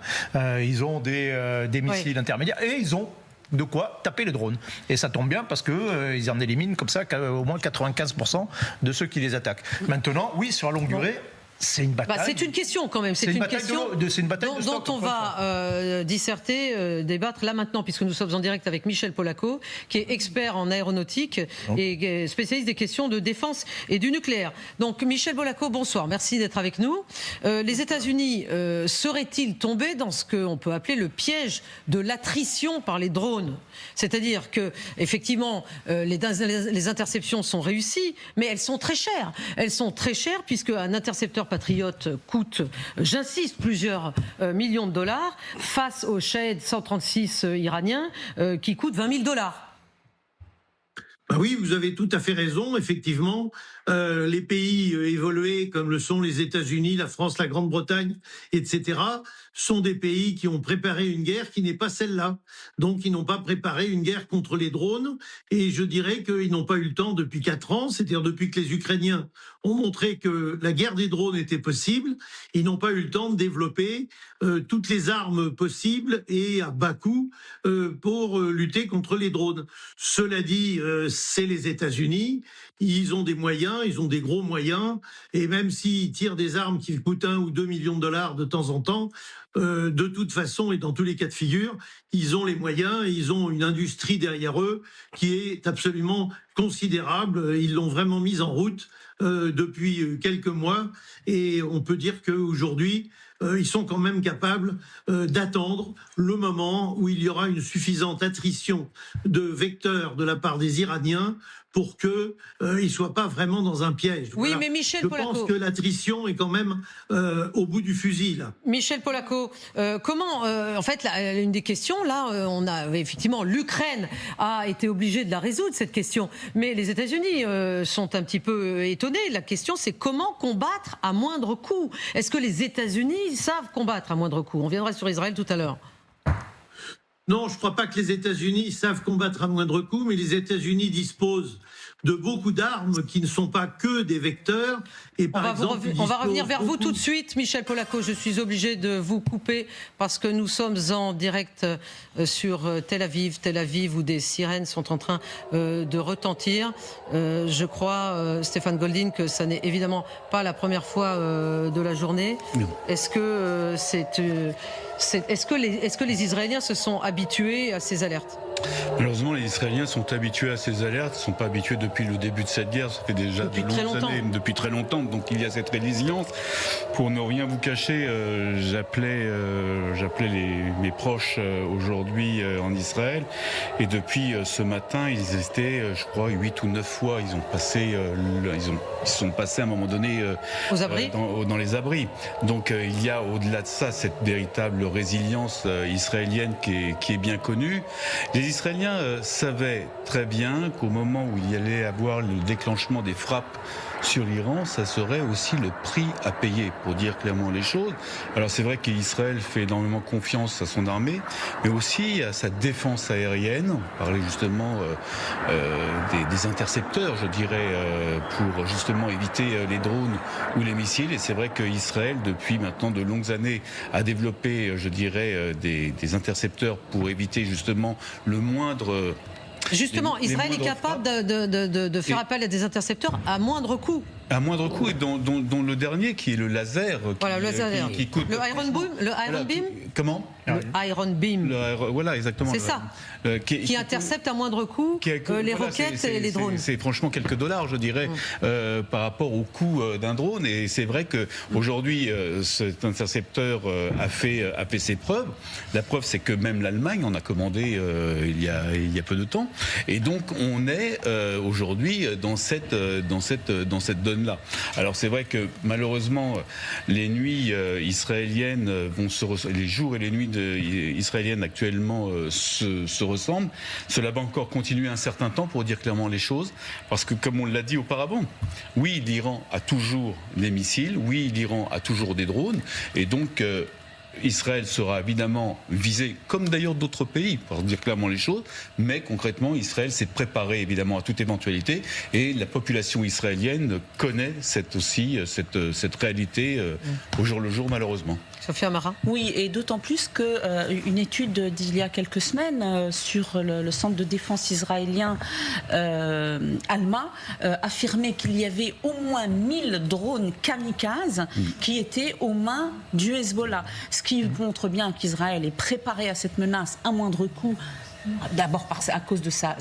Ils ont des missiles intermédiaires et ils ont de quoi taper les drones. Et ça tombe bien parce qu'ils en éliminent comme ça au moins 95% de ceux qui les attaquent. Maintenant, oui, sur la longue durée, C'est une bataille.
C'est une question quand même. C'est une question dont on va disserter, débattre là maintenant, puisque nous sommes en direct avec Michel Polaco, qui est expert en aéronautique et spécialiste des questions de défense et du nucléaire. Donc Michel Polaco, bonsoir, merci d'être avec nous. Les États-Unis seraient-ils tombés dans ce qu'on peut appeler le piège de l'attrition par les drones? C'est-à-dire que effectivement les interceptions sont réussies, mais elles sont très chères. Elles sont très chères puisque un intercepteur Patriote coûte, j'insiste, plusieurs millions de dollars face au Shahed 136 iranien qui coûte $20 000.
Oui, vous avez tout à fait raison. Effectivement, les pays évolués comme le sont les États-Unis, la France, la Grande-Bretagne, etc., sont des pays qui ont préparé une guerre qui n'est pas celle-là. Donc, ils n'ont pas préparé une guerre contre les drones. Et je dirais qu'ils n'ont pas eu le temps depuis 4 ans, c'est-à-dire depuis que les Ukrainiens ont montré que la guerre des drones était possible. Ils n'ont pas eu le temps de développer toutes les armes possibles et à bas coût pour lutter contre les drones. Cela dit, c'est les États-Unis. Ils ont des moyens, ils ont des gros moyens, et même s'ils tirent des armes qui coûtent 1 ou 2 millions de dollars de temps en temps, de toute façon et dans tous les cas de figure, ils ont les moyens et ils ont une industrie derrière eux qui est absolument considérable. Ils l'ont vraiment mise en route depuis quelques mois, et on peut dire qu'aujourd'hui, ils sont quand même capables d'attendre le moment où il y aura une suffisante attrition de vecteurs de la part des Iraniens pour qu'ils ne soient pas vraiment dans un piège.
Oui, voilà. Mais Michel Polaco...
Je pense que l'attrition est quand même au bout du fusil, là.
Michel Polaco, comment... en fait, une des questions, là, on a effectivement... L'Ukraine a été obligée de la résoudre, cette question. Mais les États-Unis sont un petit peu étonnés. La question, c'est comment combattre à moindre coût? Est-ce que les États-Unis savent combattre à moindre coût? On viendra sur Israël tout à l'heure.
Non, je ne crois pas que les États-Unis savent combattre à moindre coût, mais les États-Unis disposent de beaucoup d'armes qui ne sont pas que des vecteurs. Et par exemple,
on va revenir vers vous tout de suite, Michel Polaco. Je suis obligé de vous couper parce que nous sommes en direct sur Tel Aviv, où des sirènes sont en train de retentir. Je crois, Stéphane Goldin, que ça n'est évidemment pas la première fois de la journée. Est-ce que est-ce que les Israéliens se sont habitués à ces alertes?
Malheureusement, les Israéliens sont habitués à ces alertes, ils ne sont pas habitués depuis le début de cette guerre, ça fait déjà de longues années, depuis très longtemps, donc il y a cette résilience. Pour ne rien vous cacher, j'appelais mes proches aujourd'hui en Israël, et depuis ce matin, ils étaient, je crois, 8 ou 9 fois, ils sont passés à un moment donné
aux abris,
dans les abris. Donc il y a au-delà de ça cette véritable résilience israélienne qui est bien connue. Les Israéliens savaient très bien qu'au moment où il y allait avoir le déclenchement des frappes sur l'Iran, ça serait aussi le prix à payer, pour dire clairement les choses. Alors c'est vrai qu'Israël fait énormément confiance à son armée, mais aussi à sa défense aérienne. On parlait justement des intercepteurs, je dirais, pour justement éviter les drones ou les missiles. Et c'est vrai qu'Israël, depuis maintenant de longues années, a développé, je dirais, des intercepteurs pour éviter justement le moindre...
Justement, Israël est capable de faire appel à des intercepteurs à moindre coût.
À moindre coût, et dont le dernier, qui est le laser.
Voilà, le laser.
Qui coûte...
Le Iron Beam
Comment?
Le Iron Beam.
Voilà, exactement.
C'est ça. Qui intercepte à moindre coût les roquettes et les drones.
C'est franchement quelques dollars, je dirais, par rapport au coût d'un drone. Et c'est vrai qu'aujourd'hui, cet intercepteur a fait ses preuves. La preuve, c'est que même l'Allemagne en a commandé il y a peu de temps. Et donc, on est aujourd'hui dans cette donne-là. Alors, c'est vrai que malheureusement, les nuits israéliennes les jours et les nuits israéliennes actuellement se ressemblent. Cela va encore continuer un certain temps, pour dire clairement les choses, parce que comme on l'a dit auparavant, oui, l'Iran a toujours des missiles, oui, l'Iran a toujours des drones, et donc Israël sera évidemment visé, comme d'ailleurs d'autres pays, pour dire clairement les choses, mais concrètement, Israël s'est préparé évidemment à toute éventualité, et la population israélienne connaît cette réalité au jour le jour, malheureusement.
Sophia Amara.
Oui, et d'autant plus qu'une étude d'il y a quelques semaines sur le centre de défense israélien Alma affirmait qu'il y avait au moins 1000 drones kamikazes qui étaient aux mains du Hezbollah. Ce qui montre bien qu'Israël est préparé à cette menace à moindre coût. D'abord à cause de sa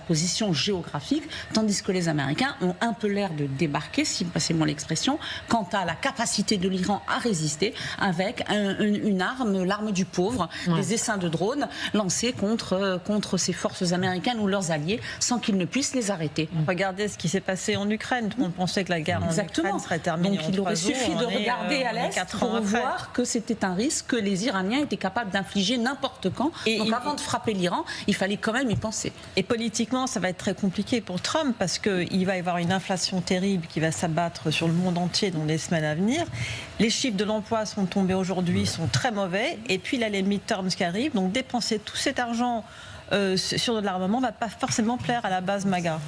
position géographique, tandis que les Américains ont un peu l'air de débarquer, si passez-moi l'expression, quant à la capacité de l'Iran à résister avec une arme, l'arme du pauvre, des essaims de drones lancés contre ces forces américaines ou leurs alliés, sans qu'ils ne puissent les arrêter.
Regardez ce qui s'est passé en Ukraine. Tout le monde pensait que la guerre en Ukraine serait terminée.
Donc il aurait suffi de regarder à l'Est pour voir que c'était un risque que les Iraniens étaient capables d'infliger n'importe quand. Donc avant de frapper l'Iran, il fallait quand même y penser.
Et politiquement, ça va être très compliqué pour Trump parce qu'il va y avoir une inflation terrible qui va s'abattre sur le monde entier dans les semaines à venir. Les chiffres de l'emploi sont tombés aujourd'hui, sont très mauvais. Et puis là, les midterms qui arrivent. Donc dépenser tout cet argent sur de l'armement ne va pas forcément plaire à la base MAGA.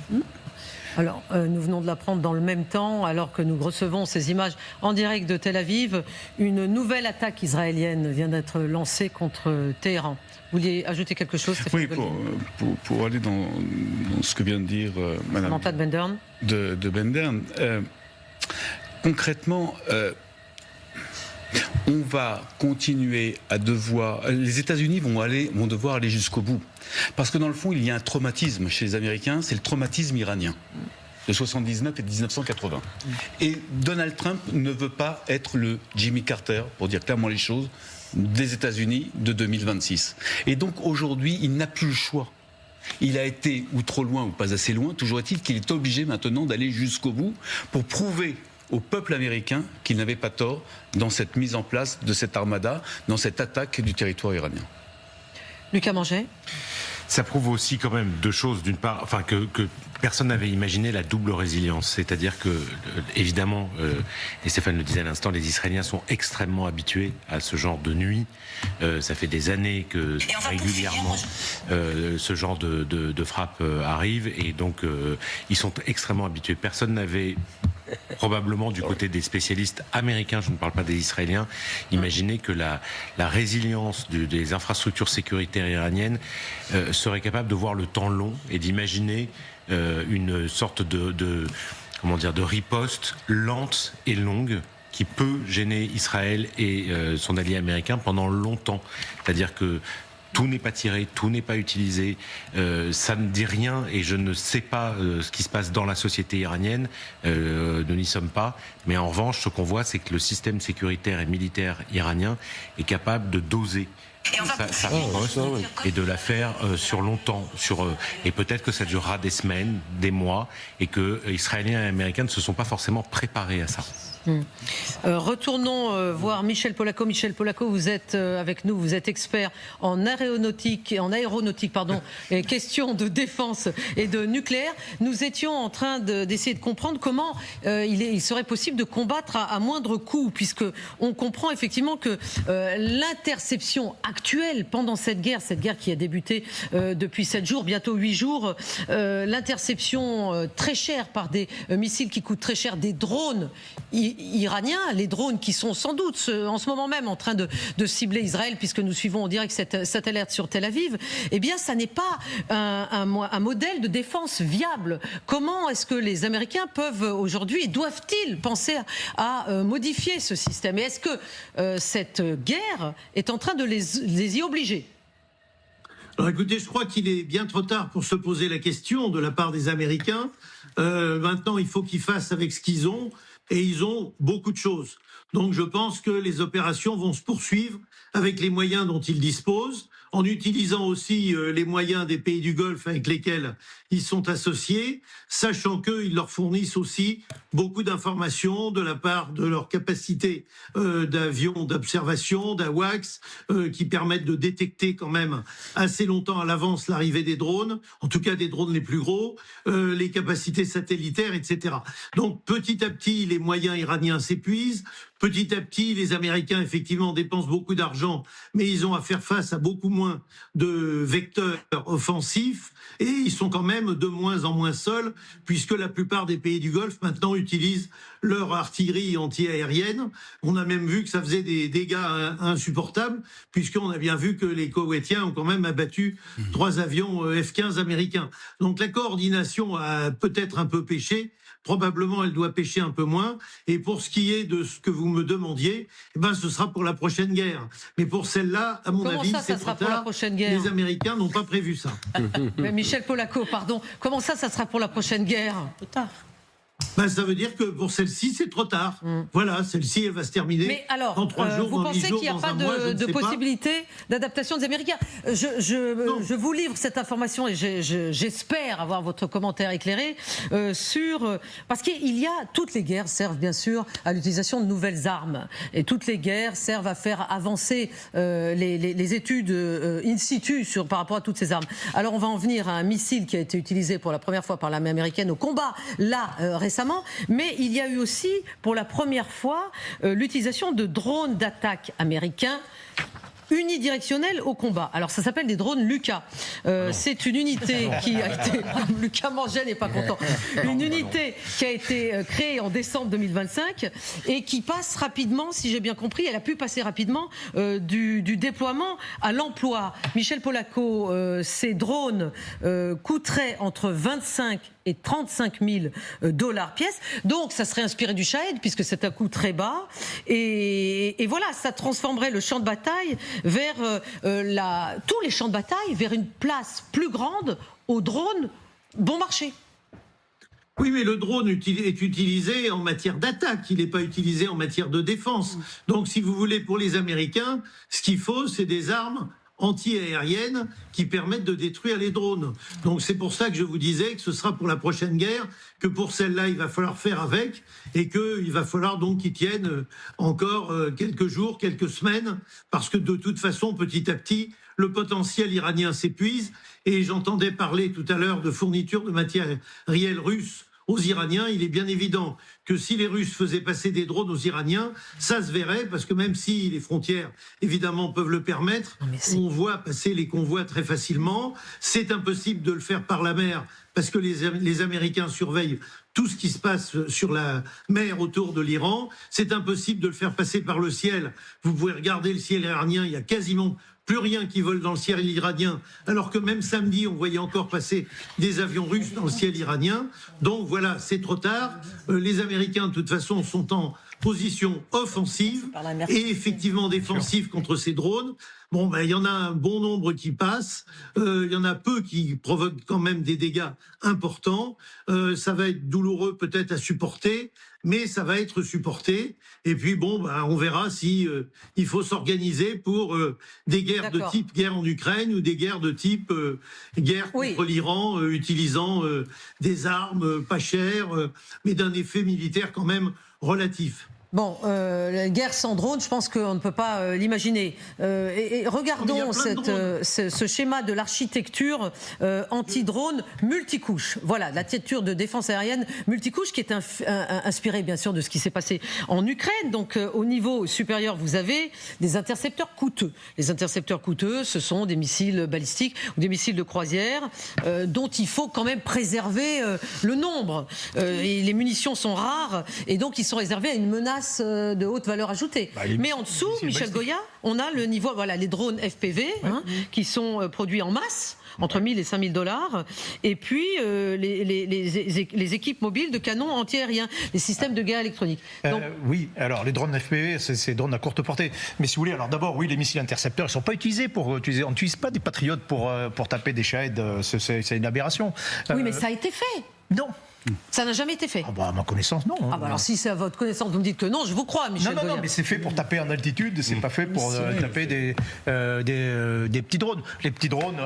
Alors, nous venons de l'apprendre dans le même temps, alors que nous recevons ces images en direct de Tel Aviv. Une nouvelle attaque israélienne vient d'être lancée contre Téhéran. Vous vouliez ajouter quelque chose, Stéphane?
Oui, pour aller dans ce que vient de dire Madame de Bendern. Concrètement, on va continuer à devoir... Les États-Unis vont devoir aller jusqu'au bout. Parce que dans le fond, il y a un traumatisme chez les Américains, c'est le traumatisme iranien de 79 et de 1980. Et Donald Trump ne veut pas être le Jimmy Carter, pour dire clairement les choses, des États-Unis de 2026. Et donc aujourd'hui, il n'a plus le choix. Il a été ou trop loin ou pas assez loin, toujours est-il qu'il est obligé maintenant d'aller jusqu'au bout pour prouver au peuple américain qu'il n'avait pas tort dans cette mise en place de cette armada, dans cette attaque du territoire iranien. Lucas
Manger.
Ça prouve aussi quand même deux choses. D'une part, enfin que personne n'avait imaginé la double résilience. C'est-à-dire que, évidemment, et Stéphane le disait à l'instant, les Israéliens sont extrêmement habitués à ce genre de nuit. Ça fait des années que régulièrement ce genre de frappe arrive. Et donc, ils sont extrêmement habitués. Personne n'avait... probablement du côté des spécialistes américains, je ne parle pas des Israéliens, imaginer que la résilience des infrastructures sécuritaires iraniennes serait capable de voir le temps long et d'imaginer une sorte de riposte lente et longue qui peut gêner Israël et son allié américain pendant longtemps. C'est-à-dire que tout n'est pas tiré, tout n'est pas utilisé, ça ne dit rien et je ne sais pas ce qui se passe dans la société iranienne, nous n'y sommes pas, mais en revanche ce qu'on voit c'est que le système sécuritaire et militaire iranien est capable de doser sa riposte et de la faire sur longtemps, et peut-être que ça durera des semaines, des mois, et que Israéliens et Américains ne se sont pas forcément préparés à ça.
Retournons voir Michel Polaco. Michel Polaco, vous êtes avec nous, vous êtes expert en aéronautique, et questions de défense et de nucléaire. Nous étions en train d'essayer de comprendre comment il serait possible de combattre à moindre coût, puisque on comprend effectivement que l'interception actuelle pendant cette guerre qui a débuté depuis 7 jours, bientôt 8 jours, l'interception très chère par des missiles qui coûtent très cher, des drones iraniens, les drones qui sont sans doute en ce moment même en train de cibler Israël, puisque nous suivons en direct cette alerte sur Tel Aviv, eh bien ça n'est pas un modèle de défense viable. Comment est-ce que les Américains peuvent aujourd'hui, et doivent-ils penser à modifier ce système? Et est-ce que cette guerre est en train de les y obliger?
Alors écoutez, je crois qu'il est bien trop tard pour se poser la question de la part des Américains. Maintenant, il faut qu'ils fassent avec ce qu'ils ont. Et ils ont beaucoup de choses. Donc je pense que les opérations vont se poursuivre avec les moyens dont ils disposent, en utilisant aussi les moyens des pays du Golfe avec lesquels ils sont associés, sachant qu'ils leur fournissent aussi beaucoup d'informations de la part de leur capacité d'avions d'observation, d'AWACS, qui permettent de détecter quand même assez longtemps à l'avance l'arrivée des drones, en tout cas des drones les plus gros, les capacités satellitaires, etc. Donc petit à petit, les moyens iraniens s'épuisent. Petit à petit, les Américains, effectivement, dépensent beaucoup d'argent, mais ils ont à faire face à beaucoup moins de vecteurs offensifs et ils sont quand même de moins en moins seuls, puisque la plupart des pays du Golfe, maintenant, utilisent leur artillerie anti-aérienne. On a même vu que ça faisait des dégâts insupportables, puisqu'on a bien vu que les Koweïtiens ont quand même abattu 3 avions F-15 américains. Donc la coordination a peut-être un peu pêché. Probablement, elle doit pêcher un peu moins. Et pour ce qui est de ce que vous me demandiez, eh ben, ce sera pour la prochaine guerre. Mais pour celle-là, à mon avis, c'est trop tard. Les Américains n'ont pas prévu ça.
Mais Michel Polaco, pardon. Comment ça sera pour la prochaine guerre?
Trop tard.
Ben, ça veut dire que pour celle-ci, c'est trop tard. Voilà, celle-ci, elle va se terminer.
Mais alors,
dans 3 jours,
vous
dans 10
pensez
jours,
qu'il n'y a
dans
pas
un mois,
de possibilité d'adaptation des Américains? Je vous livre cette information et j'espère avoir votre commentaire éclairé sur... Parce qu'il y a... Toutes les guerres servent bien sûr à l'utilisation de nouvelles armes. Et toutes les guerres servent à faire avancer les études in situ par rapport à toutes ces armes. Alors on va en venir à un missile qui a été utilisé pour la première fois par l'armée américaine au combat, là, récemment. Mais il y a eu aussi, pour la première fois, l'utilisation de drones d'attaque américains unidirectionnels au combat. Alors ça s'appelle des drones Lucas. C'est une unité qui a été... Lucas Mangel n'est pas content. Une unité qui a été créée en décembre 2025 et qui passe rapidement, si j'ai bien compris, elle a pu passer rapidement du déploiement à l'emploi. Michel Polaco, ces drones coûteraient entre 25 et 35 000 $ pièce. Donc ça serait inspiré du Shahed puisque c'est un coût très bas. Et voilà, ça transformerait le champ de bataille vers tous les champs de bataille vers une place plus grande aux drones bon marché.
Oui, mais le drone est utilisé en matière d'attaque, il n'est pas utilisé en matière de défense. Donc si vous voulez, pour les Américains, ce qu'il faut, c'est des armes anti-aériennes qui permettent de détruire les drones. Donc c'est pour ça que je vous disais que ce sera pour la prochaine guerre, que pour celle-là, il va falloir faire avec et qu'il va falloir donc qu'ils tiennent encore quelques jours, quelques semaines, parce que de toute façon, petit à petit, le potentiel iranien s'épuise. Et j'entendais parler tout à l'heure de fourniture de matériel russe aux Iraniens. Il est bien évident que si les Russes faisaient passer des drones aux Iraniens, ça se verrait, parce que même si les frontières, évidemment, peuvent le permettre, on voit passer les convois très facilement. C'est impossible de le faire par la mer, parce que les Américains surveillent tout ce qui se passe sur la mer autour de l'Iran. C'est impossible de le faire passer par le ciel. Vous pouvez regarder le ciel iranien, il y a quasiment plus rien qui vole dans le ciel iranien, alors que même samedi, on voyait encore passer des avions russes dans le ciel iranien. Donc voilà, c'est trop tard. Les Américains, de toute façon, sont en position offensive et effectivement défensive contre ces drones. Bon, ben, il y en a un bon nombre qui passent, il y en a peu qui provoquent quand même des dégâts importants. Ça va être douloureux peut-être à supporter, mais ça va être supporté. Et puis bon, ben, on verra si il faut s'organiser pour des guerres de type guerre en Ukraine ou des guerres de type guerre contre l'Iran, utilisant des armes pas chères, mais d'un effet militaire quand même relatif.
Bon, la guerre sans drone, je pense qu'on ne peut pas l'imaginer. Et regardons ce schéma de l'architecture anti-drone multicouche. Voilà, l'architecture de défense aérienne multicouche qui est inspirée bien sûr de ce qui s'est passé en Ukraine. Donc au niveau supérieur, vous avez des intercepteurs coûteux. Les intercepteurs coûteux, ce sont des missiles balistiques ou des missiles de croisière dont il faut quand même préserver le nombre. Et les munitions sont rares et donc ils sont réservés à une menace de haute valeur ajoutée. Mais en dessous, Michel Goya, on a le niveau, voilà, les drones FPV qui sont produits en masse, entre 1 000 et 5 000 $, et puis les équipes mobiles de canons anti-aériens, les systèmes de guerre électronique. Donc,
oui, alors les drones FPV, c'est des drones à courte portée. Mais si vous voulez, alors d'abord, oui, les missiles intercepteurs, ils ne sont pas utilisés on n'utilise pas des patriotes pour taper des Shahed, c'est une aberration.
Oui, mais ça a été fait.
Non.
Ça n'a jamais été fait.
Ah bah, à ma connaissance, non.
Ah bah alors si c'est à votre connaissance, vous me dites que non, je vous crois, Michel Goya.
Non, mais c'est fait pour taper en altitude, c'est pas fait pour taper des petits drones. Les petits drones,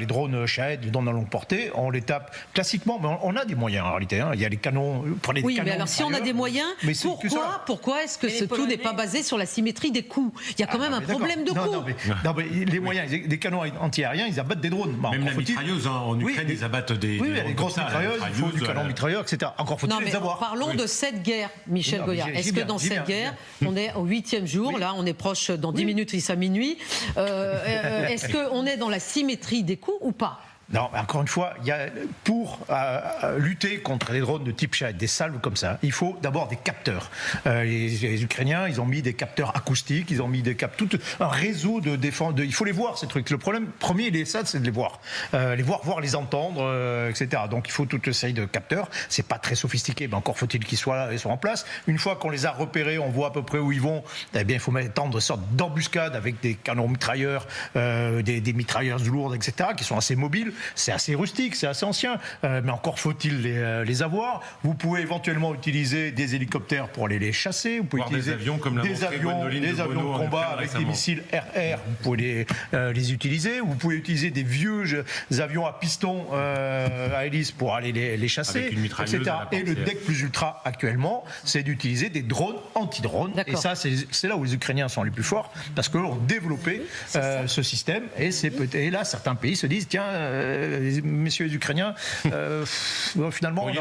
drones Shahed, les drones à longue portée, on les tape classiquement, mais on a des moyens en réalité. Il y a les canons. Prenez des canons
mais alors si on a des moyens, pourquoi est-ce que ce tout n'est pas basé sur la symétrie des coups? Il y a quand même un problème de coups.
Non, mais les moyens, des canons anti-aériens, ils abattent des drones.
Même la mitrailleuse, en Ukraine, ils abattent des.
Oui, les grosses mitrailleuses, il faut du canon mitrailleur, etc. Encore faut-il les avoir.
Parlons de cette guerre, Michel Goya. Est-ce que dans cette guerre, on est au 8e jour, là, on est proche, dans 10 minutes, il s'est minuit. Est-ce qu'on est dans la symétrie des coups ou pas?
Non, encore une fois, pour lutter contre les drones de type Shahed, des salves comme ça, il faut d'abord des capteurs. Les Ukrainiens, ils ont mis des capteurs acoustiques, ils ont mis tout un réseau de défense. Il faut les voir, ces trucs. Le problème premier, c'est de les voir. Voir les entendre, etc. Donc il faut toute une série de capteurs. C'est pas très sophistiqué, mais encore faut-il qu'ils soient en place. Une fois qu'on les a repérés, on voit à peu près où ils vont, eh bien, il faut tendre une sorte d'embuscade avec des canons mitrailleurs, des mitrailleuses lourdes, etc., qui sont assez mobiles. C'est assez rustique, c'est assez ancien, mais encore faut-il les avoir. Vous pouvez éventuellement utiliser des hélicoptères pour aller les chasser. Vous pouvez utiliser
des avions comme
des avions de combat avec des missiles RR. Vous pouvez les utiliser. Vous pouvez utiliser des vieux avions à piston à hélice pour aller les chasser,
avec une mitrailleuse
etc.
à la
Et le deck plus ultra actuellement, c'est d'utiliser des drones anti-drones. Et ça, c'est là où les Ukrainiens sont les plus forts, parce qu'ils ont développé ce système. Et là, certains pays se disent, tiens, messieurs les Ukrainiens, finalement, et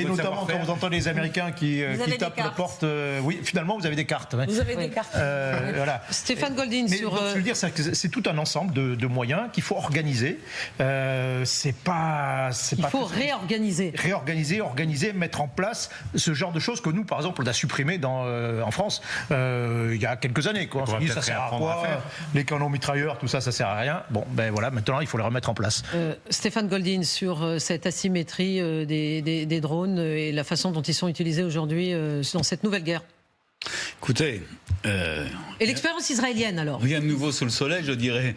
notamment quand vous entendez les Américains qui tapent la porte, oui, finalement, vous avez des cartes.
Vous avez des cartes.
Voilà.
Stéphane Goldin sur.
Je veux dire, c'est tout un ensemble de moyens qu'il faut organiser. Il
faut réorganiser.
Organiser, mettre en place ce genre de choses que nous, par exemple, on a supprimé en France il y a quelques années. On se dit, ça sert à quoi? Les canons mitrailleurs, tout ça sert à rien. Bon, ben voilà, maintenant, il faut les remettre en place.
Stéphane Goldin sur cette asymétrie des drones et la façon dont ils sont utilisés aujourd'hui dans cette nouvelle guerre.
Écoutez...
Et l'expérience israélienne alors?
Rien de nouveau sous le soleil, je dirais,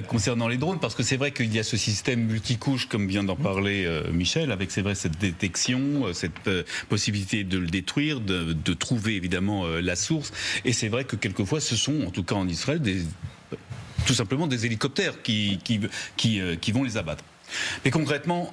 concernant les drones, parce que c'est vrai qu'il y a ce système multicouche, comme vient d'en parler Michel, avec c'est vrai cette détection, cette possibilité de le détruire, de trouver évidemment la source. Et c'est vrai que quelquefois ce sont, en tout cas en Israël, tout simplement des hélicoptères qui vont les abattre. Mais concrètement,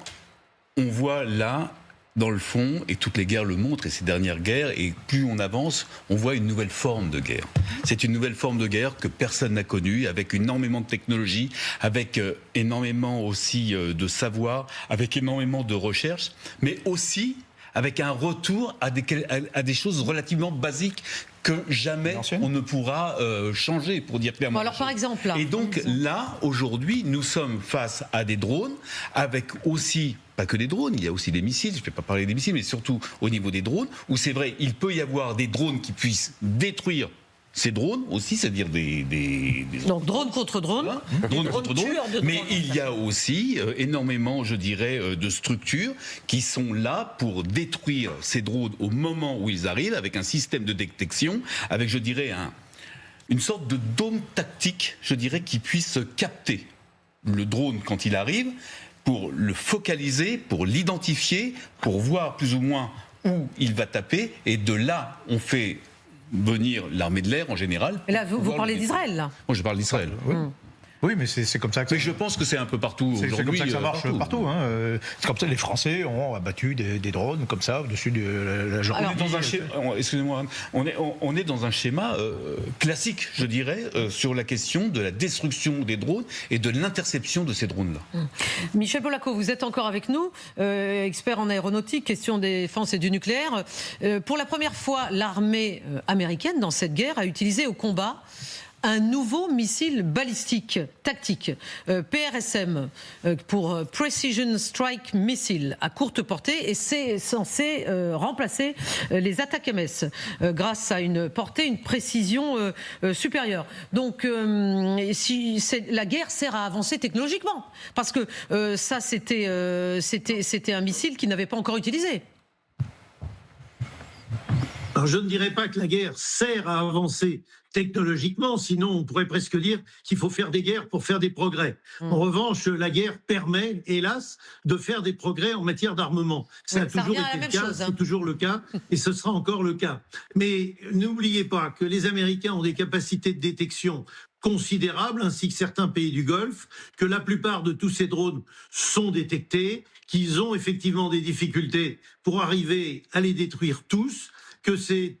on voit là, dans le fond, et toutes les guerres le montrent, et ces dernières guerres, et plus on avance, on voit une nouvelle forme de guerre. C'est une nouvelle forme de guerre que personne n'a connue, avec énormément de technologie, avec énormément aussi de savoir, avec énormément de recherche, mais aussi avec un retour à des choses relativement basiques que jamais on ne pourra changer, pour dire clairement.
Bon, alors par exemple là.
Et donc là, aujourd'hui, nous sommes face à des drones, avec aussi, pas que des drones, il y a aussi des missiles, je ne vais pas parler des missiles, mais surtout au niveau des drones, où c'est vrai, il peut y avoir des drones qui puissent détruire ces drones aussi, c'est-à-dire
Donc drone contre drone.
Drone contre drone. Mais il y a aussi énormément, je dirais, de structures qui sont là pour détruire ces drones au moment où ils arrivent, avec un système de détection, avec, je dirais, une sorte de dôme tactique, je dirais, qui puisse capter le drone quand il arrive, pour le focaliser, pour l'identifier, pour voir plus ou moins où il va taper, et de là, on fait venir l'armée de l'air en général.
Et là, vous parlez d'Israël, là?
Moi, je parle d'Israël.
Oui, mais c'est comme ça que...
Mais je pense que c'est un peu partout aujourd'hui.
C'est comme ça que ça marche partout. C'est comme ça que les Français ont abattu des drones comme ça au-dessus de la Jordanie.
Excusez-moi, on est dans un schéma classique, je dirais, sur la question de la destruction des drones et de l'interception de ces drones-là.
Michel Polaco, vous êtes encore avec nous, expert en aéronautique, question de défense et du nucléaire. Pour la première fois, l'armée américaine, dans cette guerre, a utilisé au combat un nouveau missile balistique tactique, PRSM, pour Precision Strike Missile, à courte portée, et c'est censé remplacer les attaques MS, grâce à une portée, une précision supérieure. Donc, la guerre sert à avancer technologiquement, parce que ça, c'était un missile qui n'avait pas encore utilisé.
Alors, je ne dirais pas que la guerre sert à avancer technologiquement, sinon on pourrait presque dire qu'il faut faire des guerres pour faire des progrès. En revanche, la guerre permet, hélas, de faire des progrès en matière d'armement. Ça a toujours été le cas, c'est toujours le cas, et ce sera encore le cas. Mais n'oubliez pas que les Américains ont des capacités de détection considérable, ainsi que certains pays du Golfe, que la plupart de tous ces drones sont détectés, qu'ils ont effectivement des difficultés pour arriver à les détruire tous, que c'est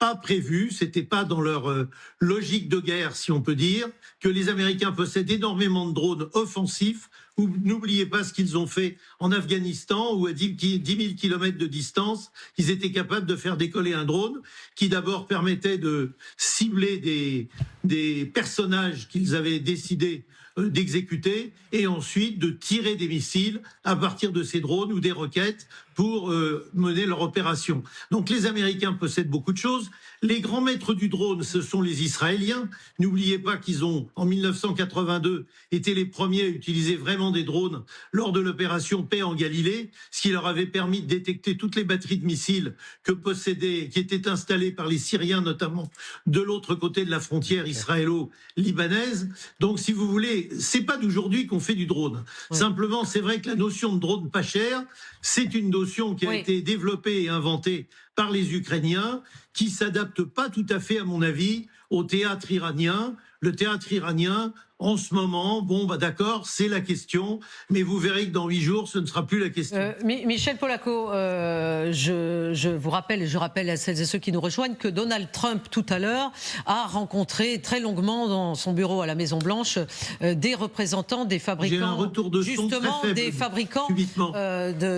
pas prévu, c'était pas dans leur logique de guerre, si on peut dire, que les Américains possèdent énormément de drones offensifs. N'oubliez pas ce qu'ils ont fait en Afghanistan, où à 10 000 kilomètres de distance, ils étaient capables de faire décoller un drone qui d'abord permettait de cibler des personnages qu'ils avaient décidé d'exécuter et ensuite de tirer des missiles à partir de ces drones ou des roquettes pour mener leur opération. Donc les Américains possèdent beaucoup de choses. Les grands maîtres du drone, ce sont les Israéliens. N'oubliez pas qu'ils ont, en 1982, été les premiers à utiliser vraiment des drones lors de l'opération Paix en Galilée, ce qui leur avait permis de détecter toutes les batteries de missiles qui étaient installées par les Syriens, notamment de l'autre côté de la frontière israélo-libanaise. Donc, si vous voulez, c'est pas d'aujourd'hui qu'on fait du drone. Oui. Simplement, c'est vrai que la notion de drone pas cher, c'est une notion qui a été développée et inventée par les Ukrainiens, qui s'adapte pas tout à fait, à mon avis, au théâtre iranien. Le théâtre iranien, en ce moment, d'accord, c'est la question, mais vous verrez que dans 8 jours, ce ne sera plus la question.
Michel Polaco, je vous rappelle, et je rappelle à celles et ceux qui nous rejoignent, que Donald Trump, tout à l'heure, a rencontré très longuement dans son bureau à la Maison-Blanche des représentants des fabricants,
j'ai un retour de son
justement
très faible,
des fabricants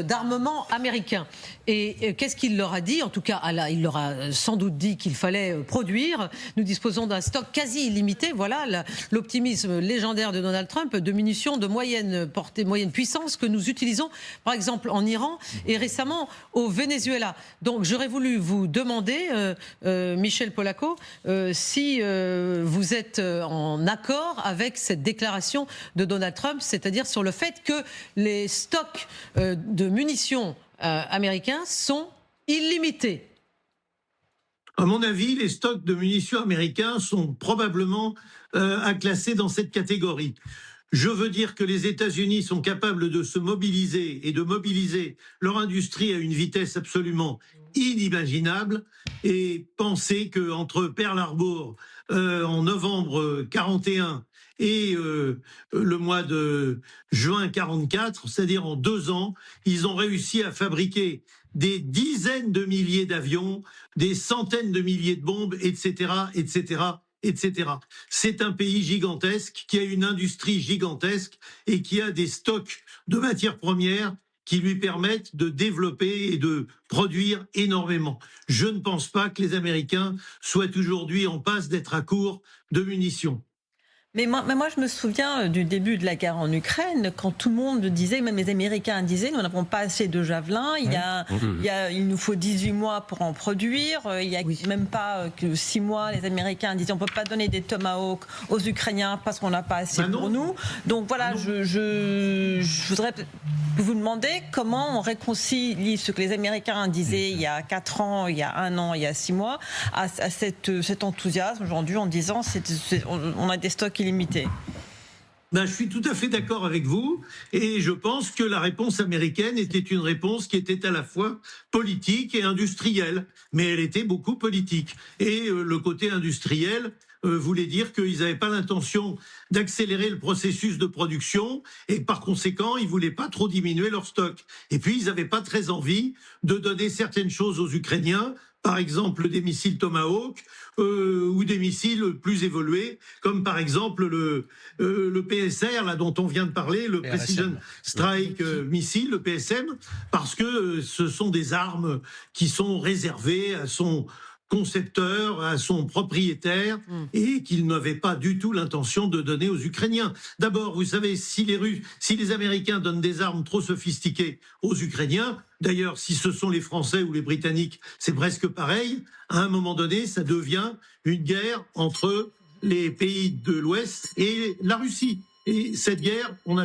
d'armement américains. Et qu'est-ce qu'il leur a dit? En tout cas, il leur a sans doute dit qu'il fallait produire. Nous disposons d'un stock quasi illimité. Voilà l'optimisme légendaire de Donald Trump, de munitions de moyenne portée, moyenne puissance que nous utilisons, par exemple en Iran et récemment au Venezuela. Donc j'aurais voulu vous demander, Michel Polaco, si vous êtes en accord avec cette déclaration de Donald Trump, c'est-à-dire sur le fait que les stocks de munitions américains sont illimités.
À mon avis, les stocks de munitions américains sont probablement à classer dans cette catégorie. Je veux dire que les États-Unis sont capables de se mobiliser et de mobiliser leur industrie à une vitesse absolument inimaginable, et penser qu'entre Pearl Harbor en novembre 41 et le mois de juin 44, c'est-à-dire en 2 ans, ils ont réussi à fabriquer des dizaines de milliers d'avions, des centaines de milliers de bombes, etc., etc., etc. C'est un pays gigantesque qui a une industrie gigantesque et qui a des stocks de matières premières qui lui permettent de développer et de produire énormément. Je ne pense pas que les Américains soient aujourd'hui en passe d'être à court de munitions.
Mais moi, je me souviens du début de la guerre en Ukraine, quand tout le monde disait, même les Américains disaient, nous n'avons pas assez de javelins, il nous faut 18 mois pour en produire, il n'y a même pas que 6 mois, les Américains disaient, on ne peut pas donner des Tomahawks aux Ukrainiens parce qu'on n'a pas assez pour nous. Donc voilà, je voudrais vous demander comment on réconcilie ce que les Américains disaient il y a 4 ans, il y a 1 an, il y a 6 mois, à cet enthousiasme aujourd'hui en disant, on a des stocks limité.
Je suis tout à fait d'accord avec vous, et je pense que la réponse américaine était une réponse qui était à la fois politique et industrielle, mais elle était beaucoup politique. Et le côté industriel voulait dire qu'ils n'avaient pas l'intention d'accélérer le processus de production, et par conséquent, ils ne voulaient pas trop diminuer leur stock. Et puis, ils n'avaient pas très envie de donner certaines choses aux Ukrainiens, par exemple des missiles Tomahawk, ou des missiles plus évolués, comme par exemple le PSR, là, dont on vient de parler, le Precision Strike Missile, le PSM, parce que ce sont des armes qui sont réservées à son concepteur, à son propriétaire, et qu'il n'avait pas du tout l'intention de donner aux Ukrainiens. D'abord, vous savez, si les Américains donnent des armes trop sophistiquées aux Ukrainiens, d'ailleurs, si ce sont les Français ou les Britanniques, c'est presque pareil, à un moment donné, ça devient une guerre entre les pays de l'Ouest et la Russie. Et cette guerre, on a